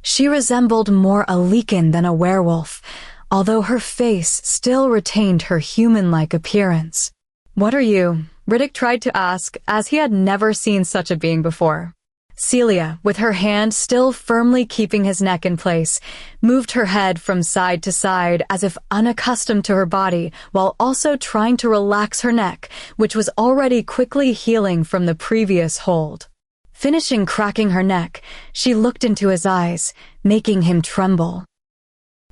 She resembled more a lichen than a werewolf, although her face still retained her human-like appearance. "What are you?" Riddick tried to ask, as he had never seen such a being before. Celia, with her hand still firmly keeping his neck in place, moved her head from side to side as if unaccustomed to her body, while also trying to relax her neck, which was already quickly healing from the previous hold. Finishing cracking her neck, she looked into his eyes, making him tremble.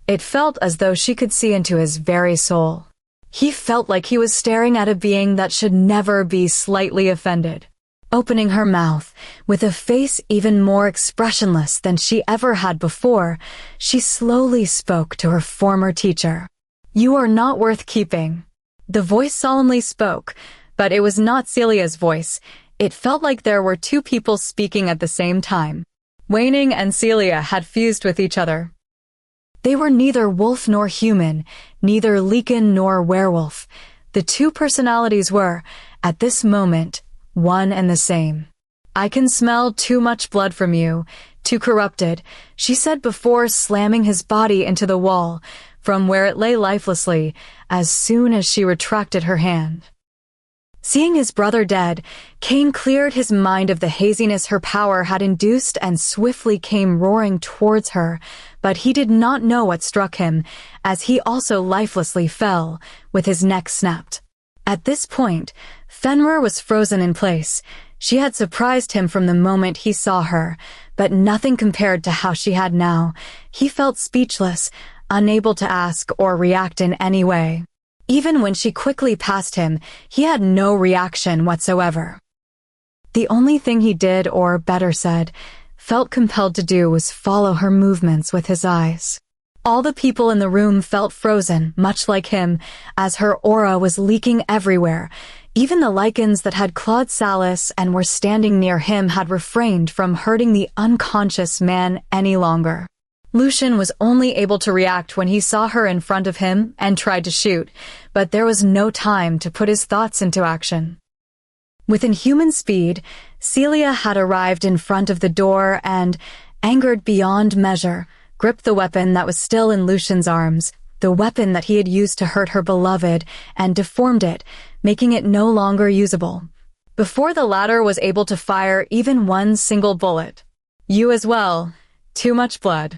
It felt as though she could see into his very soul. He felt like he was staring at a being that should never be slightly offended. Opening her mouth, with a face even more expressionless than she ever had before, she slowly spoke to her former teacher. "You are not worth keeping." The voice solemnly spoke, but it was not Celia's voice. It felt like there were two people speaking at the same time. Waning and Celia had fused with each other. They were neither wolf nor human, neither lichen nor werewolf. The two personalities were, at this moment, one and the same. "I can smell too much blood from you, too corrupted," she said before slamming his body into the wall, from where it lay lifelessly, as soon as she retracted her hand. Seeing his brother dead, Cain cleared his mind of the haziness her power had induced and swiftly came roaring towards her, but he did not know what struck him, as he also lifelessly fell, with his neck snapped. At this point, Fenrir was frozen in place. She had surprised him from the moment he saw her, but nothing compared to how she had now. He felt speechless, unable to ask or react in any way. Even when she quickly passed him, he had no reaction whatsoever. The only thing he did, or better said, felt compelled to do was follow her movements with his eyes. All the people in the room felt frozen, much like him, as her aura was leaking everywhere. Even the lichens that had clawed Salus and were standing near him had refrained from hurting the unconscious man any longer. Lucian was only able to react when he saw her in front of him and tried to shoot, but there was no time to put his thoughts into action. With inhuman speed, Celia had arrived in front of the door and, angered beyond measure, gripped the weapon that was still in Lucian's arms, the weapon that he had used to hurt her beloved, and deformed it, making it no longer usable. Before the latter was able to fire even one single bullet. "You as well. Too much blood."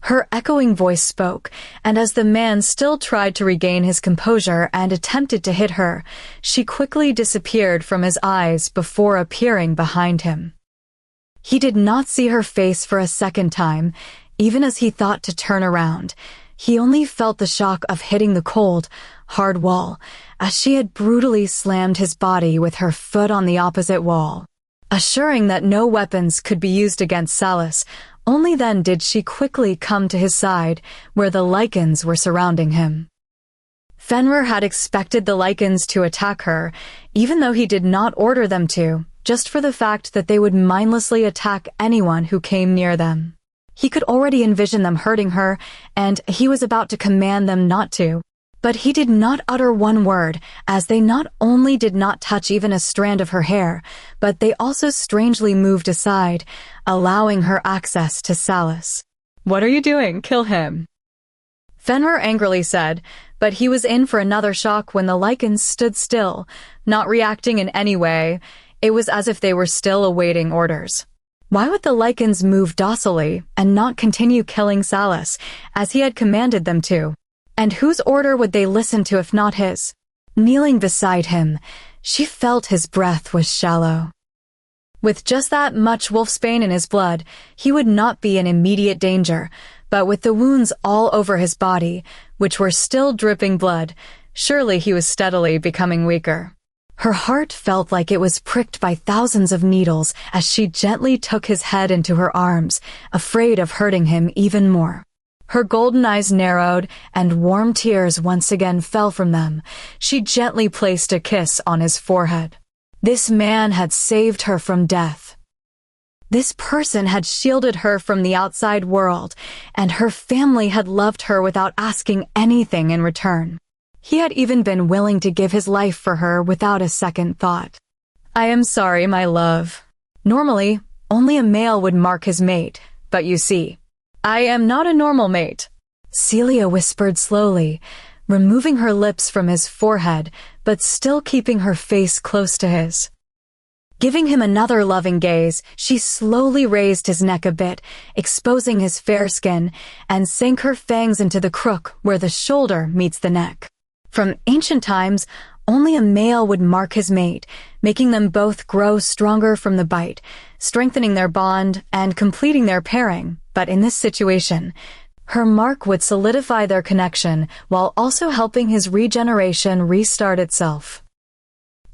Her echoing voice spoke, and as the man still tried to regain his composure and attempted to hit her, she quickly disappeared from his eyes before appearing behind him. He did not see her face for a second time, even as he thought to turn around. He only felt the shock of hitting the cold, hard wall, as she had brutally slammed his body with her foot on the opposite wall. Assuring that no weapons could be used against Salus, only then did she quickly come to his side, where the lichens were surrounding him. Fenrir had expected the lichens to attack her, even though he did not order them to, just for the fact that they would mindlessly attack anyone who came near them. He could already envision them hurting her, and he was about to command them not to. But he did not utter one word, as they not only did not touch even a strand of her hair, but they also strangely moved aside, allowing her access to Salus. "What are you doing? Kill him!" Fenrir angrily said, but he was in for another shock when the lichens stood still, not reacting in any way. It was as if they were still awaiting orders. Why would the lichens move docilely and not continue killing Salus, as he had commanded them to? And whose order would they listen to if not his? Kneeling beside him, she felt his breath was shallow. With just that much wolfsbane in his blood, he would not be in immediate danger, but with the wounds all over his body, which were still dripping blood, surely he was steadily becoming weaker. Her heart felt like it was pricked by thousands of needles as she gently took his head into her arms, afraid of hurting him even more. Her golden eyes narrowed, and warm tears once again fell from them. She gently placed a kiss on his forehead. This man had saved her from death. This person had shielded her from the outside world, and her family had loved her without asking anything in return. He had even been willing to give his life for her without a second thought. "I am sorry, my love. Normally, only a male would mark his mate, but you see, I am not a normal mate," Celia whispered slowly, removing her lips from his forehead, but still keeping her face close to his. Giving him another loving gaze, she slowly raised his neck a bit, exposing his fair skin, and sank her fangs into the crook where the shoulder meets the neck. From ancient times, only a male would mark his mate, making them both grow stronger from the bite, strengthening their bond and completing their pairing. But in this situation, her mark would solidify their connection while also helping his regeneration restart itself.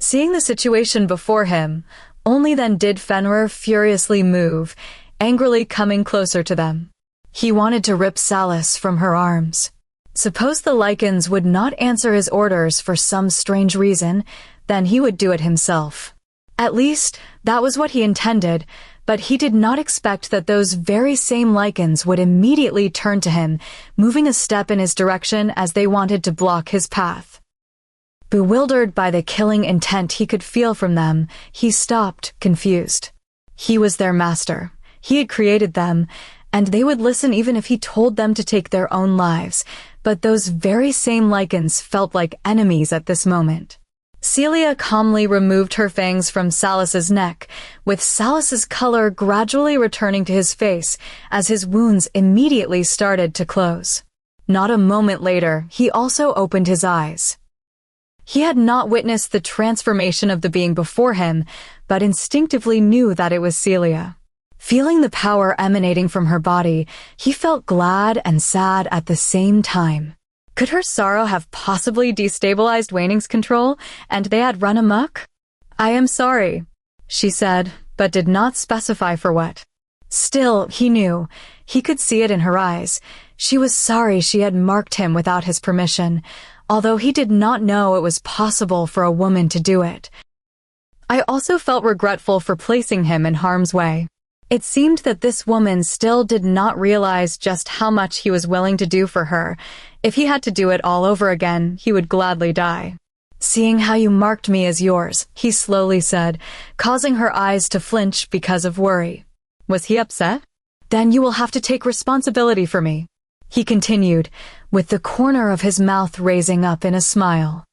Seeing the situation before him, only then did Fenrir furiously move, angrily coming closer to them. He wanted to rip Salis from her arms. Suppose the Lycans would not answer his orders for some strange reason, then he would do it himself. At least, that was what he intended, but he did not expect that those very same Lycans would immediately turn to him, moving a step in his direction as they wanted to block his path. Bewildered by the killing intent he could feel from them, he stopped, confused. He was their master. He had created them, and they would listen even if he told them to take their own lives, but those very same Lycans felt like enemies at this moment. Celia calmly removed her fangs from Salis's neck, with Salis's color gradually returning to his face as his wounds immediately started to close. Not a moment later, he also opened his eyes. He had not witnessed the transformation of the being before him, but instinctively knew that it was Celia. Feeling the power emanating from her body, he felt glad and sad at the same time. Could her sorrow have possibly destabilized Waning's control, and they had run amok? "I am sorry," she said, but did not specify for what. Still, he knew. He could see it in her eyes. She was sorry she had marked him without his permission, although he did not know it was possible for a woman to do it. I also felt regretful for placing him in harm's way. It seemed that this woman still did not realize just how much he was willing to do for her. If he had to do it all over again, he would gladly die. "Seeing how you marked me as yours," he slowly said, causing her eyes to flinch because of worry. Was he upset? "Then you will have to take responsibility for me," he continued, with the corner of his mouth raising up in a smile.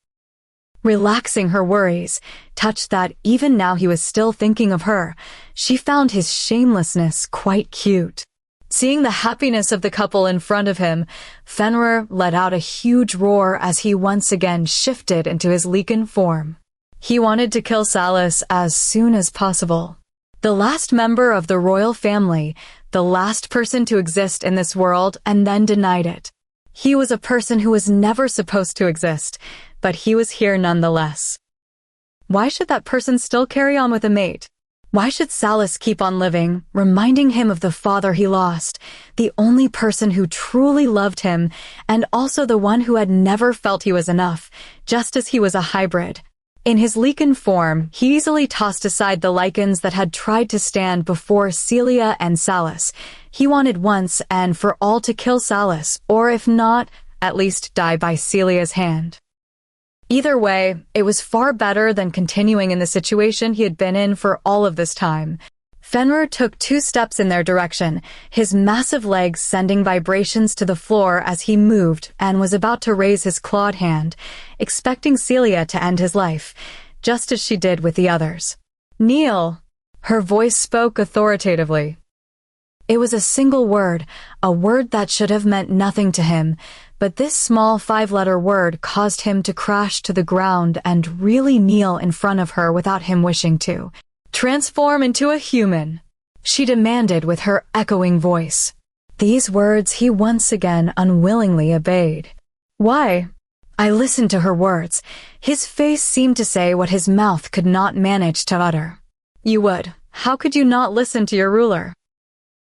Relaxing her worries, touched that even now he was still thinking of her, she found his shamelessness quite cute. Seeing the happiness of the couple in front of him, Fenrir let out a huge roar as he once again shifted into his Lycan form. He wanted to kill Salis as soon as possible. The last member of the royal family, the last person to exist in this world, and then denied it. He was a person who was never supposed to exist, but he was here nonetheless. Why should that person still carry on with a mate? Why should Salis keep on living, reminding him of the father he lost, the only person who truly loved him, and also the one who had never felt he was enough, just as he was a hybrid? In his Lycan form, he easily tossed aside the Lycans that had tried to stand before Celia and Salis. He wanted once and for all to kill Salis, or if not, at least die by Celia's hand. Either way, it was far better than continuing in the situation he had been in for all of this time. Fenrir took 2 steps in their direction, his massive legs sending vibrations to the floor as he moved and was about to raise his clawed hand, expecting Celia to end his life, just as she did with the others. "Kneel!" Her voice spoke authoritatively. It was a single word, a word that should have meant nothing to him, but this small 5-letter word caused him to crash to the ground and really kneel in front of her without him wishing to. "Transform into a human," she demanded with her echoing voice. These words he once again unwillingly obeyed. "Why?" I listened to her words. His face seemed to say what his mouth could not manage to utter. "You would. How could you not listen to your ruler?"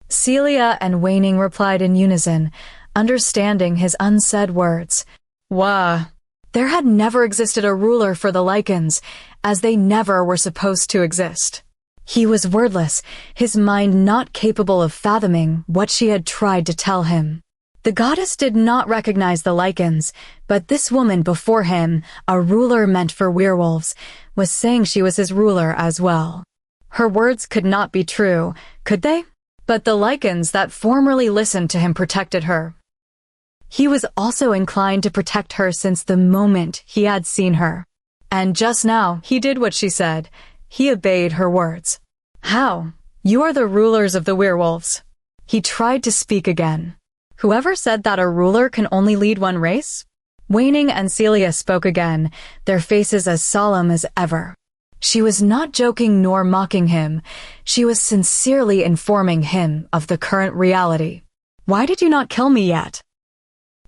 Celia and Waning replied in unison, understanding his unsaid words. "Wah." There had never existed a ruler for the Lycans, as they never were supposed to exist. He was wordless, his mind not capable of fathoming what she had tried to tell him. The goddess did not recognize the Lycans, but this woman before him, a ruler meant for werewolves, was saying she was his ruler as well. Her words could not be true, could they? But the Lycans that formerly listened to him protected her. He was also inclined to protect her since the moment he had seen her. And just now, he did what she said, He obeyed her words. How? You are the rulers of the werewolves. He tried to speak again. Whoever said that a ruler can only lead one race? Waning and Celia spoke again, their faces as solemn as ever. She was not joking nor mocking him. She was sincerely informing him of the current reality. Why did you not kill me yet?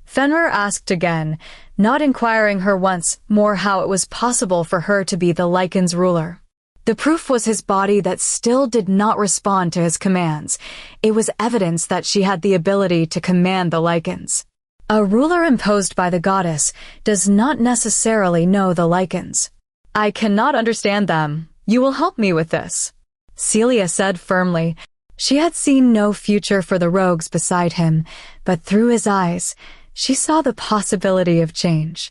Fenrir asked again, not inquiring her once more how it was possible for her to be the Lycan's ruler. The proof was his body that still did not respond to his commands. It was evidence that she had the ability to command the Lycans. A ruler imposed by the goddess does not necessarily know the Lycans. I cannot understand them. You will help me with this, Celia said firmly. She had seen no future for the rogues beside him, but through his eyes, she saw the possibility of change.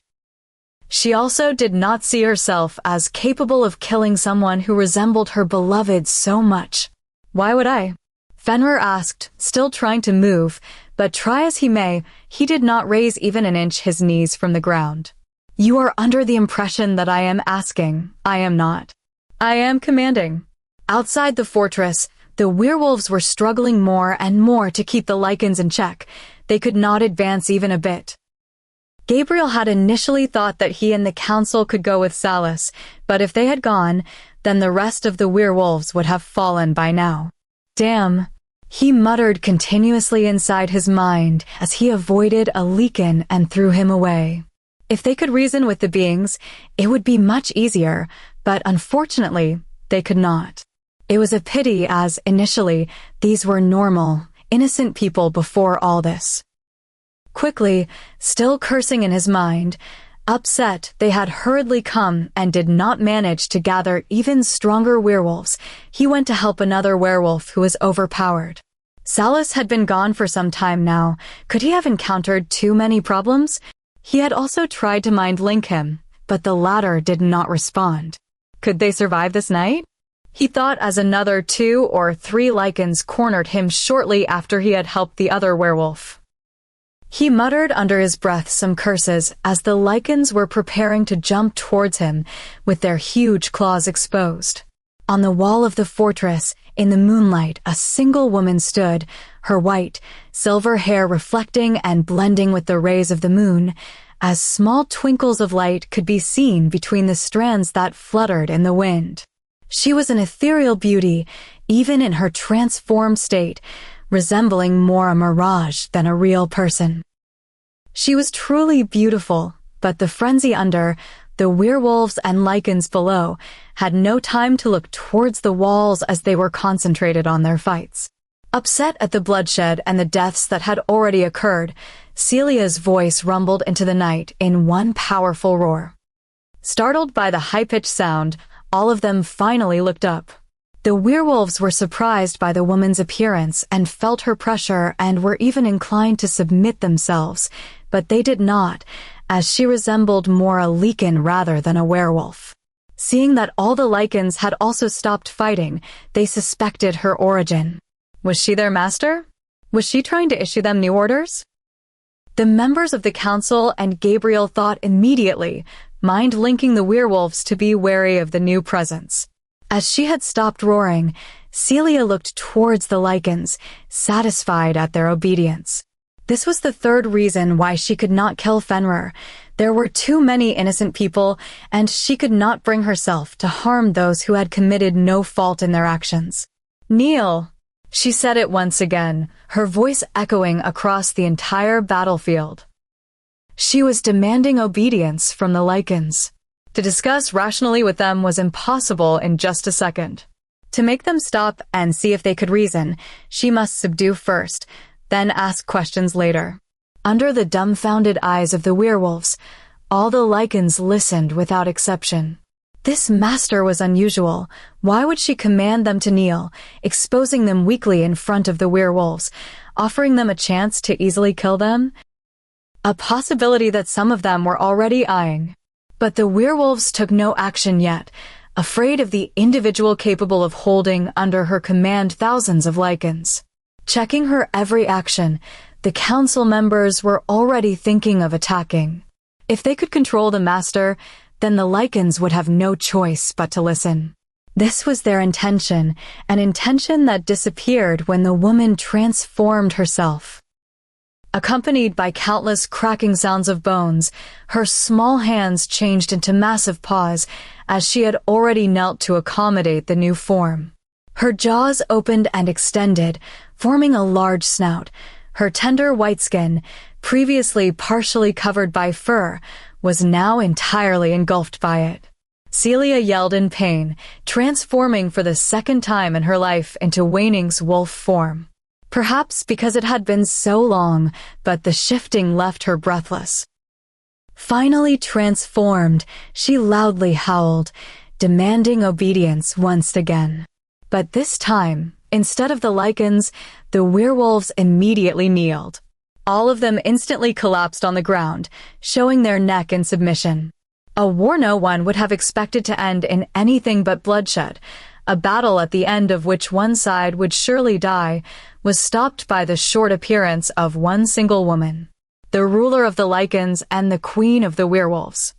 She also did not see herself as capable of killing someone who resembled her beloved so much. Why would I? Fenrir asked, still trying to move, but try as he may, he did not raise even an inch his knees from the ground. You are under the impression that I am asking. I am not. I am commanding. Outside the fortress, the werewolves were struggling more and more to keep the Lycans in check. They could not advance even a bit. Gabriel had initially thought that he and the council could go with Salus, but if they had gone, then the rest of the werewolves would have fallen by now. Damn, he muttered continuously inside his mind as he avoided a Lycan and threw him away. If they could reason with the beings, it would be much easier, but unfortunately, they could not. It was a pity as, initially, these were normal, innocent people before all this. Quickly, still cursing in his mind, upset they had hurriedly come and did not manage to gather even stronger werewolves, he went to help another werewolf who was overpowered. Salus had been gone for some time now. Could he have encountered too many problems? He had also tried to mind-link him, but the latter did not respond. Could they survive this night? He thought as another 2 or 3 Lycans cornered him shortly after he had helped the other werewolf. He muttered under his breath some curses as the Lycans were preparing to jump towards him with their huge claws exposed. On the wall of the fortress, in the moonlight, a single woman stood, her white, silver hair reflecting and blending with the rays of the moon, as small twinkles of light could be seen between the strands that fluttered in the wind. She was an ethereal beauty, even in her transformed state, resembling more a mirage than a real person. She was truly beautiful, but the frenzy under, the werewolves and Lycans below, had no time to look towards the walls as they were concentrated on their fights. Upset at the bloodshed and the deaths that had already occurred, Celia's voice rumbled into the night in one powerful roar. Startled by the high-pitched sound, all of them finally looked up. The werewolves were surprised by the woman's appearance and felt her pressure and were even inclined to submit themselves, but they did not, as she resembled more a Lycan rather than a werewolf. Seeing that all the Lycans had also stopped fighting, they suspected her origin. Was she their master? Was she trying to issue them new orders? The members of the council and Gabriel thought immediately, mind-linking the werewolves to be wary of the new presence. As she had stopped roaring, Celia looked towards the Lycans, satisfied at their obedience. This was the third reason why she could not kill Fenrir. There were too many innocent people, and she could not bring herself to harm those who had committed no fault in their actions. Kneel, she said it once again, her voice echoing across the entire battlefield. She was demanding obedience from the Lycans. To discuss rationally with them was impossible in just a second. To make them stop and see if they could reason, she must subdue first, then ask questions later. Under the dumbfounded eyes of the werewolves, all the Lycans listened without exception. This master was unusual. Why would she command them to kneel, exposing them weakly in front of the werewolves, offering them a chance to easily kill them? A possibility that some of them were already eyeing. But the werewolves took no action yet, afraid of the individual capable of holding under her command thousands of Lycans. Checking her every action, the council members were already thinking of attacking. If they could control the master, then the Lycans would have no choice but to listen. This was their intention, an intention that disappeared when the woman transformed herself. Accompanied by countless cracking sounds of bones, her small hands changed into massive paws as she had already knelt to accommodate the new form. Her jaws opened and extended, forming a large snout. Her tender white skin, previously partially covered by fur, was now entirely engulfed by it. Celia yelled in pain, transforming for the second time in her life into Waning's wolf form. Perhaps because it had been so long, but the shifting left her breathless. Finally transformed, she loudly howled, demanding obedience once again. But this time, instead of the lichens, the werewolves immediately kneeled. All of them instantly collapsed on the ground, showing their neck in submission. A war no one would have expected to end in anything but bloodshed. A battle at the end of which one side would surely die was stopped by the short appearance of one single woman, the ruler of the lichens and the queen of the werewolves.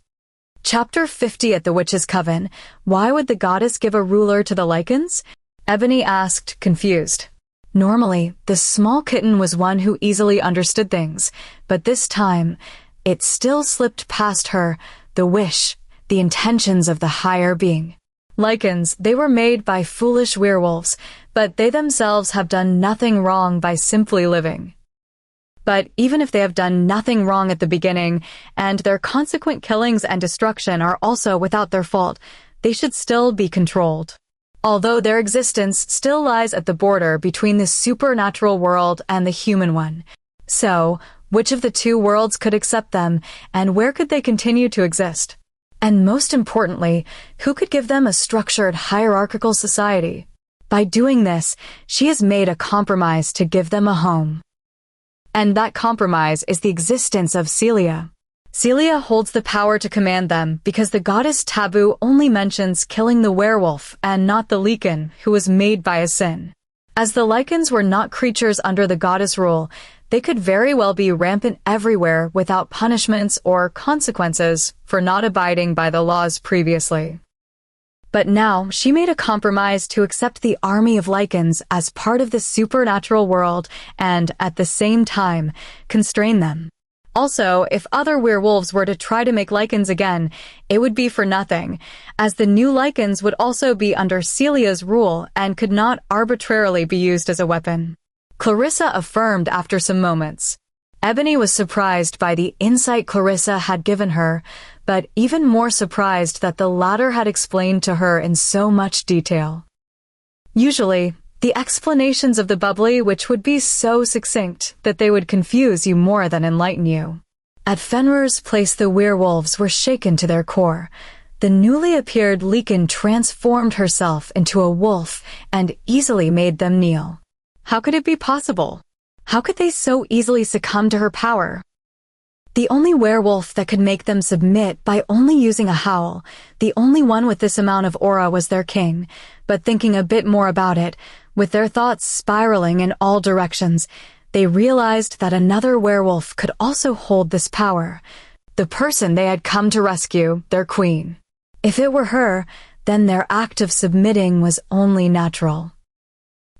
Chapter 50 at the Witch's Coven. Why would the goddess give a ruler to the lichens? Ebony asked, confused. Normally, the small kitten was one who easily understood things, but this time, it still slipped past her, the wish, the intentions of the higher being. Lichens, they were made by foolish werewolves, but they themselves have done nothing wrong by simply living. But even if they have done nothing wrong at the beginning, and their consequent killings and destruction are also without their fault, they should still be controlled. Although their existence still lies at the border between the supernatural world and the human one. So, which of the two worlds could accept them, and where could they continue to exist? And most importantly, who could give them a structured hierarchical society? By doing this, she has made a compromise to give them a home. And that compromise is the existence of Celia. Celia holds the power to command them because the goddess taboo only mentions killing the werewolf and not the lichen who was made by a sin. As the lichens were not creatures under the goddess rule, they could very well be rampant everywhere without punishments or consequences for not abiding by the laws previously. But now she made a compromise to accept the army of lichens as part of the supernatural world and, at the same time, constrain them. Also, if other werewolves were to try to make lichens again, it would be for nothing, as the new lichens would also be under Celia's rule and could not arbitrarily be used as a weapon. Clarissa affirmed after some moments. Ebony was surprised by the insight Clarissa had given her, but even more surprised that the latter had explained to her in so much detail. Usually, the explanations of the bubbly witch would be so succinct that they would confuse you more than enlighten you. At Fenrir's place, the werewolves were shaken to their core. The newly appeared lichen transformed herself into a wolf and easily made them kneel. How could it be possible? How could they so easily succumb to her power? The only werewolf that could make them submit by only using a howl, the only one with this amount of aura was their king, but thinking a bit more about it, with their thoughts spiraling in all directions, they realized that another werewolf could also hold this power, the person they had come to rescue, their queen. If it were her, then their act of submitting was only natural.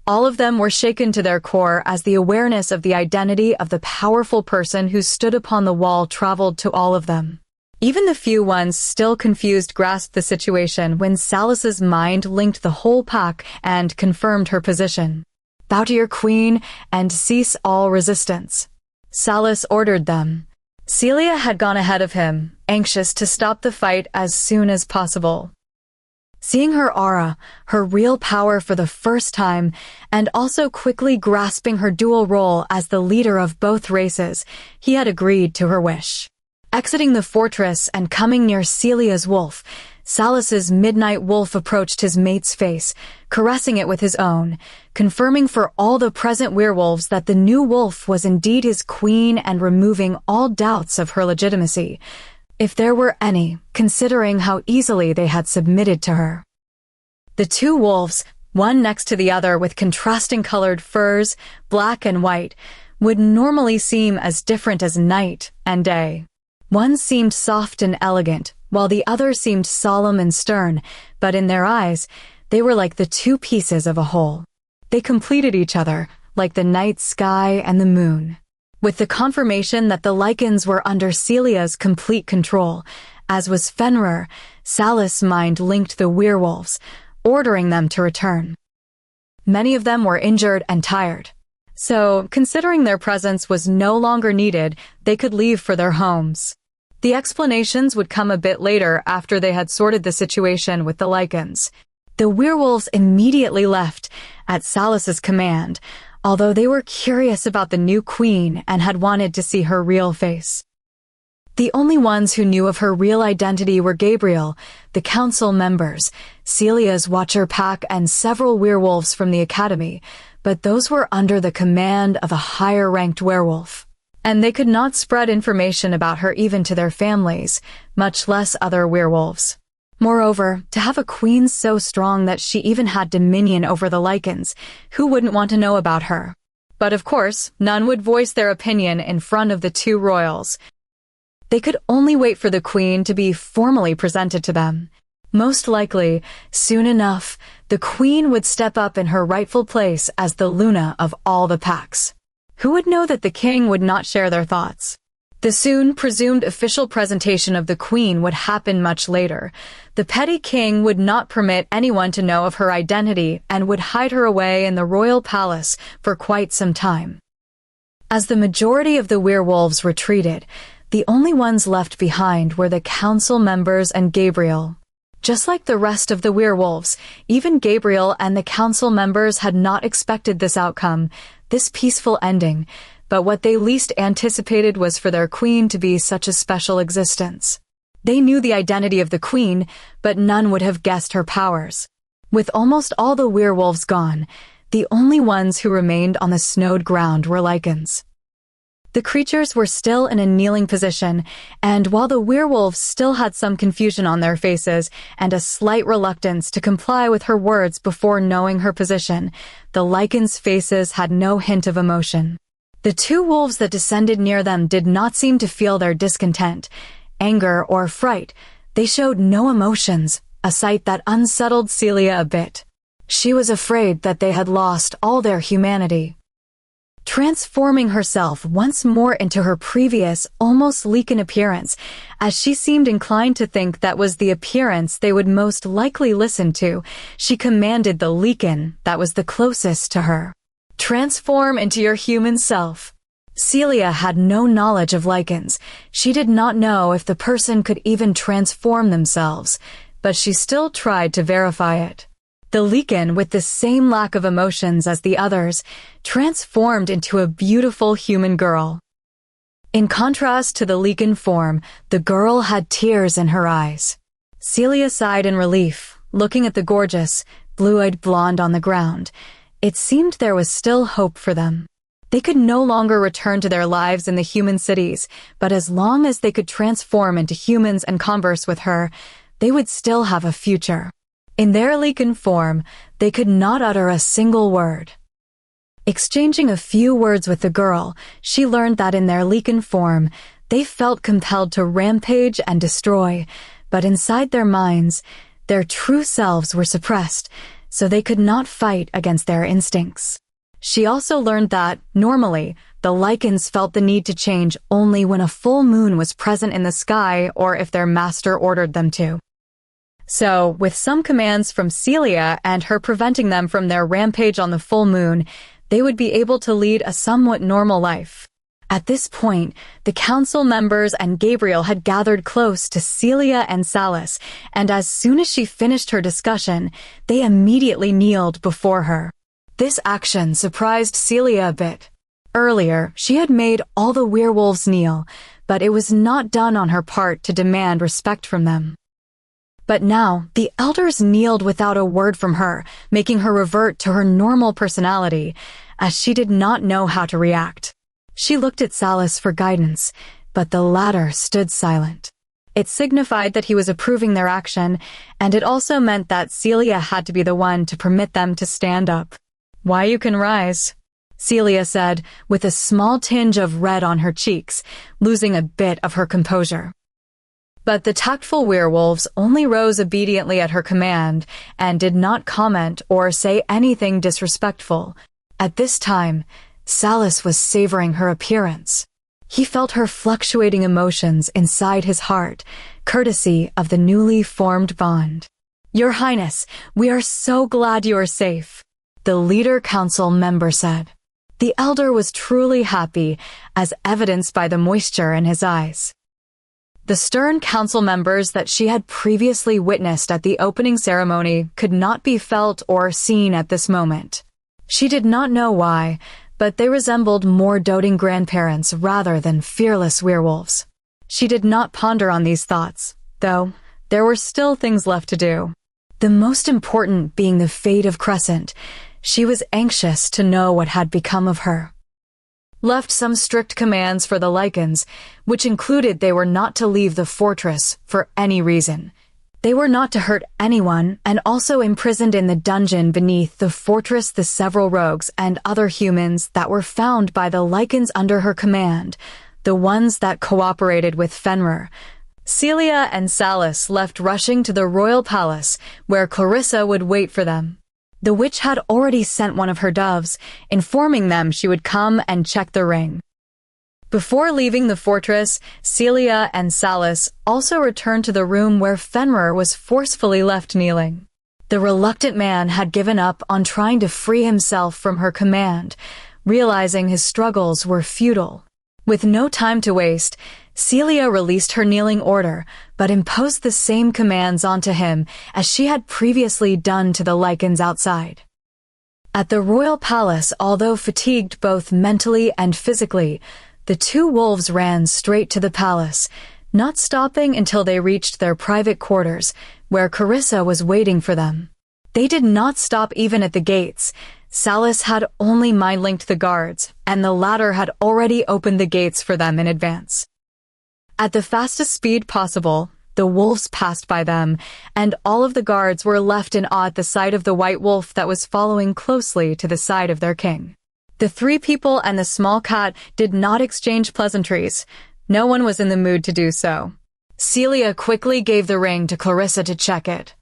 All of them were shaken to their core as the awareness of the identity of the powerful person who stood upon the wall traveled to all of them. Even the few ones still confused grasped the situation when Salus's mind linked the whole pack and confirmed her position. "Bow to your queen and cease all resistance," Salus ordered them. Celia had gone ahead of him, anxious to stop the fight as soon as possible. Seeing her aura, her real power for the first time, and also quickly grasping her dual role as the leader of both races, he had agreed to her wish. Exiting the fortress and coming near Celia's wolf, Salus's midnight wolf approached his mate's face, caressing it with his own, confirming for all the present werewolves that the new wolf was indeed his queen and removing all doubts of her legitimacy, if there were any, considering how easily they had submitted to her. The two wolves, one next to the other with contrasting colored furs, black and white, would normally seem as different as night and day. One seemed soft and elegant, while the other seemed solemn and stern, but in their eyes, They were like the two pieces of a whole. They completed each other, like the night sky and the moon. With the confirmation that the Lycans were under Celia's complete control, as was Fenrir, Salis' mind linked the werewolves, ordering them to return. Many of them were injured and tired. So, considering their presence was no longer needed, they could leave for their homes. The explanations would come a bit later after they had sorted the situation with the Lycans. The werewolves immediately left, at Salis' command, although they were curious about the new queen and had wanted to see her real face. The only ones who knew of her real identity were Gabriel, the council members, Celia's watcher pack, and several werewolves from the academy, but those were under the command of a higher-ranked werewolf. And they could not spread information about her even to their families, much less other werewolves. Moreover, to have a queen so strong that she even had dominion over the Lycans, who wouldn't want to know about her? But of course, none would voice their opinion in front of the two royals. They could only wait for the queen to be formally presented to them. Most likely, soon enough, the queen would step up in her rightful place as the Luna of all the packs. Who would know that the king would not share their thoughts? The soon presumed official presentation of the queen would happen much later. The petty king would not permit anyone to know of her identity and would hide her away in the royal palace for quite some time. As the majority of the werewolves retreated, the only ones left behind were the council members and Gabriel. Just like the rest of the werewolves, even Gabriel and the council members had not expected this outcome, this peaceful ending, but what they least anticipated was for their queen to be such a special existence. They knew the identity of the queen, but none would have guessed her powers. With almost all the werewolves gone, the only ones who remained on the snowed ground were Lycans. The creatures were still in a kneeling position, and while the werewolves still had some confusion on their faces and a slight reluctance to comply with her words before knowing her position, the Lycans' faces had no hint of emotion. The two wolves that descended near them did not seem to feel their discontent, anger, or fright. They showed no emotions, a sight that unsettled Celia a bit. She was afraid that they had lost all their humanity. Transforming herself once more into her previous, almost Lycan appearance, as she seemed inclined to think that was the appearance they would most likely listen to, she commanded the Lycan that was the closest to her. Transform into your human self. Celia had no knowledge of Lycans. She did not know if the person could even transform themselves, but she still tried to verify it. The Lycan, with the same lack of emotions as the others, transformed into a beautiful human girl. In contrast to the Lycan form, the girl had tears in her eyes. Celia sighed in relief, looking at the gorgeous, blue-eyed blonde on the ground. It seemed there was still hope for them. They could no longer return to their lives in the human cities, but as long as they could transform into humans and converse with her, they would still have a future. In their Lycan form, they could not utter a single word. Exchanging a few words with the girl, she learned that in their Lycan form, they felt compelled to rampage and destroy, but inside their minds, their true selves were suppressed, so they could not fight against their instincts. She also learned that, normally, the Lycans felt the need to change only when a full moon was present in the sky or if their master ordered them to. So, with some commands from Celia and her preventing them from their rampage on the full moon, they would be able to lead a somewhat normal life. At this point, the council members and Gabriel had gathered close to Celia and Salis, and as soon as she finished her discussion, they immediately kneeled before her. This action surprised Celia a bit. Earlier, she had made all the werewolves kneel, but it was not done on her part to demand respect from them. But now, the elders kneeled without a word from her, making her revert to her normal personality, as she did not know how to react. She looked at Salis for guidance, but the latter stood silent. It signified that he was approving their action, and it also meant that Celia had to be the one to permit them to stand up. "Why, you can rise," Celia said, with a small tinge of red on her cheeks, losing a bit of her composure. But the tactful werewolves only rose obediently at her command and did not comment or say anything disrespectful. At this time, Salas was savoring her appearance. He felt her fluctuating emotions inside his heart, courtesy of the newly formed bond. "Your Highness, we are so glad you are safe," the leader council member said. The elder was truly happy, as evidenced by the moisture in his eyes. The stern council members that she had previously witnessed at the opening ceremony could not be felt or seen at this moment. She did not know why, but they resembled more doting grandparents rather than fearless werewolves. She did not ponder on these thoughts, though there were still things left to do. The most important being the fate of Crescent. She was anxious to know what had become of her. Left some strict commands for the Lycans, which included they were not to leave the fortress for any reason. They were not to hurt anyone, and also imprisoned in the dungeon beneath the fortress the several rogues and other humans that were found by the Lycans under her command, the ones that cooperated with Fenrir. Celia and Salas left rushing to the royal palace, where Clarissa would wait for them. The witch had already sent one of her doves, informing them she would come and check the ring. Before leaving the fortress, Celia and Salas also returned to the room where Fenrir was forcefully left kneeling. The reluctant man had given up on trying to free himself from her command, realizing his struggles were futile. With no time to waste, Celia released her kneeling order, but imposed the same commands onto him as she had previously done to the Lycans outside. At the royal palace, although fatigued both mentally and physically, the two wolves ran straight to the palace, not stopping until they reached their private quarters, where Clarissa was waiting for them. They did not stop even at the gates. Salas had only mind-linked the guards, and the latter had already opened the gates for them in advance. At the fastest speed possible, the wolves passed by them, and all of the guards were left in awe at the sight of the white wolf that was following closely to the side of their king. The three people and the small cat did not exchange pleasantries. No one was in the mood to do so. Celia quickly gave the ring to Clarissa to check it.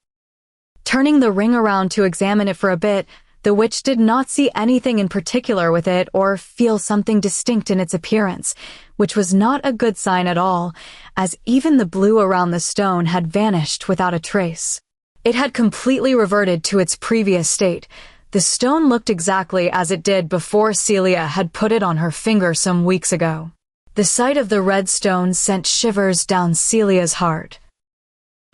Turning the ring around to examine it for a bit, the witch did not see anything in particular with it or feel something distinct in its appearance, which was not a good sign at all, as even the blue around the stone had vanished without a trace. It had completely reverted to its previous state. The stone looked exactly as it did before Celia had put it on her finger some weeks ago. The sight of the red stone sent shivers down Celia's heart.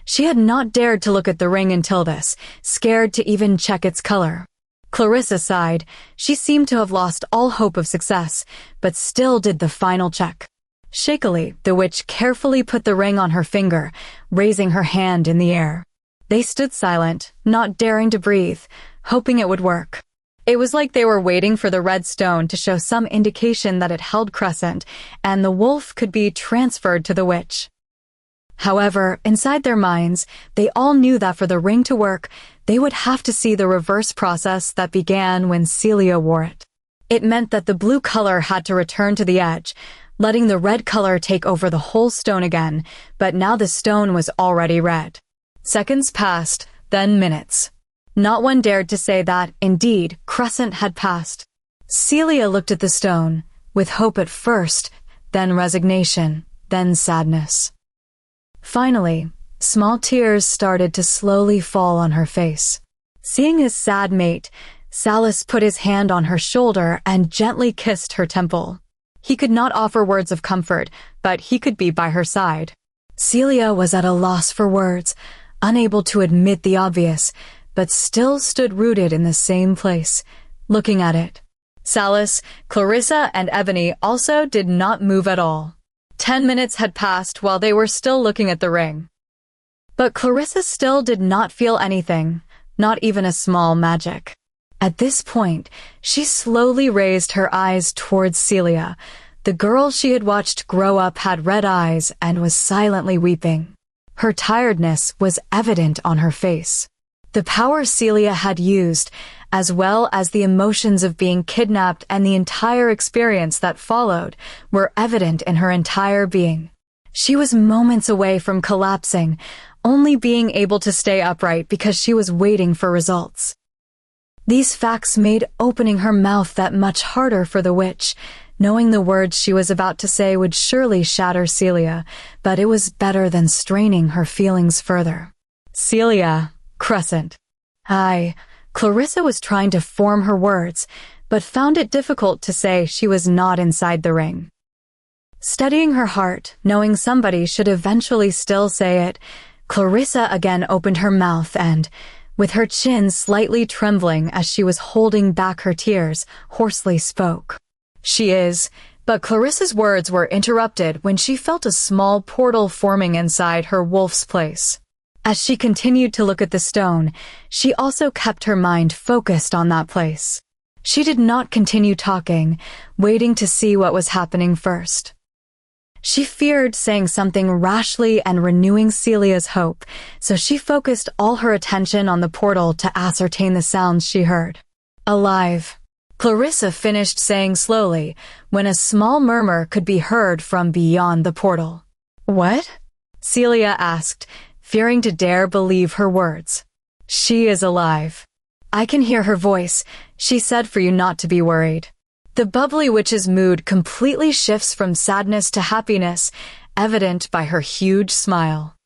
She had not dared to look at the ring until this, scared to even check its color. Clarissa sighed. She seemed to have lost all hope of success, but still did the final check. Shakily, the witch carefully put the ring on her finger, raising her hand in the air. They stood silent, not daring to breathe, hoping it would work. It was like they were waiting for the red stone to show some indication that it held Crescent, and the wolf could be transferred to the witch. However, inside their minds, they all knew that for the ring to work, they would have to see the reverse process that began when Celia wore it. It meant that the blue color had to return to the edge, letting the red color take over the whole stone again, but now the stone was already red. Seconds passed, then minutes. Not one dared to say that, indeed, Crescent had passed. Celia looked at the stone, with hope at first, then resignation, then sadness. Finally, small tears started to slowly fall on her face. Seeing his sad mate, Salas put his hand on her shoulder and gently kissed her temple. He could not offer words of comfort, but he could be by her side. Celia was at a loss for words, unable to admit the obvious, but still stood rooted in the same place, looking at it. Salas, Clarissa, and Ebony also did not move at all. 10 minutes had passed while they were still looking at the ring. But Clarissa still did not feel anything, not even a small magic. At this point, she slowly raised her eyes towards Celia. The girl she had watched grow up had red eyes and was silently weeping. Her tiredness was evident on her face. The power Celia had used, as well as the emotions of being kidnapped and the entire experience that followed, were evident in her entire being. She was moments away from collapsing, only being able to stay upright because she was waiting for results. These facts made opening her mouth that much harder for the witch, knowing the words she was about to say would surely shatter Celia, but it was better than straining her feelings further. Celia, Crescent. Clarissa was trying to form her words, but found it difficult to say she was not inside the ring. Steadying her heart, knowing somebody should eventually still say it, Clarissa again opened her mouth and, with her chin slightly trembling as she was holding back her tears, hoarsely spoke. She is, but Clarissa's words were interrupted when she felt a small portal forming inside her wolf's place. As she continued to look at the stone, she also kept her mind focused on that place. She did not continue talking, waiting to see what was happening first. She feared saying something rashly and renewing Celia's hope, so she focused all her attention on the portal to ascertain the sounds she heard. Alive. Clarissa finished saying slowly, when a small murmur could be heard from beyond the portal. What? Celia asked, fearing to dare believe her words. She is alive. I can hear her voice, she said, for you not to be worried. The bubbly witch's mood completely shifts from sadness to happiness, evident by her huge smile.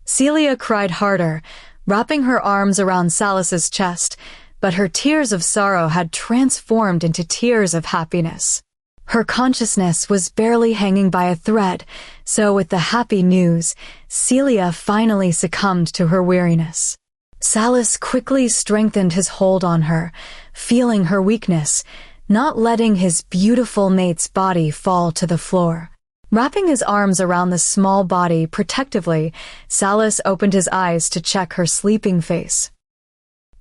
Celia cried harder, wrapping her arms around Salis's chest, but her tears of sorrow had transformed into tears of happiness. Her consciousness was barely hanging by a thread, so with the happy news, Celia finally succumbed to her weariness. Salis quickly strengthened his hold on her, feeling her weakness, not letting his beautiful mate's body fall to the floor. Wrapping his arms around the small body protectively, Salis opened his eyes to check her sleeping face.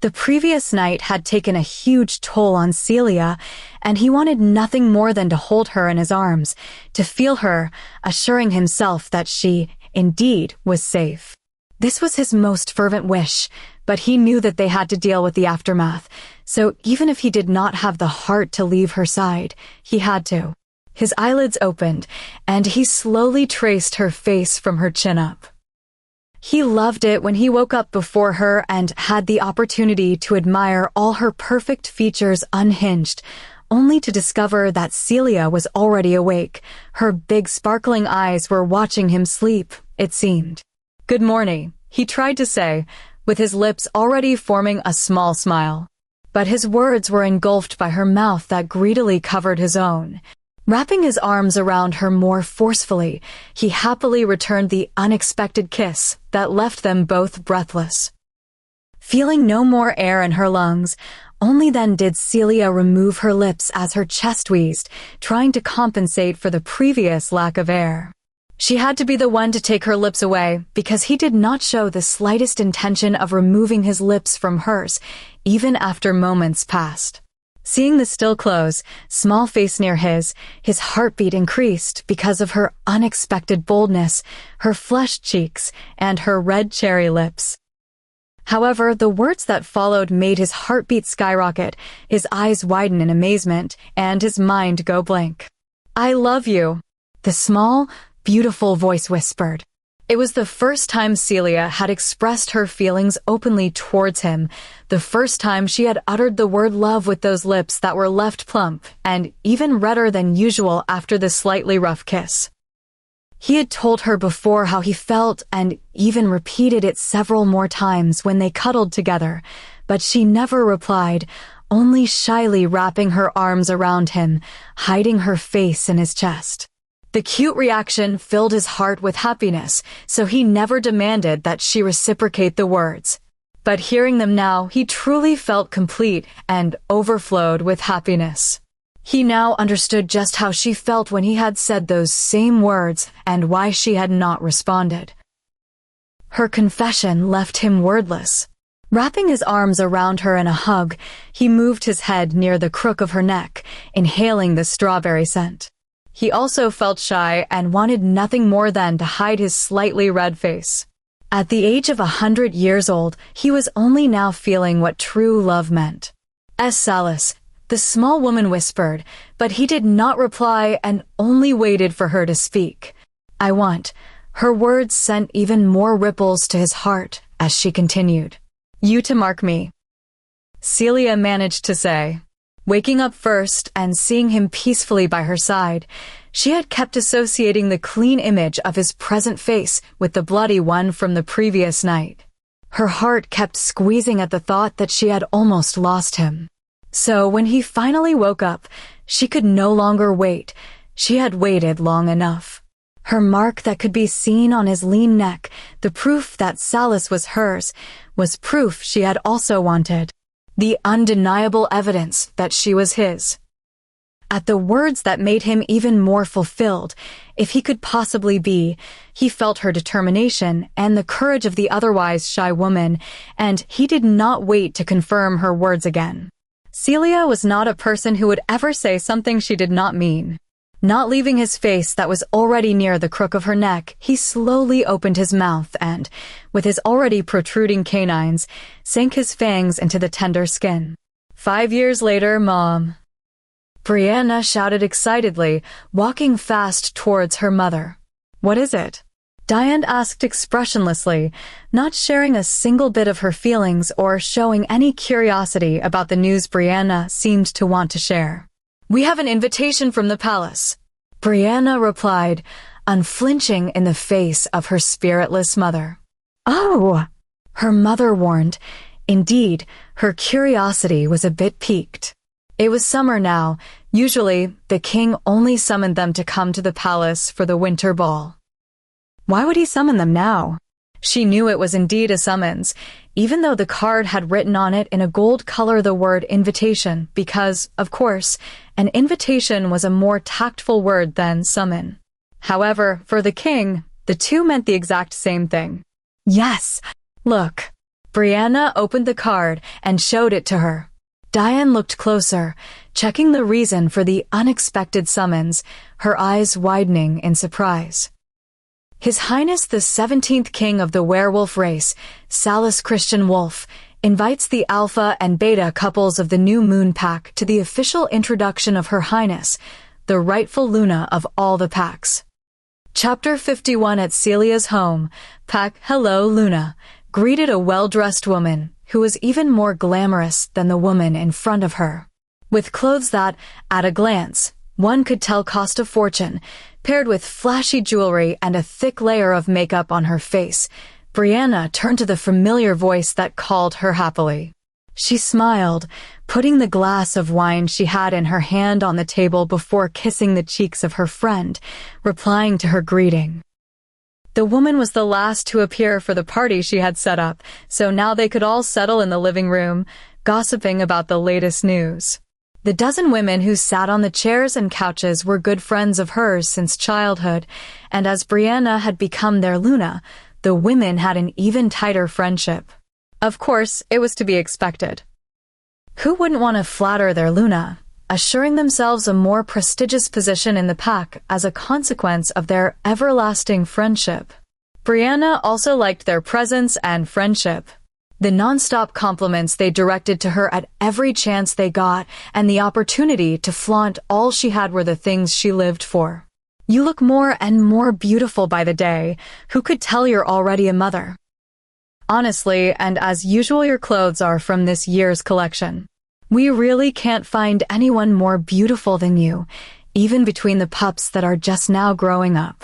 The previous night had taken a huge toll on Celia, and he wanted nothing more than to hold her in his arms, to feel her, assuring himself that she, indeed, was safe. This was his most fervent wish, but he knew that they had to deal with the aftermath, so even if he did not have the heart to leave her side, he had to. His eyelids opened, and he slowly traced her face from her chin up. He loved it when he woke up before her and had the opportunity to admire all her perfect features unhinged, only to discover that Celia was already awake. Her big sparkling eyes were watching him sleep, it seemed. Good morning, he tried to say, with his lips already forming a small smile. But his words were engulfed by her mouth that greedily covered his own. Wrapping his arms around her more forcefully, he happily returned the unexpected kiss that left them both breathless. Feeling no more air in her lungs, only then did Celia remove her lips as her chest wheezed, trying to compensate for the previous lack of air. She had to be the one to take her lips away, because he did not show the slightest intention of removing his lips from hers, even after moments passed. Seeing the still close, small face near his heartbeat increased because of her unexpected boldness, her flushed cheeks, and her red cherry lips. However, the words that followed made his heartbeat skyrocket, his eyes widen in amazement, and his mind go blank. I love you, the small, beautiful voice whispered. It was the first time Celia had expressed her feelings openly towards him, the first time she had uttered the word love with those lips that were left plump and even redder than usual after the slightly rough kiss. He had told her before how he felt and even repeated it several more times when they cuddled together, but she never replied, only shyly wrapping her arms around him, hiding her face in his chest. The cute reaction filled his heart with happiness, so he never demanded that she reciprocate the words. But hearing them now, he truly felt complete and overflowed with happiness. He now understood just how she felt when he had said those same words and why she had not responded. Her confession left him wordless. Wrapping his arms around her in a hug, he moved his head near the crook of her neck, inhaling the strawberry scent. He also felt shy and wanted nothing more than to hide his slightly red face. At the age of 100 years old, he was only now feeling what true love meant. Salis, the small woman whispered, but he did not reply and only waited for her to speak. I want. Her words sent even more ripples to his heart as she continued. You to mark me. Celia managed to say. Waking up first and seeing him peacefully by her side, she had kept associating the clean image of his present face with the bloody one from the previous night. Her heart kept squeezing at the thought that she had almost lost him. So when he finally woke up, she could no longer wait. She had waited long enough. Her mark that could be seen on his lean neck, the proof that Salis was hers, was proof she had also wanted. The undeniable evidence that she was his. At the words that made him even more fulfilled, if he could possibly be, he felt her determination and the courage of the otherwise shy woman, and he did not wait to confirm her words again. Celia was not a person who would ever say something she did not mean. Not leaving his face that was already near the crook of her neck, he slowly opened his mouth and, with his already protruding canines, sank his fangs into the tender skin. 5 years later, Mom. Brianna shouted excitedly, walking fast towards her mother. What is it? Diane asked expressionlessly, not sharing a single bit of her feelings or showing any curiosity about the news Brianna seemed to want to share. We have an invitation from the palace, Brianna replied, unflinching in the face of her spiritless mother. Oh, her mother warned. Indeed, her curiosity was a bit piqued. It was summer now. Usually, the king only summoned them to come to the palace for the winter ball. Why would he summon them now? She knew it was indeed a summons, even though the card had written on it in a gold color the word invitation, because, of course, an invitation was a more tactful word than summon. However, for the king, the two meant the exact same thing. Yes, look. Brianna opened the card and showed it to her. Diane looked closer, checking the reason for the unexpected summons, her eyes widening in surprise. His Highness the 17th King of the Werewolf race, Salis Christian Wolf, invites the Alpha and Beta couples of the new Moon Pack to the official introduction of Her Highness, the rightful Luna of all the packs. Chapter 51. At Celia's home, Pack Hello Luna greeted a well-dressed woman who was even more glamorous than the woman in front of her. With clothes that, at a glance, one could tell cost a fortune, paired with flashy jewelry and a thick layer of makeup on her face, Brianna turned to the familiar voice that called her happily. She smiled, putting the glass of wine she had in her hand on the table before kissing the cheeks of her friend, replying to her greeting. The woman was the last to appear for the party she had set up, so now they could all settle in the living room, gossiping about the latest news. The dozen women who sat on the chairs and couches were good friends of hers since childhood, and as Brianna had become their Luna, the women had an even tighter friendship. Of course, it was to be expected. Who wouldn't want to flatter their Luna, assuring themselves a more prestigious position in the pack as a consequence of their everlasting friendship? Brianna also liked their presence and friendship. The non-stop compliments they directed to her at every chance they got, and the opportunity to flaunt all she had were the things she lived for. You look more and more beautiful by the day. Who could tell you're already a mother? Honestly, and as usual, your clothes are from this year's collection. We really can't find anyone more beautiful than you, even between the pups that are just now growing up.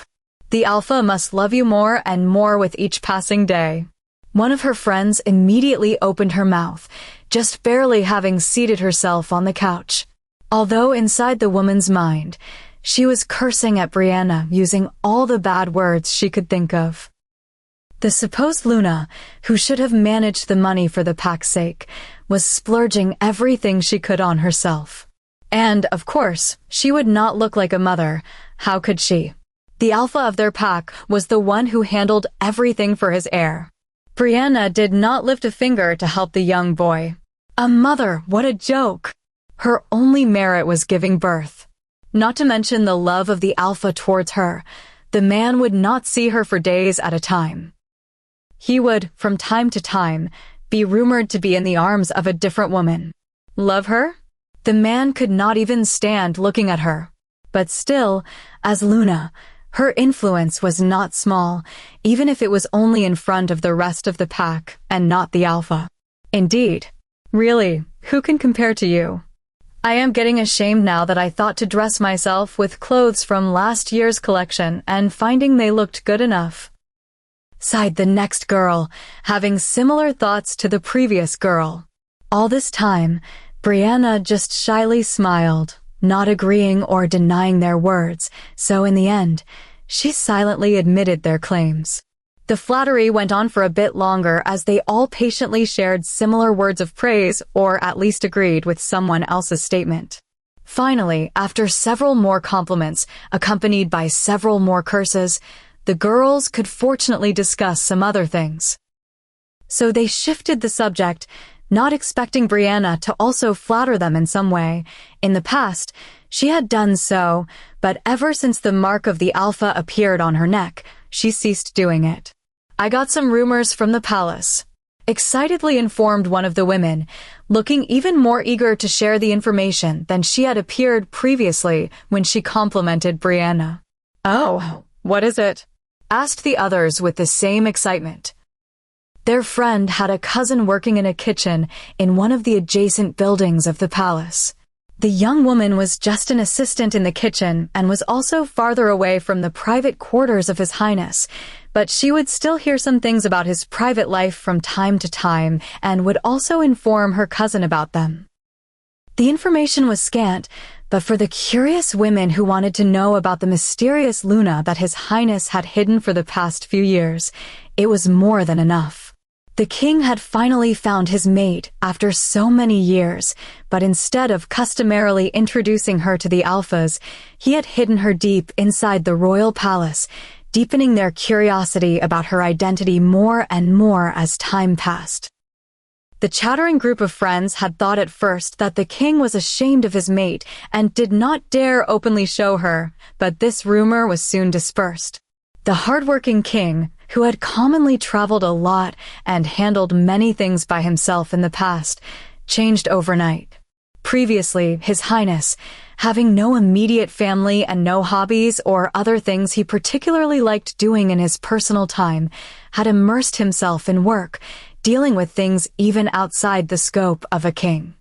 The Alpha must love you more and more with each passing day. One of her friends immediately opened her mouth, just barely having seated herself on the couch. Although inside the woman's mind, she was cursing at Brianna using all the bad words she could think of. The supposed Luna, who should have managed the money for the pack's sake, was splurging everything she could on herself. And, of course, she would not look like a mother. How could she? The Alpha of their pack was the one who handled everything for his heir. Brianna did not lift a finger to help the young boy. A mother, what a joke! Her only merit was giving birth. Not to mention the love of the Alpha towards her, the man would not see her for days at a time. He would, from time to time, be rumored to be in the arms of a different woman. Love her? The man could not even stand looking at her. But still, as Luna, Her influence was not small, even if it was only in front of the rest of the pack and not the alpha. Indeed. Really, who can compare to you? I am getting ashamed now that I thought to dress myself with clothes from last year's collection and finding they looked good enough. Sighed the next girl, having similar thoughts to the previous girl. All this time, Brianna just shyly smiled, not agreeing or denying their words, so in the end, she silently admitted their claims. The flattery went on for a bit longer as they all patiently shared similar words of praise or at least agreed with someone else's statement. Finally, after several more compliments, accompanied by several more curses, the girls could fortunately discuss some other things. So they shifted the subject, not expecting Brianna to also flatter them in some way. In the past, she had done so, but ever since the mark of the alpha appeared on her neck, she ceased doing it. I got some rumors from the palace, excitedly informed one of the women, looking even more eager to share the information than she had appeared previously when she complimented Brianna. "Oh, what is it?" asked the others with the same excitement. Their friend had a cousin working in a kitchen in one of the adjacent buildings of the palace. The young woman was just an assistant in the kitchen and was also farther away from the private quarters of His Highness, but she would still hear some things about his private life from time to time and would also inform her cousin about them. The information was scant, but for the curious women who wanted to know about the mysterious Luna that His Highness had hidden for the past few years, it was more than enough. The king had finally found his mate after so many years, but instead of customarily introducing her to the alphas, he had hidden her deep inside the royal palace, deepening their curiosity about her identity more and more as time passed. The chattering group of friends had thought at first that the king was ashamed of his mate and did not dare openly show her, but this rumor was soon dispersed. The hardworking king, who had commonly traveled a lot and handled many things by himself in the past, changed overnight. Previously, His Highness, having no immediate family and no hobbies or other things he particularly liked doing in his personal time, had immersed himself in work, dealing with things even outside the scope of a king.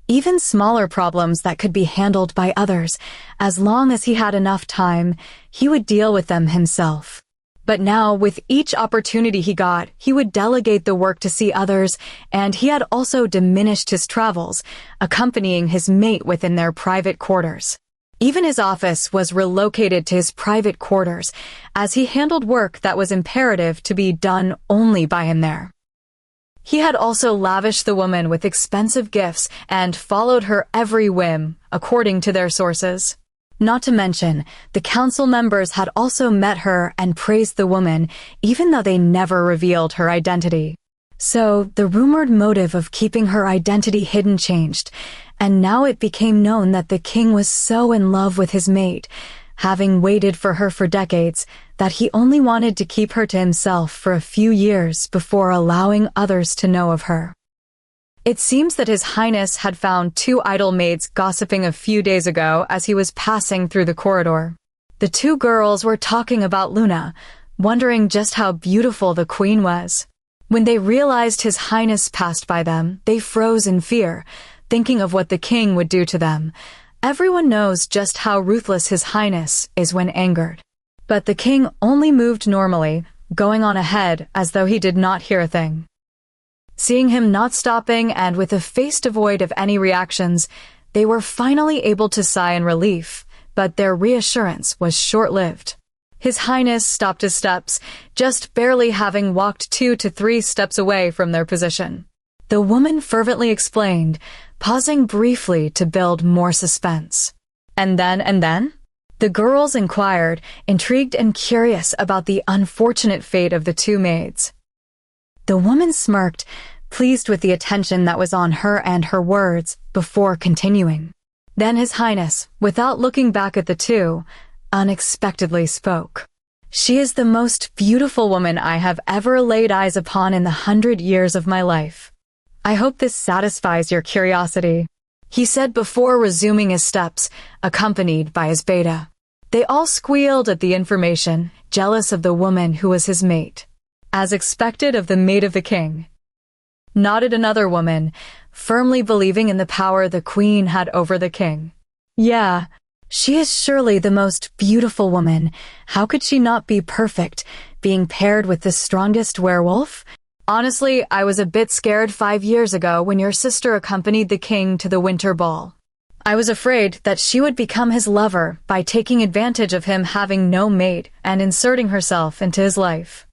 Even smaller problems that could be handled by others, as long as he had enough time, he would deal with them himself. But now, with each opportunity he got, he would delegate the work to see others, and he had also diminished his travels, accompanying his mate within their private quarters. Even his office was relocated to his private quarters, as he handled work that was imperative to be done only by him there. He had also lavished the woman with expensive gifts and followed her every whim, according to their sources. Not to mention, the council members had also met her and praised the woman, even though they never revealed her identity. So, the rumored motive of keeping her identity hidden changed, and now it became known that the king was so in love with his mate, having waited for her for decades, that he only wanted to keep her to himself for a few years before allowing others to know of her. It seems that His Highness had found two idle maids gossiping a few days ago as he was passing through the corridor. The two girls were talking about Luna, wondering just how beautiful the queen was. When they realized His Highness passed by them, they froze in fear, thinking of what the king would do to them. Everyone knows just how ruthless His Highness is when angered. But the king only moved normally, going on ahead as though he did not hear a thing. Seeing him not stopping and with a face devoid of any reactions, they were finally able to sigh in relief, but their reassurance was short-lived. His Highness stopped his steps, just barely having walked 2 to 3 steps away from their position. The woman fervently explained, pausing briefly to build more suspense. And then? The girls inquired, intrigued and curious about the unfortunate fate of the two maids. The woman smirked, pleased with the attention that was on her and her words, before continuing. Then His Highness, without looking back at the two, unexpectedly spoke. "She is the most beautiful woman I have ever laid eyes upon in the 100 years of my life. I hope this satisfies your curiosity," he said before resuming his steps, accompanied by his beta. They all squealed at the information, jealous of the woman who was his mate. As expected of the mate of the king, nodded another woman, firmly believing in the power the queen had over the king. Yeah, she is surely the most beautiful woman. How could she not be perfect, being paired with the strongest werewolf? Honestly, I was a bit scared 5 years ago when your sister accompanied the king to the winter ball. I was afraid that she would become his lover by taking advantage of him having no mate and inserting herself into his life.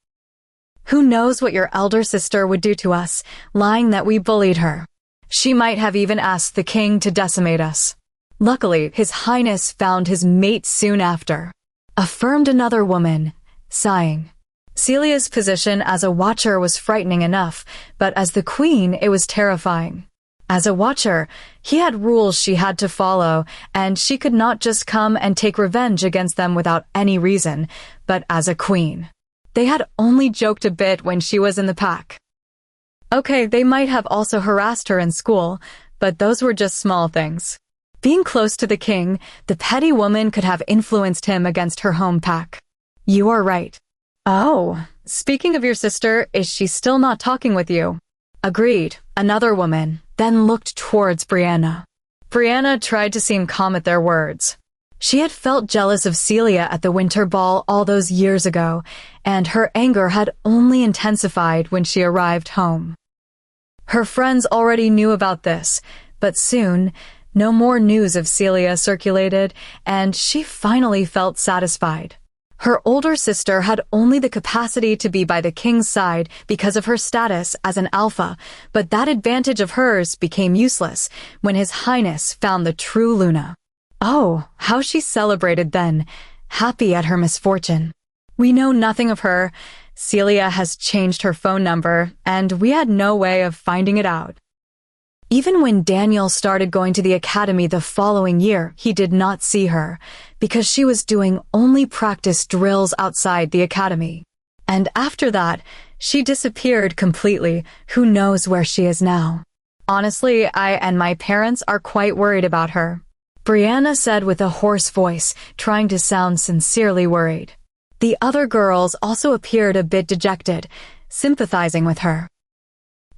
Who knows what your elder sister would do to us, lying that we bullied her. She might have even asked the king to decimate us. Luckily, His Highness found his mate soon after, affirmed another woman, sighing. Celia's position as a watcher was frightening enough, but as the queen it was terrifying. As a watcher, he had rules she had to follow, and she could not just come and take revenge against them without any reason, but as a queen. They had only joked a bit when she was in the pack. Okay, they might have also harassed her in school, but those were just small things. Being close to the king, the petty woman could have influenced him against her home pack. You are right. Oh, speaking of your sister, is she still not talking with you? Agreed, another woman, then looked towards Brianna. Brianna tried to seem calm at their words. She had felt jealous of Celia at the winter ball all those years ago, and her anger had only intensified when she arrived home. Her friends already knew about this, but soon, no more news of Celia circulated, and she finally felt satisfied. Her older sister had only the capacity to be by the king's side because of her status as an alpha, but that advantage of hers became useless when His Highness found the true Luna. Oh, how she celebrated then, happy at her misfortune. We know nothing of her. Celia has changed her phone number, and we had no way of finding it out. Even when Daniel started going to the academy the following year, he did not see her, because she was doing only practice drills outside the academy. And after that, she disappeared completely. Who knows where she is now? Honestly, I and my parents are quite worried about her. Brianna said with a hoarse voice, trying to sound sincerely worried. The other girls also appeared a bit dejected, sympathizing with her.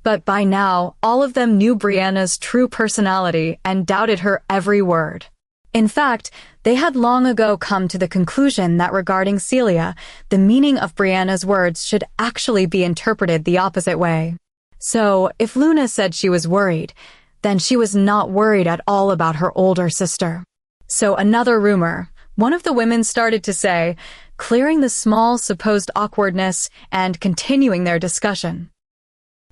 But by now, all of them knew Brianna's true personality and doubted her every word. In fact, they had long ago come to the conclusion that regarding Celia, the meaning of Brianna's words should actually be interpreted the opposite way. So, if Luna said she was worried, then she was not worried at all about her older sister. So another rumor, one of the women started to say, clearing the small supposed awkwardness and continuing their discussion.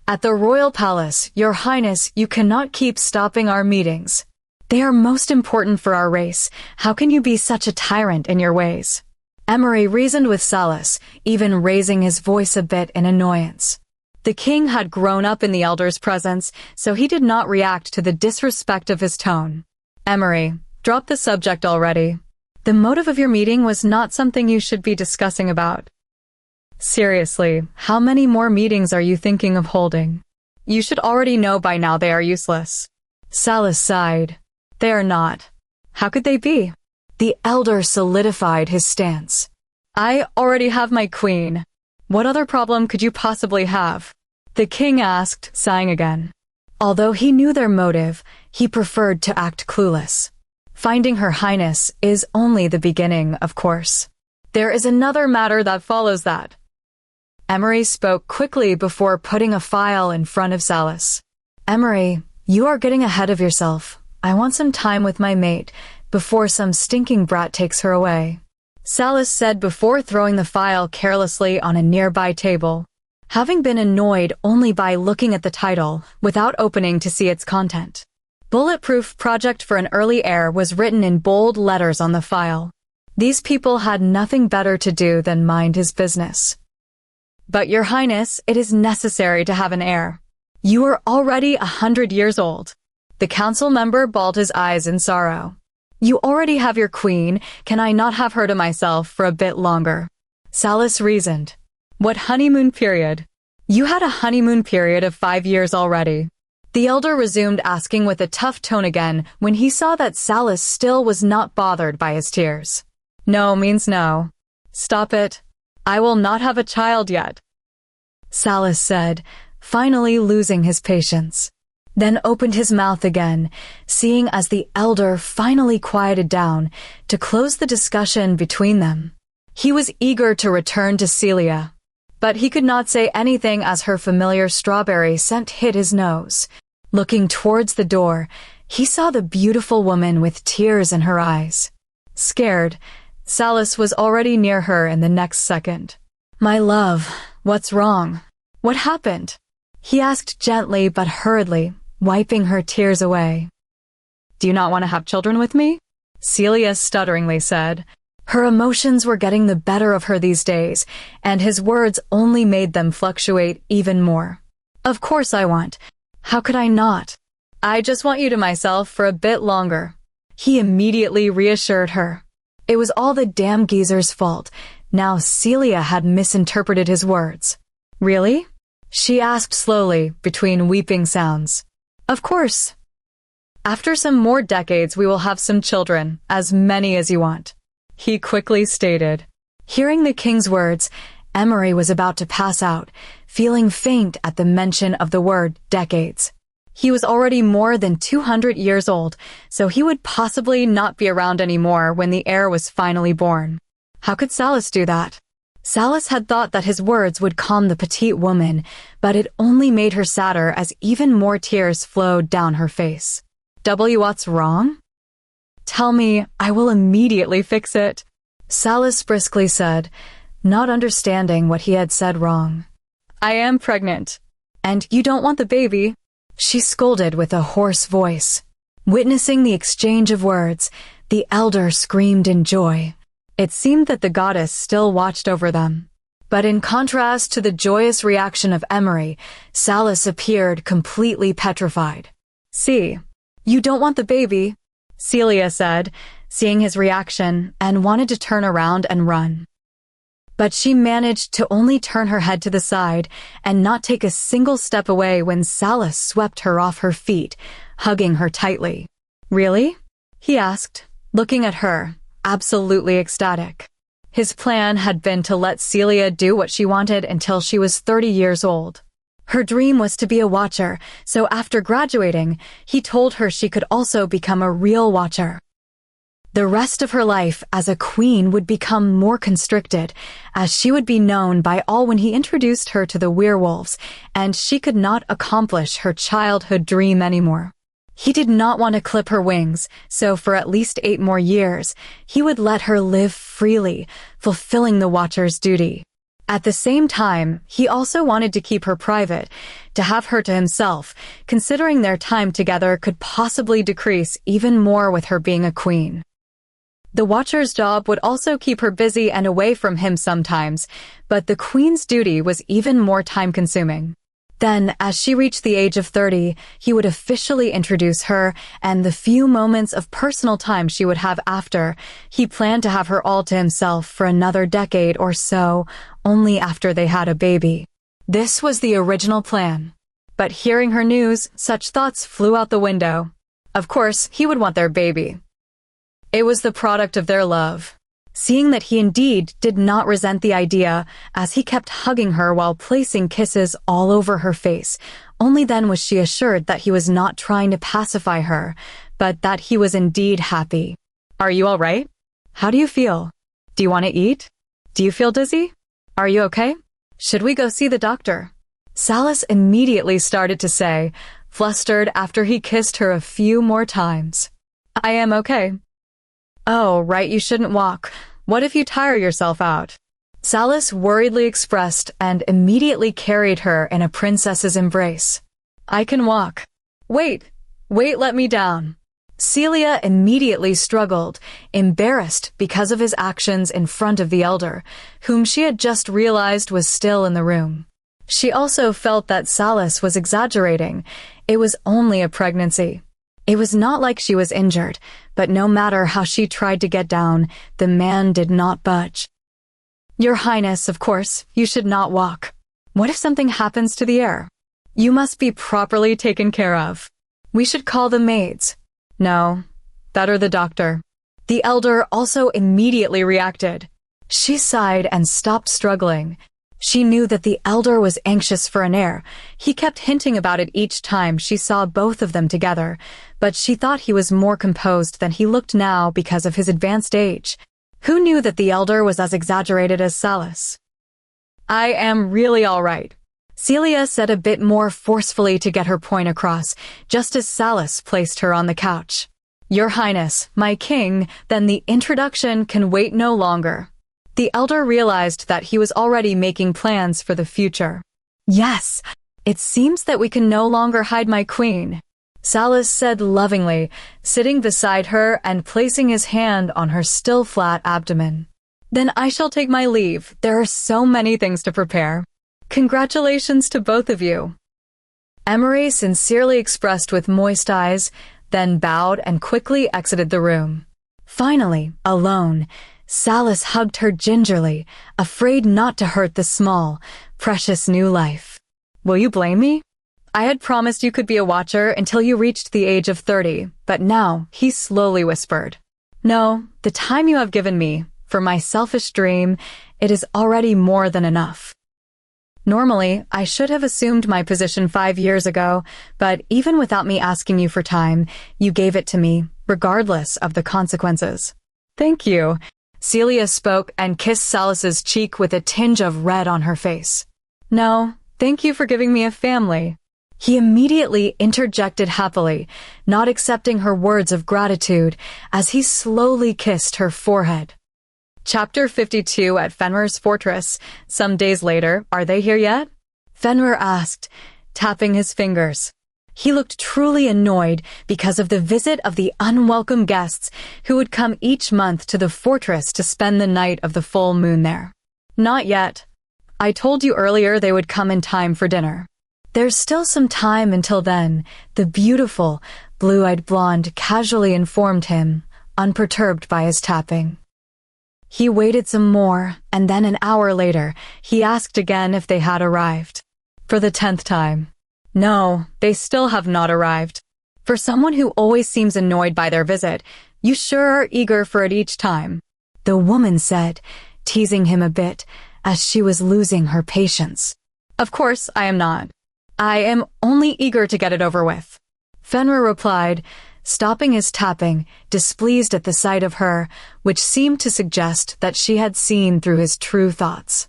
At the royal palace, Your Highness, you cannot keep stopping our meetings. They are most important for our race. How can you be such a tyrant in your ways? Emery reasoned with Salas, even raising his voice a bit in annoyance. The king had grown up in the elder's presence, so he did not react to the disrespect of his tone. Emery, drop the subject already. The motive of your meeting was not something you should be discussing about. Seriously, how many more meetings are you thinking of holding? You should already know by now they are useless. Salas sighed. They are not. How could they be? The elder solidified his stance. I already have my queen. What other problem could you possibly have? The king asked, sighing again. Although he knew their motive, he preferred to act clueless. Finding Her Highness is only the beginning, of course. There is another matter that follows that. Emery spoke quickly before putting a file in front of Salas. Emery, you are getting ahead of yourself. I want some time with my mate before some stinking brat takes her away. Salas said before throwing the file carelessly on a nearby table, having been annoyed only by looking at the title without opening to see its content. Bulletproof Project for an Early Heir was written in bold letters on the file. These people had nothing better to do than mind his business. But Your Highness, it is necessary to have an heir. You are already 100 years old. The council member bawled his eyes in sorrow. You already have your queen, can I not have her to myself for a bit longer? Salas reasoned. What honeymoon period? You had a honeymoon period of 5 years already. The elder resumed asking with a tough tone again when he saw that Salas still was not bothered by his tears. No means no. Stop it. I will not have a child yet, Salas said, finally losing his patience. Then opened his mouth again, seeing as the elder finally quieted down to close the discussion between them. He was eager to return to Celia, but he could not say anything as her familiar strawberry scent hit his nose. Looking towards the door, he saw the beautiful woman with tears in her eyes. Scared, Salas was already near her in the next second. "My love, what's wrong? What happened?" he asked gently but hurriedly, wiping her tears away. "Do you not want to have children with me?" Celia stutteringly said. Her emotions were getting the better of her these days, and his words only made them fluctuate even more. "Of course I want. How could I not? I just want you to myself for a bit longer," he immediately reassured her. It was all the damn geezer's fault. Now Celia had misinterpreted his words. "Really?" she asked slowly, between weeping sounds. "Of course. After some more decades we will have some children, as many as you want," he quickly stated. Hearing the king's words, Emery was about to pass out, feeling faint at the mention of the word decades. He was already more than 200 years old, so he would possibly not be around anymore when the heir was finally born. How could Salas do that? Salas had thought that his words would calm the petite woman, but it only made her sadder as even more tears flowed down her face. "What's wrong?" "Tell me, I will immediately fix it," Salas briskly said, not understanding what he had said wrong. "I am pregnant. And you don't want the baby," she scolded with a hoarse voice. Witnessing the exchange of words, the elder screamed in joy. It seemed that the goddess still watched over them. But in contrast to the joyous reaction of Emery, Salas appeared completely petrified. "See, you don't want the baby," Celia said, seeing his reaction, and wanted to turn around and run. But she managed to only turn her head to the side and not take a single step away when Salas swept her off her feet, hugging her tightly. "Really?" he asked, looking at her, absolutely ecstatic. His plan had been to let Celia do what she wanted until she was 30 years old. Her dream was to be a watcher, so after graduating, he told her she could also become a real watcher. The rest of her life as a queen would become more constricted, as she would be known by all when he introduced her to the werewolves, and she could not accomplish her childhood dream anymore. He did not want to clip her wings, so for at least 8 more years, he would let her live freely, fulfilling the watcher's duty. At the same time, he also wanted to keep her private, to have her to himself, considering their time together could possibly decrease even more with her being a queen. The watcher's job would also keep her busy and away from him sometimes, but the queen's duty was even more time-consuming. Then, as she reached the age of 30, he would officially introduce her, and the few moments of personal time she would have after, he planned to have her all to himself for another decade or so, only after they had a baby. This was the original plan. But hearing her news, such thoughts flew out the window. Of course, he would want their baby. It was the product of their love. Seeing that he indeed did not resent the idea, as he kept hugging her while placing kisses all over her face, only then was she assured that he was not trying to pacify her, but that he was indeed happy. "Are you all right? How do you feel? Do you want to eat? Do you feel dizzy? Are you okay? Should we go see the doctor?" Salas immediately started to say, flustered after he kissed her a few more times. "I am okay." "Oh, right, you shouldn't walk. What if you tire yourself out?" Salas worriedly expressed and immediately carried her in a princess's embrace. "I can walk." Wait, let me down." Celia immediately struggled, embarrassed because of his actions in front of the elder, whom she had just realized was still in the room. She also felt that Salas was exaggerating. It was only a pregnancy. It was not like she was injured, but no matter how she tried to get down, the man did not budge. "Your Highness, of course, you should not walk. What if something happens to the heir? You must be properly taken care of. We should call the maids." "No, better the doctor." The elder also immediately reacted. She sighed and stopped struggling. She knew that the elder was anxious for an heir. He kept hinting about it each time she saw both of them together, but she thought he was more composed than he looked now because of his advanced age. Who knew that the elder was as exaggerated as Salas? "I am really all right," Celia said a bit more forcefully to get her point across, just as Salas placed her on the couch. "Your Highness, my king, then the introduction can wait no longer." The elder realized that he was already making plans for the future. "Yes, it seems that we can no longer hide my queen," Salas said lovingly, sitting beside her and placing his hand on her still flat abdomen. "Then I shall take my leave. There are so many things to prepare. Congratulations to both of you." Emery sincerely expressed with moist eyes, then bowed and quickly exited the room. Finally, alone, Salas hugged her gingerly, afraid not to hurt the small, precious new life. "Will you blame me? I had promised you could be a watcher until you reached the age of 30, but now," he slowly whispered. "No, the time you have given me, for my selfish dream, it is already more than enough. Normally, I should have assumed my position 5 years ago, but even without me asking you for time, you gave it to me, regardless of the consequences." "Thank you." Celia spoke and kissed Salas's cheek with a tinge of red on her face. "No, thank you for giving me a family." He immediately interjected happily, not accepting her words of gratitude, as he slowly kissed her forehead. Chapter 52 at Fenrir's fortress. Some days later, "Are they here yet?" Fenrir asked, tapping his fingers. He looked truly annoyed because of the visit of the unwelcome guests who would come each month to the fortress to spend the night of the full moon there. "Not yet. I told you earlier they would come in time for dinner." "There's still some time until then," the beautiful, blue-eyed blonde casually informed him, unperturbed by his tapping. He waited some more, and then an hour later, he asked again if they had arrived. For the 10th time. "No, they still have not arrived. For someone who always seems annoyed by their visit, you sure are eager for it each time," the woman said, teasing him a bit, as she was losing her patience. "Of course I am not. I am only eager to get it over with," Fenrir replied, stopping his tapping, displeased at the sight of her, which seemed to suggest that she had seen through his true thoughts.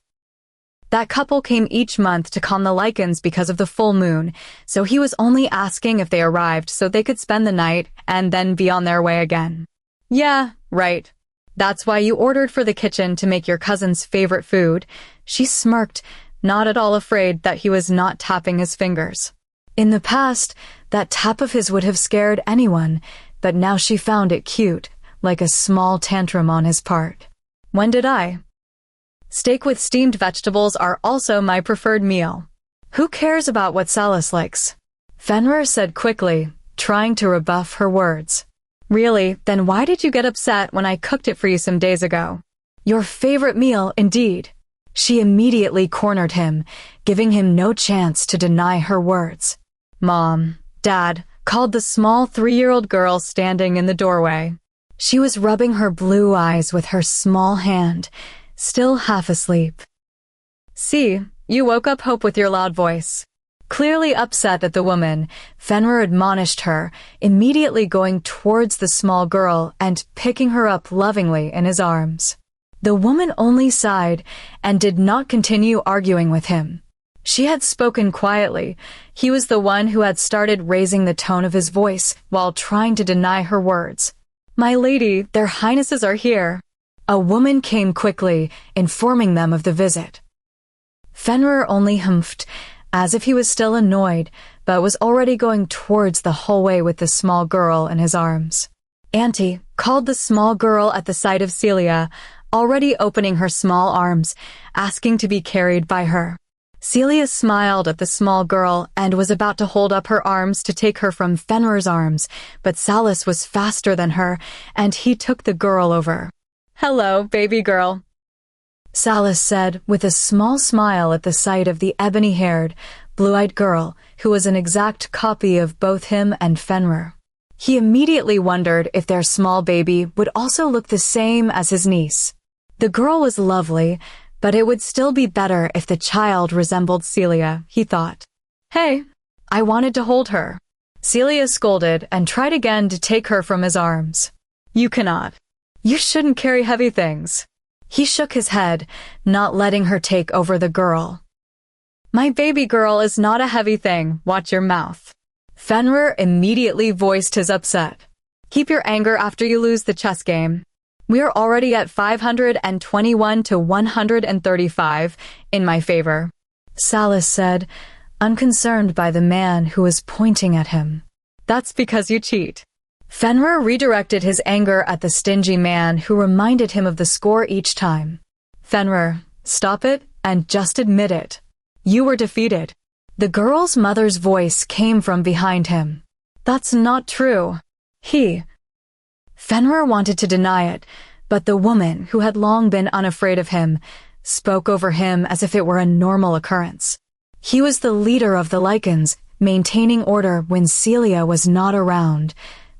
That couple came each month to calm the lichens because of the full moon, so he was only asking if they arrived so they could spend the night and then be on their way again. "Yeah, right. That's why you ordered for the kitchen to make your cousin's favorite food." She smirked, not at all afraid that he was not tapping his fingers. In the past, that tap of his would have scared anyone, but now she found it cute, like a small tantrum on his part. "When did I?" "Steak with steamed vegetables are also my preferred meal." "Who cares about what Salas likes?" Fenrir said quickly, trying to rebuff her words. "Really, then why did you get upset when I cooked it for you some days ago?" "Your favorite meal, indeed." She immediately cornered him, giving him no chance to deny her words. "Mom, Dad," called the small 3-year-old girl standing in the doorway. She was rubbing her blue eyes with her small hand, still half asleep. "See, you woke up Hope with your loud voice." Clearly upset at the woman, Fenrir admonished her, immediately going towards the small girl and picking her up lovingly in his arms. The woman only sighed and did not continue arguing with him. She had spoken quietly. He was the one who had started raising the tone of his voice while trying to deny her words. "My lady, their highnesses are here." A woman came quickly, informing them of the visit. Fenrir only humphed, as if he was still annoyed, but was already going towards the hallway with the small girl in his arms. "Auntie," called the small girl at the sight of Celia, already opening her small arms, asking to be carried by her. Celia smiled at the small girl and was about to hold up her arms to take her from Fenrir's arms, but Salas was faster than her, and he took the girl over. "Hello, baby girl," Salas said with a small smile at the sight of the ebony-haired, blue-eyed girl who was an exact copy of both him and Fenrir. He immediately wondered if their small baby would also look the same as his niece. The girl was lovely, but it would still be better if the child resembled Celia, he thought. Hey, I wanted to hold her. Celia scolded and tried again to take her from his arms. You cannot. You shouldn't carry heavy things. He shook his head, not letting her take over the girl. My baby girl is not a heavy thing, watch your mouth. Fenrir immediately voiced his upset. Keep your anger after you lose the chess game. We are already at 521 to 135 in my favor, Salis said, unconcerned by the man who was pointing at him. That's because you cheat. Fenrir redirected his anger at the stingy man who reminded him of the score each time. Fenrir, stop it and just admit it. You were defeated. The girl's mother's voice came from behind him. That's not true. Fenrir wanted to deny it, but the woman, who had long been unafraid of him, spoke over him as if it were a normal occurrence. He was the leader of the Lycans, maintaining order when Celia was not around,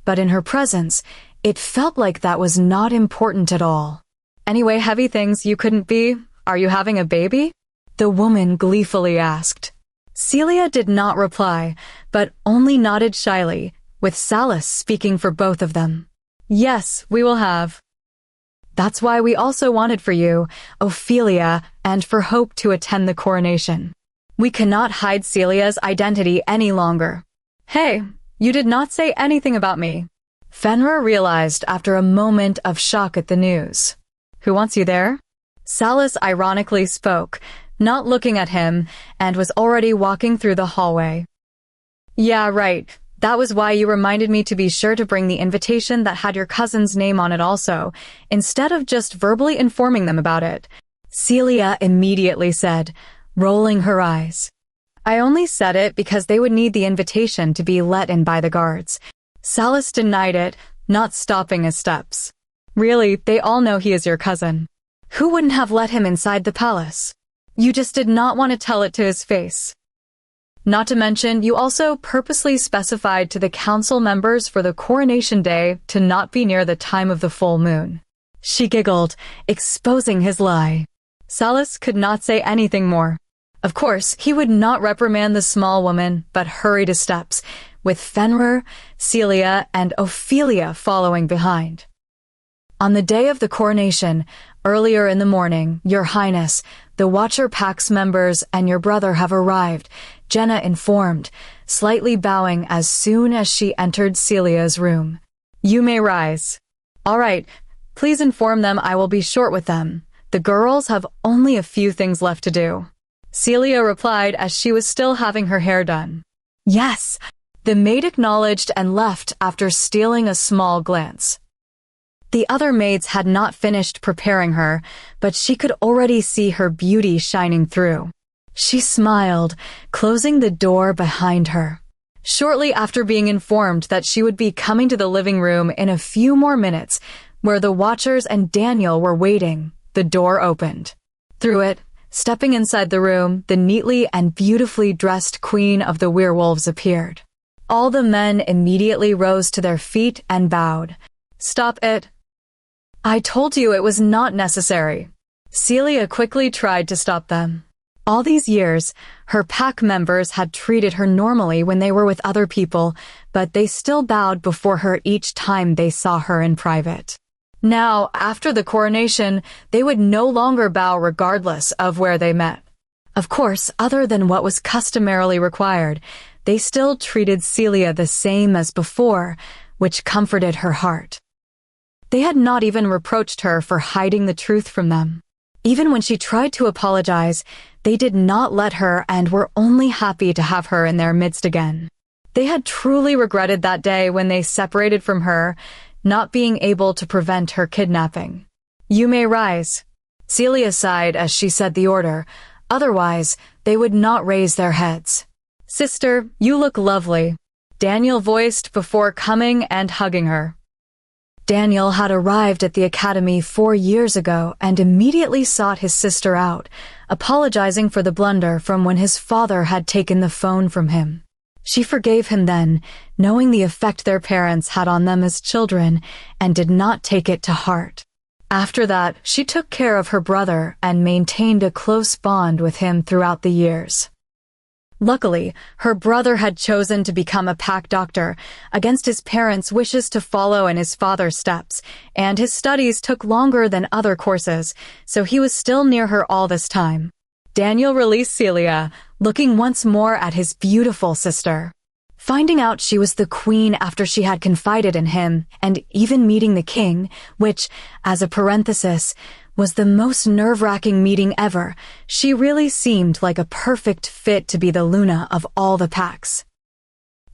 but in her presence, it felt like that was not important at all. Anyway, heavy things you couldn't be. Are you having a baby? The woman gleefully asked. Celia did not reply, but only nodded shyly, with Salis speaking for both of them. Yes, we will have. That's why we also wanted for you, Ophelia, and for Hope to attend the coronation. We cannot hide Celia's identity any longer. Hey, you did not say anything about me. Fenrir realized after a moment of shock at the news. Who wants you there? Salis ironically spoke, not looking at him, and was already walking through the hallway. Yeah, right. That was why you reminded me to be sure to bring the invitation that had your cousin's name on it also, instead of just verbally informing them about it. Celia immediately said, rolling her eyes. I only said it because they would need the invitation to be let in by the guards. Salis denied it, not stopping his steps. Really, they all know he is your cousin. Who wouldn't have let him inside the palace? You just did not want to tell it to his face. Not to mention, you also purposely specified to the council members for the coronation day to not be near the time of the full moon. She giggled, exposing his lie. Salis could not say anything more. Of course, he would not reprimand the small woman, but hurried his steps, with Fenrir, Celia, and Ophelia following behind. On the day of the coronation, earlier in the morning, Your Highness, the Watcher Pack's members and your brother have arrived, Jenna informed, slightly bowing as soon as she entered Celia's room. You may rise. All right, please inform them I will be short with them. The girls have only a few things left to do. Celia replied as she was still having her hair done. Yes, the maid acknowledged and left after stealing a small glance. The other maids had not finished preparing her, but she could already see her beauty shining through. She smiled, closing the door behind her. Shortly after being informed that she would be coming to the living room in a few more minutes, where the Watchers and Daniel were waiting, the door opened. Through it, stepping inside the room, the neatly and beautifully dressed queen of the werewolves appeared. All the men immediately rose to their feet and bowed. Stop it. I told you it was not necessary. Celia quickly tried to stop them. All these years, her pack members had treated her normally when they were with other people, but they still bowed before her each time they saw her in private. Now, after the coronation, they would no longer bow regardless of where they met. Of course, other than what was customarily required, they still treated Celia the same as before, which comforted her heart. They had not even reproached her for hiding the truth from them. Even when she tried to apologize, they did not let her and were only happy to have her in their midst again. They had truly regretted that day when they separated from her, not being able to prevent her kidnapping. You may rise. Celia sighed as she said the order, otherwise they would not raise their heads. Sister, you look lovely, Daniel voiced before coming and hugging her. Daniel had arrived at the academy 4 years ago and immediately sought his sister out, apologizing for the blunder from when his father had taken the phone from him. She forgave him then, knowing the effect their parents had on them as children, and did not take it to heart. After that, she took care of her brother and maintained a close bond with him throughout the years. Luckily, her brother had chosen to become a pack doctor, against his parents' wishes to follow in his father's steps, and his studies took longer than other courses, so he was still near her all this time. Daniel released Celia, looking once more at his beautiful sister. Finding out she was the queen after she had confided in him, and even meeting the king, which, as a parenthesis, was the most nerve-wracking meeting ever, she really seemed like a perfect fit to be the Luna of all the packs.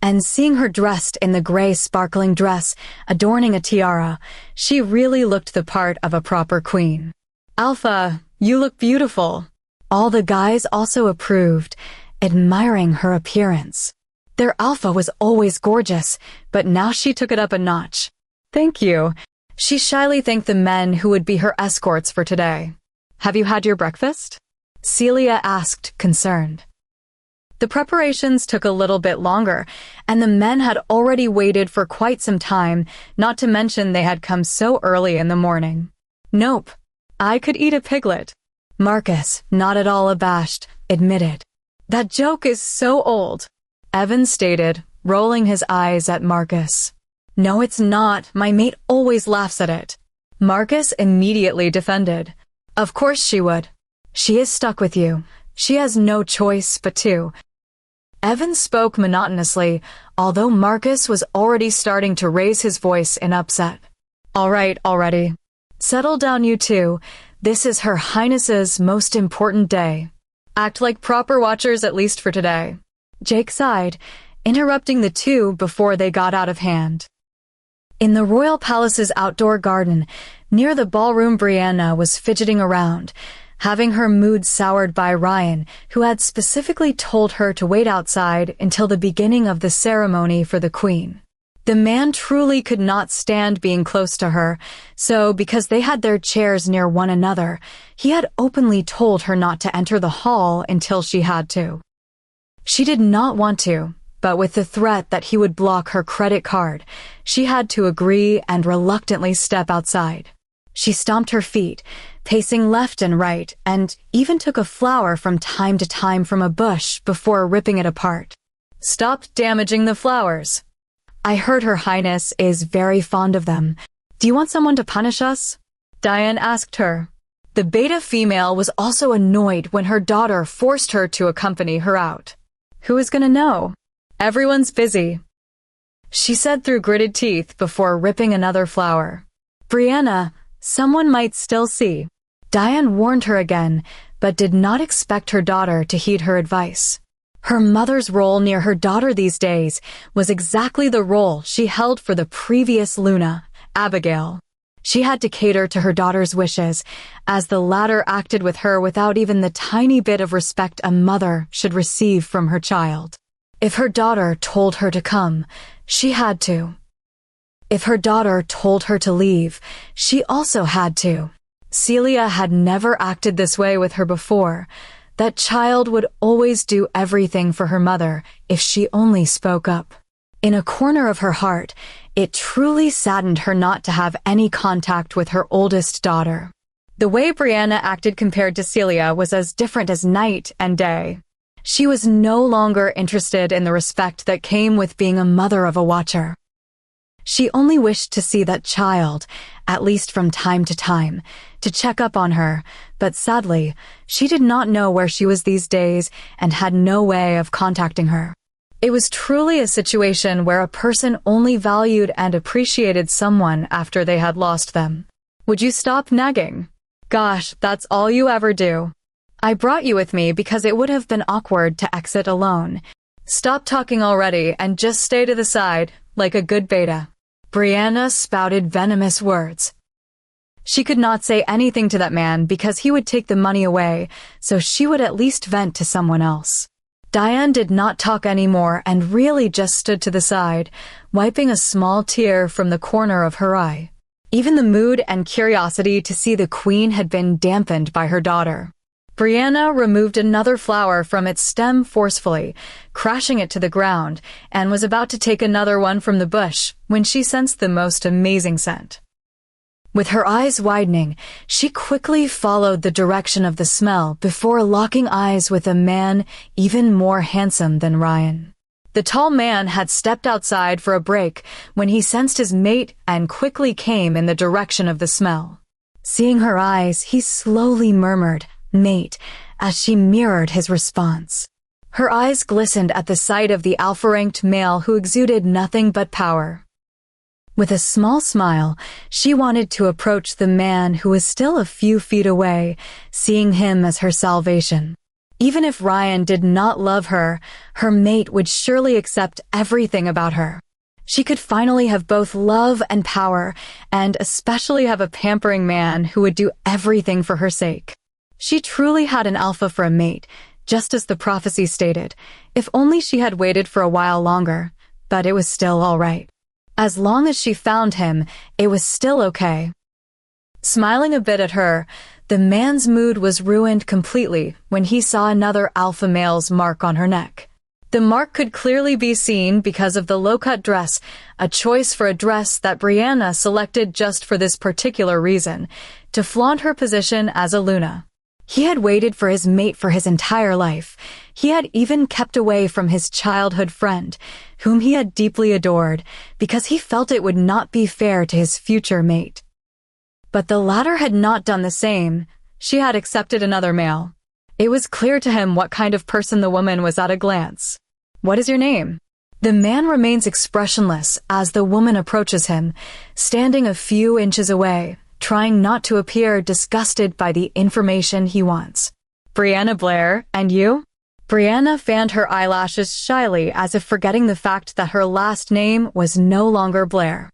And seeing her dressed in the gray sparkling dress, adorning a tiara, she really looked the part of a proper queen. "Alpha, you look beautiful." All the guys also approved, admiring her appearance. Their Alpha was always gorgeous, but now she took it up a notch. "Thank you." She shyly thanked the men who would be her escorts for today. "Have you had your breakfast?" Celia asked, concerned. The preparations took a little bit longer, and the men had already waited for quite some time, not to mention they had come so early in the morning. "Nope. I could eat a piglet." Marcus, not at all abashed, admitted. "That joke is so old," Evan stated, rolling his eyes at Marcus. "No, it's not. My mate always laughs at it." Marcus immediately defended. "Of course she would. She is stuck with you. She has no choice but to." Evan spoke monotonously, although Marcus was already starting to raise his voice in upset. "All right, already. Settle down, you two. This is Her Highness's most important day. Act like proper watchers at least for today." Jake sighed, interrupting the two before they got out of hand. In the royal palace's outdoor garden, near the ballroom, Brianna was fidgeting around, having her mood soured by Ryan, who had specifically told her to wait outside until the beginning of the ceremony for the queen. The man truly could not stand being close to her, so because they had their chairs near one another, he had openly told her not to enter the hall until she had to. She did not want to, but with the threat that he would block her credit card, she had to agree and reluctantly step outside. She stomped her feet, pacing left and right, and even took a flower from time to time from a bush before ripping it apart. "Stop damaging the flowers. I heard Her Highness is very fond of them. Do you want someone to punish us?" Diane asked her. The beta female was also annoyed when her daughter forced her to accompany her out. "Who is gonna know? Everyone's busy," she said through gritted teeth before ripping another flower. "Brianna, someone might still see." Diane warned her again, but did not expect her daughter to heed her advice. Her mother's role near her daughter these days was exactly the role she held for the previous Luna, Abigail. She had to cater to her daughter's wishes, as the latter acted with her without even the tiny bit of respect a mother should receive from her child. If her daughter told her to come, she had to. If her daughter told her to leave, she also had to. Celia had never acted this way with her before. That child would always do everything for her mother if she only spoke up. In a corner of her heart, it truly saddened her not to have any contact with her oldest daughter. The way Brianna acted compared to Celia was as different as night and day. She was no longer interested in the respect that came with being a mother of a watcher. She only wished to see that child, at least from time to time, to check up on her, but sadly, she did not know where she was these days and had no way of contacting her. It was truly a situation where a person only valued and appreciated someone after they had lost them. "Would you stop nagging? Gosh, that's all you ever do. I brought you with me because it would have been awkward to exit alone. Stop talking already and just stay to the side, like a good beta." Brianna spouted venomous words. She could not say anything to that man because he would take the money away, so she would at least vent to someone else. Diane did not talk anymore and really just stood to the side, wiping a small tear from the corner of her eye. Even the mood and curiosity to see the queen had been dampened by her daughter. Brianna removed another flower from its stem forcefully, crashing it to the ground, and was about to take another one from the bush when she sensed the most amazing scent. With her eyes widening, she quickly followed the direction of the smell before locking eyes with a man even more handsome than Ryan. The tall man had stepped outside for a break when he sensed his mate and quickly came in the direction of the smell. Seeing her eyes, he slowly murmured, "Mate," as she mirrored his response. Her eyes glistened at the sight of the alpha-ranked male who exuded nothing but power. With a small smile, she wanted to approach the man who was still a few feet away, seeing him as her salvation. Even if Ryan did not love her, her mate would surely accept everything about her. She could finally have both love and power, and especially have a pampering man who would do everything for her sake. She truly had an alpha for a mate, just as the prophecy stated, if only she had waited for a while longer, but it was still all right. As long as she found him, it was still okay. Smiling a bit at her, the man's mood was ruined completely when he saw another alpha male's mark on her neck. The mark could clearly be seen because of the low-cut dress, a choice for a dress that Brianna selected just for this particular reason, to flaunt her position as a Luna. He had waited for his mate for his entire life. He had even kept away from his childhood friend, whom he had deeply adored, because he felt it would not be fair to his future mate. But the latter had not done the same. She had accepted another male. It was clear to him what kind of person the woman was at a glance. "What is your name?" The man remains expressionless as the woman approaches him, standing a few inches away, trying not to appear disgusted by the information he wants. "Brianna Blair, and you?" Brianna fanned her eyelashes shyly as if forgetting the fact that her last name was no longer Blair.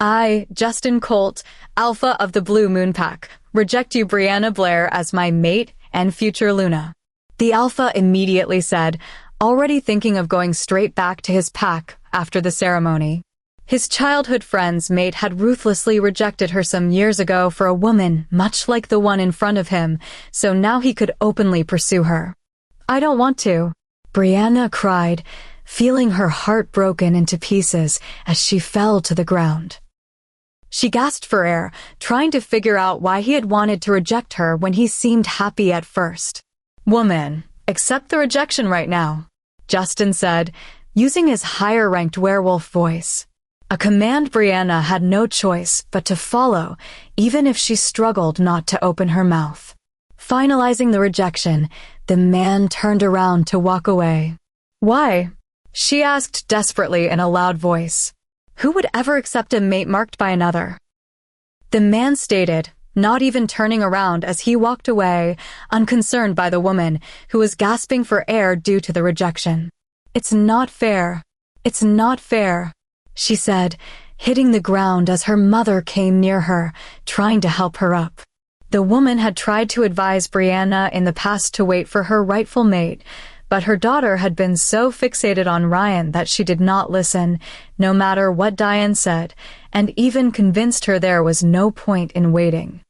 "I, Justin Colt, Alpha of the Blue Moon Pack, reject you Brianna Blair as my mate and future Luna." The Alpha immediately said, already thinking of going straight back to his pack after the ceremony. His childhood friend's mate had ruthlessly rejected her some years ago for a woman much like the one in front of him, so now he could openly pursue her. "I don't want to," Brianna cried, feeling her heart broken into pieces as she fell to the ground. She gasped for air, trying to figure out why he had wanted to reject her when he seemed happy at first. "Woman, accept the rejection right now," Justin said, using his higher-ranked werewolf voice. A command Brianna had no choice but to follow, even if she struggled not to open her mouth. Finalizing the rejection, the man turned around to walk away. "Why?" she asked desperately in a loud voice. "Who would ever accept a mate marked by another?" The man stated, not even turning around as he walked away, unconcerned by the woman, who was gasping for air due to the rejection. "It's not fair. It's not fair," she said, hitting the ground as her mother came near her, trying to help her up. The woman had tried to advise Brianna in the past to wait for her rightful mate, but her daughter had been so fixated on Ryan that she did not listen, no matter what Diane said, and even convinced her there was no point in waiting.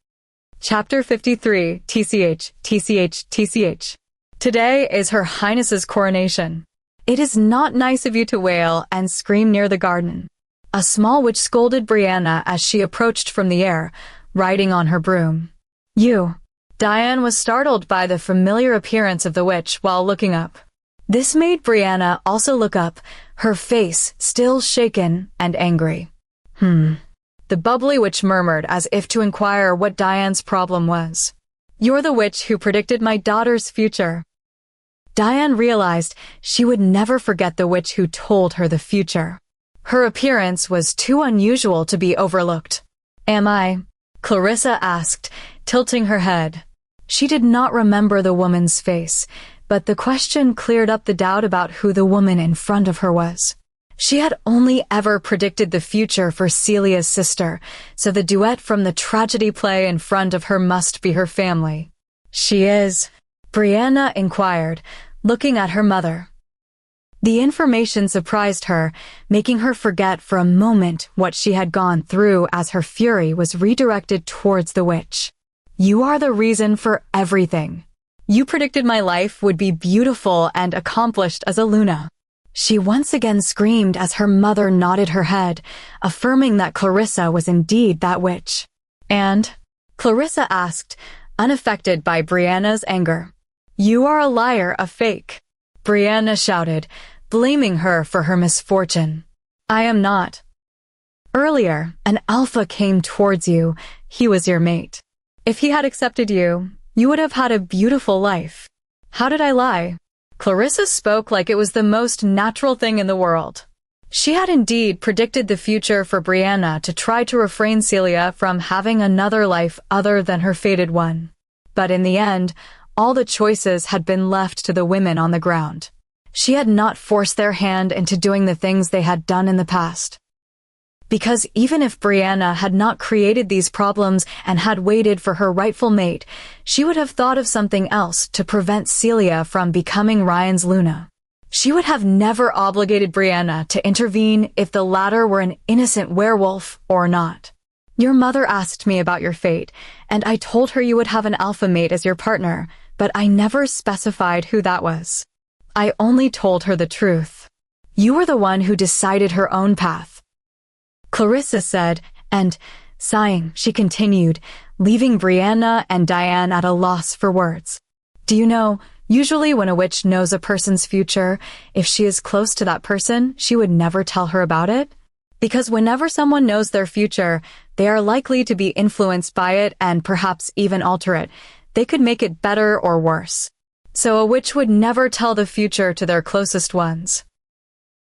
Chapter 53, TCH, TCH, TCH. Today is Her Highness's coronation. It is not nice of you to wail and scream near the garden. A small witch scolded Brianna as she approached from the air, riding on her broom. "You." Diane was startled by the familiar appearance of the witch while looking up. This made Brianna also look up, her face still shaken and angry. The bubbly witch murmured as if to inquire what Diane's problem was. "You're the witch who predicted my daughter's future." Diane realized she would never forget the witch who told her the future. Her appearance was too unusual to be overlooked. "Am I?" Clarissa asked, tilting her head. She did not remember the woman's face, but the question cleared up the doubt about who the woman in front of her was. She had only ever predicted the future for Celia's sister, so the duet from the tragedy play in front of her must be her family. "She is?" Brianna inquired, looking at her mother. The information surprised her, making her forget for a moment what she had gone through as her fury was redirected towards the witch. "You are the reason for everything," You predicted my life would be beautiful and accomplished as a Luna." She once again screamed as her mother nodded her head, affirming that Clarissa was indeed that witch. "And?" Clarissa asked, unaffected by Brianna's anger. "You are a liar, a fake," Brianna shouted, blaming her for her misfortune. "I am not. Earlier, an alpha came towards you. He was your mate. If he had accepted you, you would have had a beautiful life. How did I lie?" Clarissa spoke like it was the most natural thing in the world. She had indeed predicted the future for Brianna to try to refrain Celia from having another life other than her fated one. But in the end, all the choices had been left to the women on the ground. She had not forced their hand into doing the things they had done in the past. Because even if Brianna had not created these problems and had waited for her rightful mate, she would have thought of something else to prevent Celia from becoming Ryan's Luna. She would have never obligated Brianna to intervene if the latter were an innocent werewolf or not. "Your mother asked me about your fate, and I told her you would have an alpha mate as your partner, but I never specified who that was. I only told her the truth. You were the one who decided her own path," Clarissa said, and, sighing, she continued, leaving Brianna and Diane at a loss for words. "Do you know, usually when a witch knows a person's future, if she is close to that person, she would never tell her about it? Because whenever someone knows their future, they are likely to be influenced by it and perhaps even alter it. They could make it better or worse. So a witch would never tell the future to their closest ones.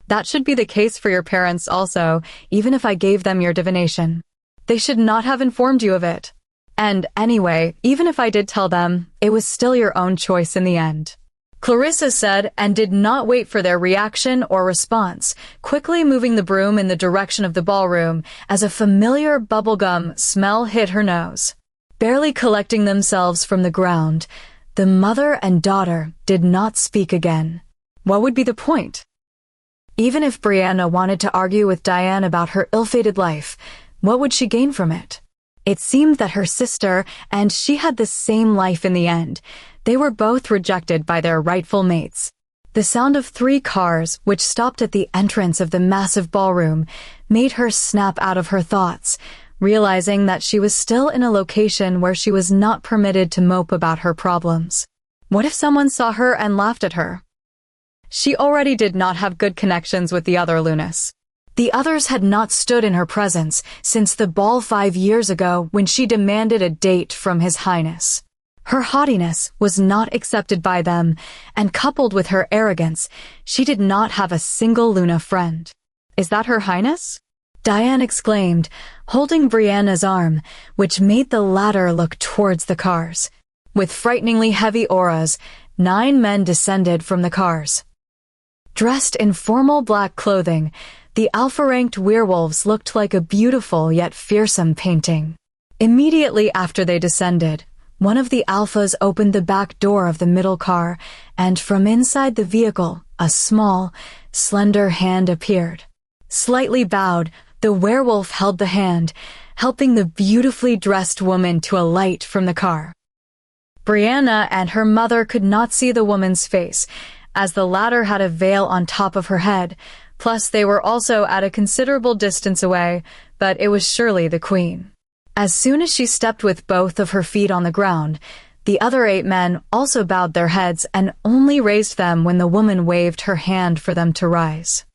That should be the case for your parents also, even if I gave them your divination. They should not have informed you of it. And anyway, even if I did tell them, it was still your own choice in the end," Clarissa said, and did not wait for their reaction or response, quickly moving the broom in the direction of the ballroom as a familiar bubblegum smell hit her nose. Barely collecting themselves from the ground, the mother and daughter did not speak again. What would be the point? Even if Brianna wanted to argue with Diane about her ill-fated life, what would she gain from it? It seemed that her sister and she had the same life in the end. They were both rejected by their rightful mates. The sound of 3 cars, which stopped at the entrance of the massive ballroom, made her snap out of her thoughts, realizing that she was still in a location where she was not permitted to mope about her problems. What if someone saw her and laughed at her? She already did not have good connections with the other Lunas. The others had not stood in her presence since the ball 5 years ago when she demanded a date from His Highness. Her haughtiness was not accepted by them, and coupled with her arrogance, she did not have a single Luna friend. "Is that Her Highness?" Diane exclaimed, holding Brianna's arm, which made the latter look towards the cars. With frighteningly heavy auras, 9 men descended from the cars. Dressed in formal black clothing, the alpha-ranked werewolves looked like a beautiful yet fearsome painting. Immediately after they descended, one of the alphas opened the back door of the middle car, and from inside the vehicle, a small, slender hand appeared. Slightly bowed, the werewolf held the hand, helping the beautifully dressed woman to alight from the car. Brianna and her mother could not see the woman's face, as the latter had a veil on top of her head, plus they were also at a considerable distance away, but it was surely the queen. As soon as she stepped with both of her feet on the ground, the other 8 men also bowed their heads and only raised them when the woman waved her hand for them to rise.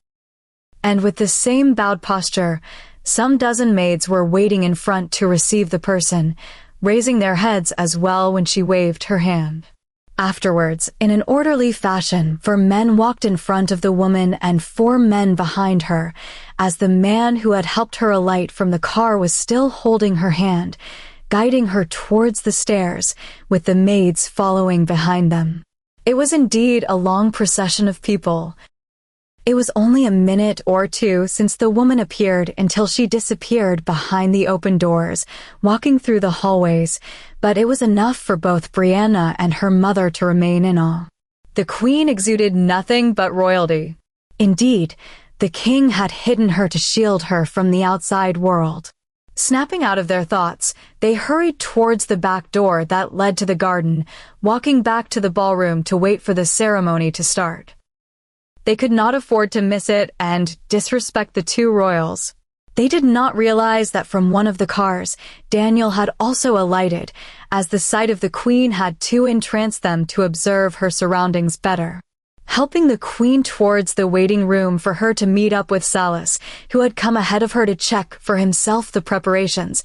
And with the same bowed posture, some dozen maids were waiting in front to receive the person, raising their heads as well when she waved her hand. Afterwards, in an orderly fashion, 4 men walked in front of the woman and 4 men behind her, as the man who had helped her alight from the car was still holding her hand, guiding her towards the stairs, with the maids following behind them. It was indeed a long procession of people. It was only a minute or 2 since the woman appeared until she disappeared behind the open doors, walking through the hallways, but it was enough for both Brianna and her mother to remain in awe. The queen exuded nothing but royalty. Indeed, the king had hidden her to shield her from the outside world. Snapping out of their thoughts, they hurried towards the back door that led to the garden, walking back to the ballroom to wait for the ceremony to start. They could not afford to miss it and disrespect the two royals. They did not realize that from one of the cars, Daniel had also alighted, as the sight of the queen had too entranced them to observe her surroundings better. Helping the queen towards the waiting room for her to meet up with Salas, who had come ahead of her to check for himself the preparations,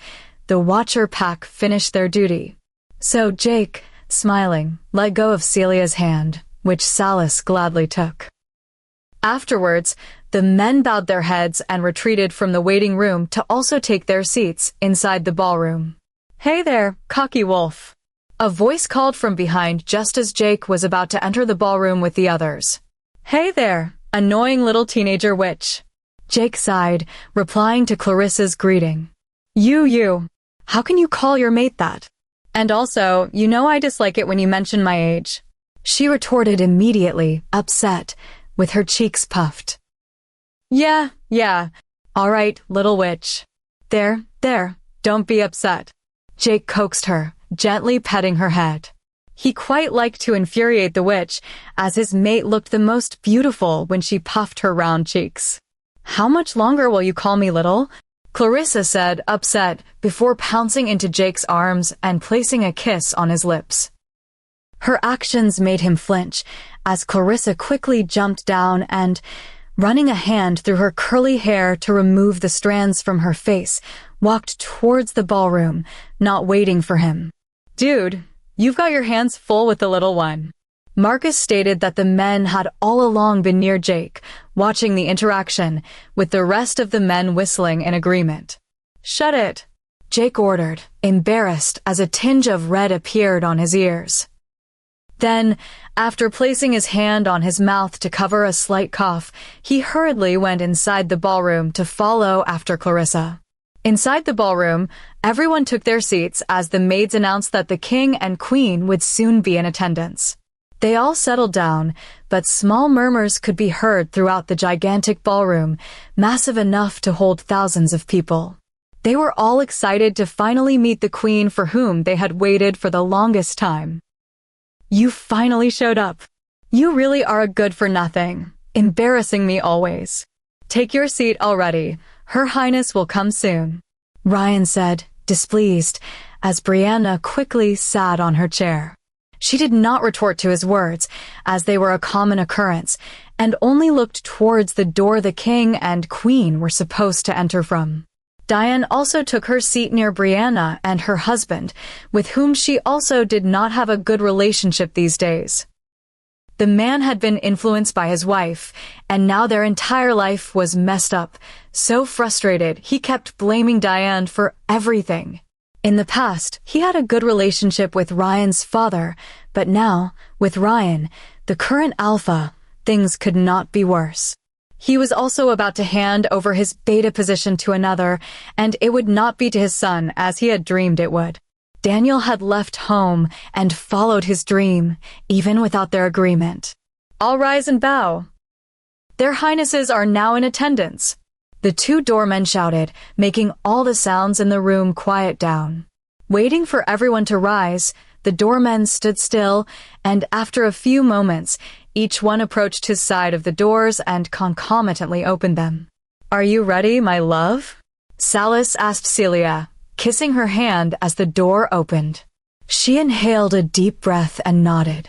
the Watcher pack finished their duty. So Jake, smiling, let go of Celia's hand, which Salas gladly took. Afterwards, the men bowed their heads and retreated from the waiting room to also take their seats inside the ballroom. "Hey there, cocky wolf." A voice called from behind just as Jake was about to enter the ballroom with the others. "Hey there, annoying little teenager witch." Jake sighed, replying to Clarissa's greeting. You. How can you call your mate that? And also, you know I dislike it when you mention my age." She retorted immediately, upset, with her cheeks puffed. Yeah. All right, little witch. There, don't be upset. Jake coaxed her, gently petting her head. He quite liked to infuriate the witch, as his mate looked the most beautiful when she puffed her round cheeks. "How much longer will you call me little?" Clarissa said, upset, before pouncing into Jake's arms and placing a kiss on his lips. Her actions made him flinch, as Clarissa quickly jumped down and, running a hand through her curly hair to remove the strands from her face, walked towards the ballroom, not waiting for him. "Dude, you've got your hands full with the little one." Marcus stated that the men had all along been near Jake, watching the interaction, with the rest of the men whistling in agreement. "Shut it," Jake ordered, embarrassed as a tinge of red appeared on his ears. Then, after placing his hand on his mouth to cover a slight cough, he hurriedly went inside the ballroom to follow after Clarissa. Inside the ballroom, everyone took their seats as the maids announced that the king and queen would soon be in attendance. They all settled down, but small murmurs could be heard throughout the gigantic ballroom, massive enough to hold thousands of people. They were all excited to finally meet the queen for whom they had waited for the longest time. "You finally showed up. You really are a good-for-nothing, embarrassing me always. Take your seat already. Her Highness will come soon," Ryan said, displeased, as Brianna quickly sat on her chair. She did not retort to his words, as they were a common occurrence, and only looked towards the door the king and queen were supposed to enter from. Diane also took her seat near Brianna and her husband, with whom she also did not have a good relationship these days. The man had been influenced by his wife, and now their entire life was messed up. So frustrated, he kept blaming Diane for everything. In the past, he had a good relationship with Ryan's father, but now, with Ryan, the current alpha, things could not be worse. He was also about to hand over his beta position to another, and it would not be to his son as he had dreamed it would. Daniel had left home and followed his dream, even without their agreement. "All rise and bow. Their Highnesses are now in attendance," the two doormen shouted, making all the sounds in the room quiet down. Waiting for everyone to rise, the doormen stood still, and after a few moments, each one approached his side of the doors and concomitantly opened them. "Are you ready, my love?" Salas asked Celia, kissing her hand as the door opened. She inhaled a deep breath and nodded.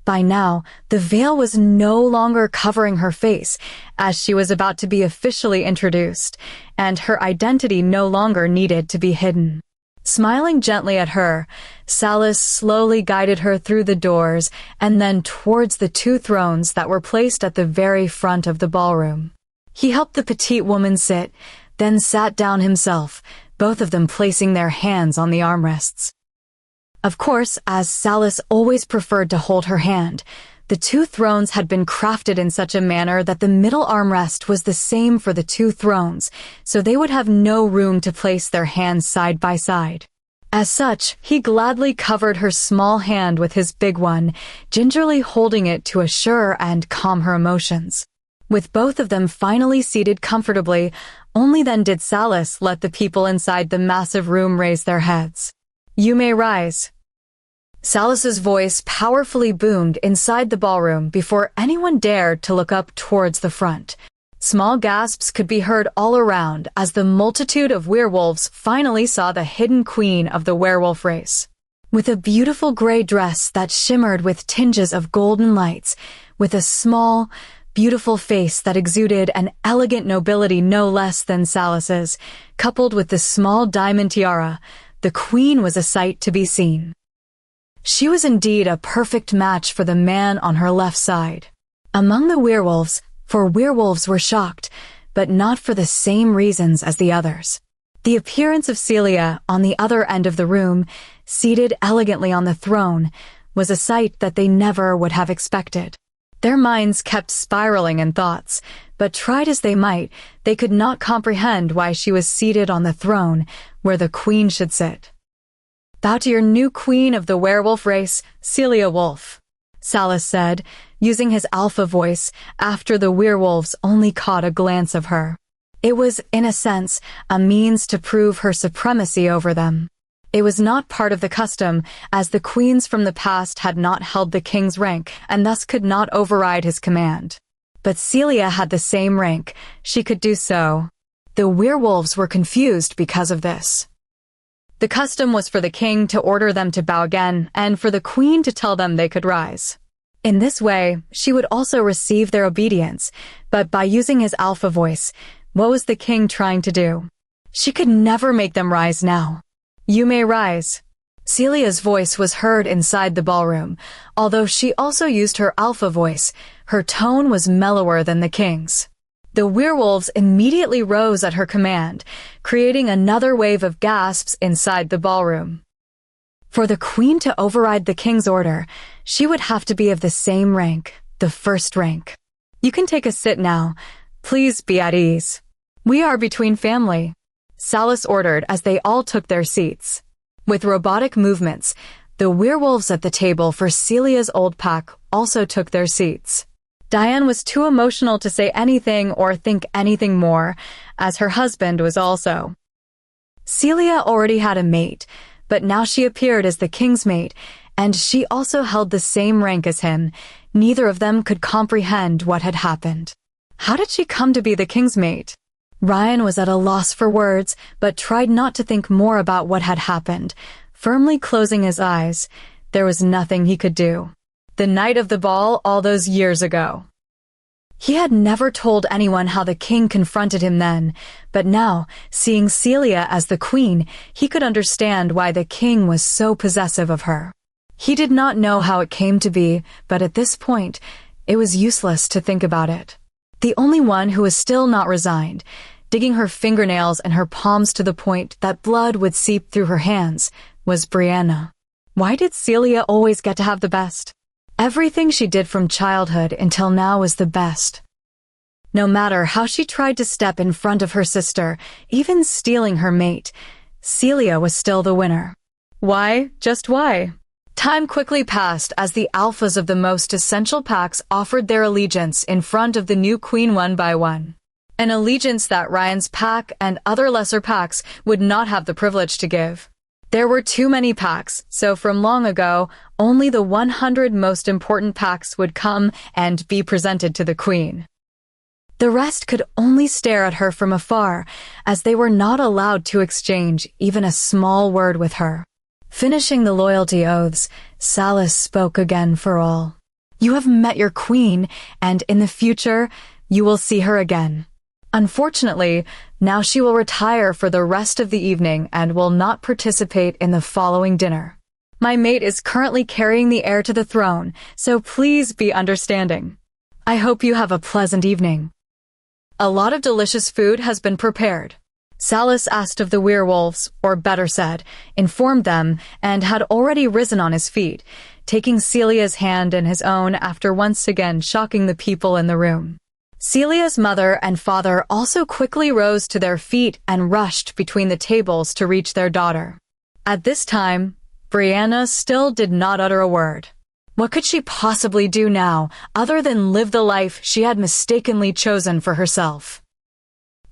By now, the veil was no longer covering her face, as she was about to be officially introduced, and her identity no longer needed to be hidden. Smiling gently at her, Salas slowly guided her through the doors and then towards the two thrones that were placed at the very front of the ballroom. He helped the petite woman sit, then sat down himself, both of them placing their hands on the armrests. Of course, as Salas always preferred to hold her hand, the two thrones had been crafted in such a manner that the middle armrest was the same for the two thrones, so they would have no room to place their hands side by side. As such, he gladly covered her small hand with his big one, gingerly holding it to assure and calm her emotions. With both of them finally seated comfortably, Only then did Salis let the people inside the massive room raise their heads. "You may rise." Salis's voice powerfully boomed inside the ballroom before anyone dared to look up towards the front. Small gasps could be heard all around as the multitude of werewolves finally saw the hidden queen of the werewolf race. With a beautiful gray dress that shimmered with tinges of golden lights, with a small, beautiful face that exuded an elegant nobility no less than Salis's, coupled with the small diamond tiara, the queen was a sight to be seen. She was indeed a perfect match for the man on her left side. Among the werewolves, for werewolves were shocked, but not for the same reasons as the others. The appearance of Celia on the other end of the room, seated elegantly on the throne, was a sight that they never would have expected. Their minds kept spiraling in thoughts, but tried as they might, they could not comprehend why she was seated on the throne, where the queen should sit. "Bow to your new queen of the werewolf race, Celia Wolf," Salis said, using his alpha voice after the werewolves only caught a glance of her. It was, in a sense, a means to prove her supremacy over them. It was not part of the custom, as the queens from the past had not held the king's rank and thus could not override his command. But Celia had the same rank. She could do so. The werewolves were confused because of this. The custom was for the king to order them to bow again and for the queen to tell them they could rise. In this way, she would also receive their obedience, but by using his alpha voice, what was the king trying to do? She could never make them rise now. "You may rise." Celia's voice was heard inside the ballroom. Although she also used her alpha voice, her tone was mellower than the king's. The werewolves immediately rose at her command, creating another wave of gasps inside the ballroom. For the queen to override the king's order, she would have to be of the same rank, the first rank. "You can take a sit now. Please be at ease. We are between family," Salis ordered as they all took their seats. With robotic movements, the werewolves at the table for Celia's old pack also took their seats. Diane was too emotional to say anything or think anything more, as her husband was also. Celia already had a mate, but now she appeared as the king's mate, and she also held the same rank as him. Neither of them could comprehend what had happened. How did she come to be the king's mate? Ryan was at a loss for words, but tried not to think more about what had happened. Firmly closing his eyes, there was nothing he could do. The night of the ball all those years ago. He had never told anyone how the king confronted him then, but now, seeing Celia as the queen, he could understand why the king was so possessive of her. He did not know how it came to be, but at this point, it was useless to think about it. The only one who was still not resigned, digging her fingernails and her palms to the point that blood would seep through her hands, was Brianna. Why did Celia always get to have the best? Everything she did from childhood until now was the best. No matter how she tried to step in front of her sister, even stealing her mate, Celia was still the winner. Why? Just why? Time quickly passed as the alphas of the most essential packs offered their allegiance in front of the new queen one by one. An allegiance that Ryan's pack and other lesser packs would not have the privilege to give. There were too many packs, so from long ago, only the 100 most important packs would come and be presented to the queen. The rest could only stare at her from afar, as they were not allowed to exchange even a small word with her. Finishing the loyalty oaths, Salis spoke again for all. "You have met your queen, and in the future, you will see her again. Unfortunately, now she will retire for the rest of the evening and will not participate in the following dinner. My mate is currently carrying the heir to the throne, so please be understanding. I hope you have a pleasant evening." A lot of delicious food has been prepared. Salis asked of the werewolves, or better said, informed them, and had already risen on his feet, taking Celia's hand in his own after once again shocking the people in the room. Celia's mother and father also quickly rose to their feet and rushed between the tables to reach their daughter. At this time, Brianna still did not utter a word. What could she possibly do now, other than live the life she had mistakenly chosen for herself?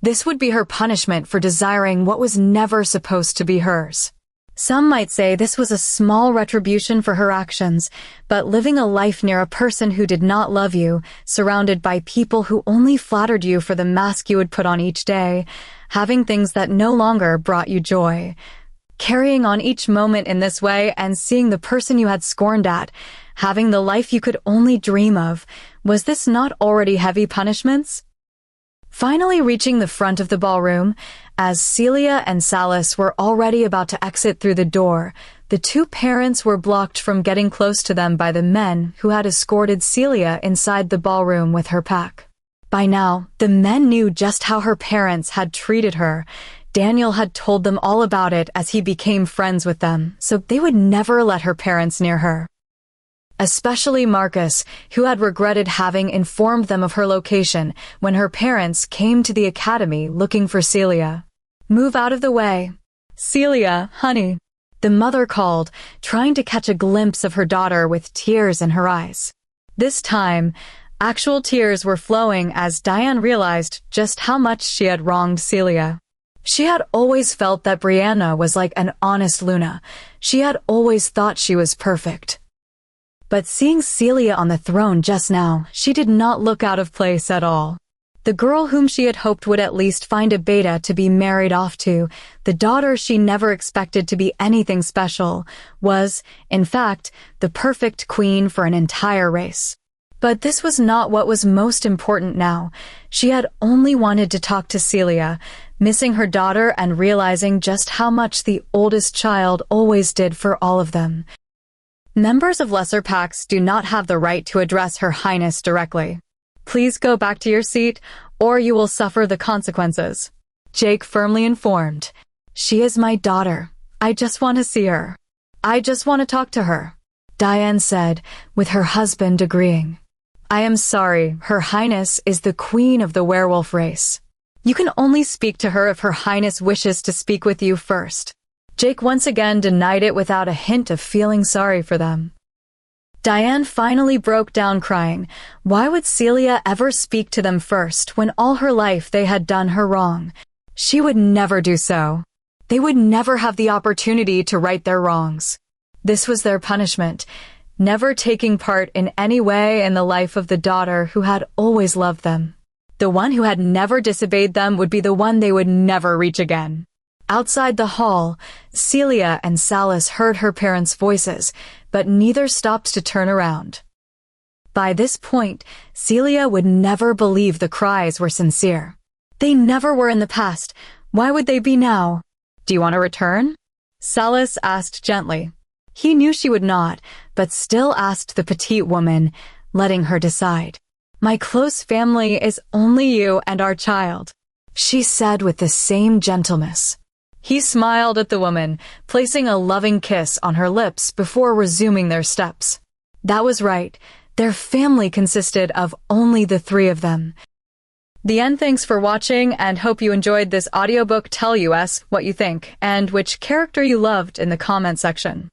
This would be her punishment for desiring what was never supposed to be hers. Some might say this was a small retribution for her actions, but living a life near a person who did not love you, surrounded by people who only flattered you for the mask you would put on each day, having things that no longer brought you joy, carrying on each moment in this way and seeing the person you had scorned at, having the life you could only dream of, was this not already heavy punishments? Finally reaching the front of the ballroom, as Celia and Salis were already about to exit through the door, the two parents were blocked from getting close to them by the men who had escorted Celia inside the ballroom with her pack. By now, the men knew just how her parents had treated her. Daniel had told them all about it as he became friends with them, so they would never let her parents near her. Especially Marcus, who had regretted having informed them of her location when her parents came to the academy looking for Celia. "Move out of the way. Celia, honey," the mother called, trying to catch a glimpse of her daughter with tears in her eyes. This time, actual tears were flowing as Diane realized just how much she had wronged Celia. She had always felt that Brianna was like an honest Luna. She had always thought she was perfect. But seeing Celia on the throne just now, she did not look out of place at all. The girl whom she had hoped would at least find a beta to be married off to, the daughter she never expected to be anything special, was, in fact, the perfect queen for an entire race. But this was not what was most important now. She had only wanted to talk to Celia, missing her daughter and realizing just how much the oldest child always did for all of them. Members of lesser packs do not have the right to address Her Highness directly. "Please go back to your seat, or you will suffer the consequences," Jake firmly informed. "She is my daughter. I just want to see her. I just want to talk to her," Diane said, with her husband agreeing. "I am sorry, Her Highness is the queen of the werewolf race. You can only speak to her if Her Highness wishes to speak with you first." Jake once again denied it without a hint of feeling sorry for them. Diane finally broke down crying. Why would Celia ever speak to them first when all her life they had done her wrong? She would never do so. They would never have the opportunity to right their wrongs. This was their punishment, never taking part in any way in the life of the daughter who had always loved them. The one who had never disobeyed them would be the one they would never reach again. Outside the hall, Celia and Salis heard her parents' voices, but neither stopped to turn around. By this point, Celia would never believe the cries were sincere. They never were in the past. Why would they be now? "Do you want to return?" Salis asked gently. He knew she would not, but still asked the petite woman, letting her decide. "My close family is only you and our child," she said with the same gentleness. He smiled at the woman, placing a loving kiss on her lips before resuming their steps. That was right. Their family consisted of only the three of them. The end. Thanks for watching and hope you enjoyed this audiobook. Tell us what you think and which character you loved in the comment section.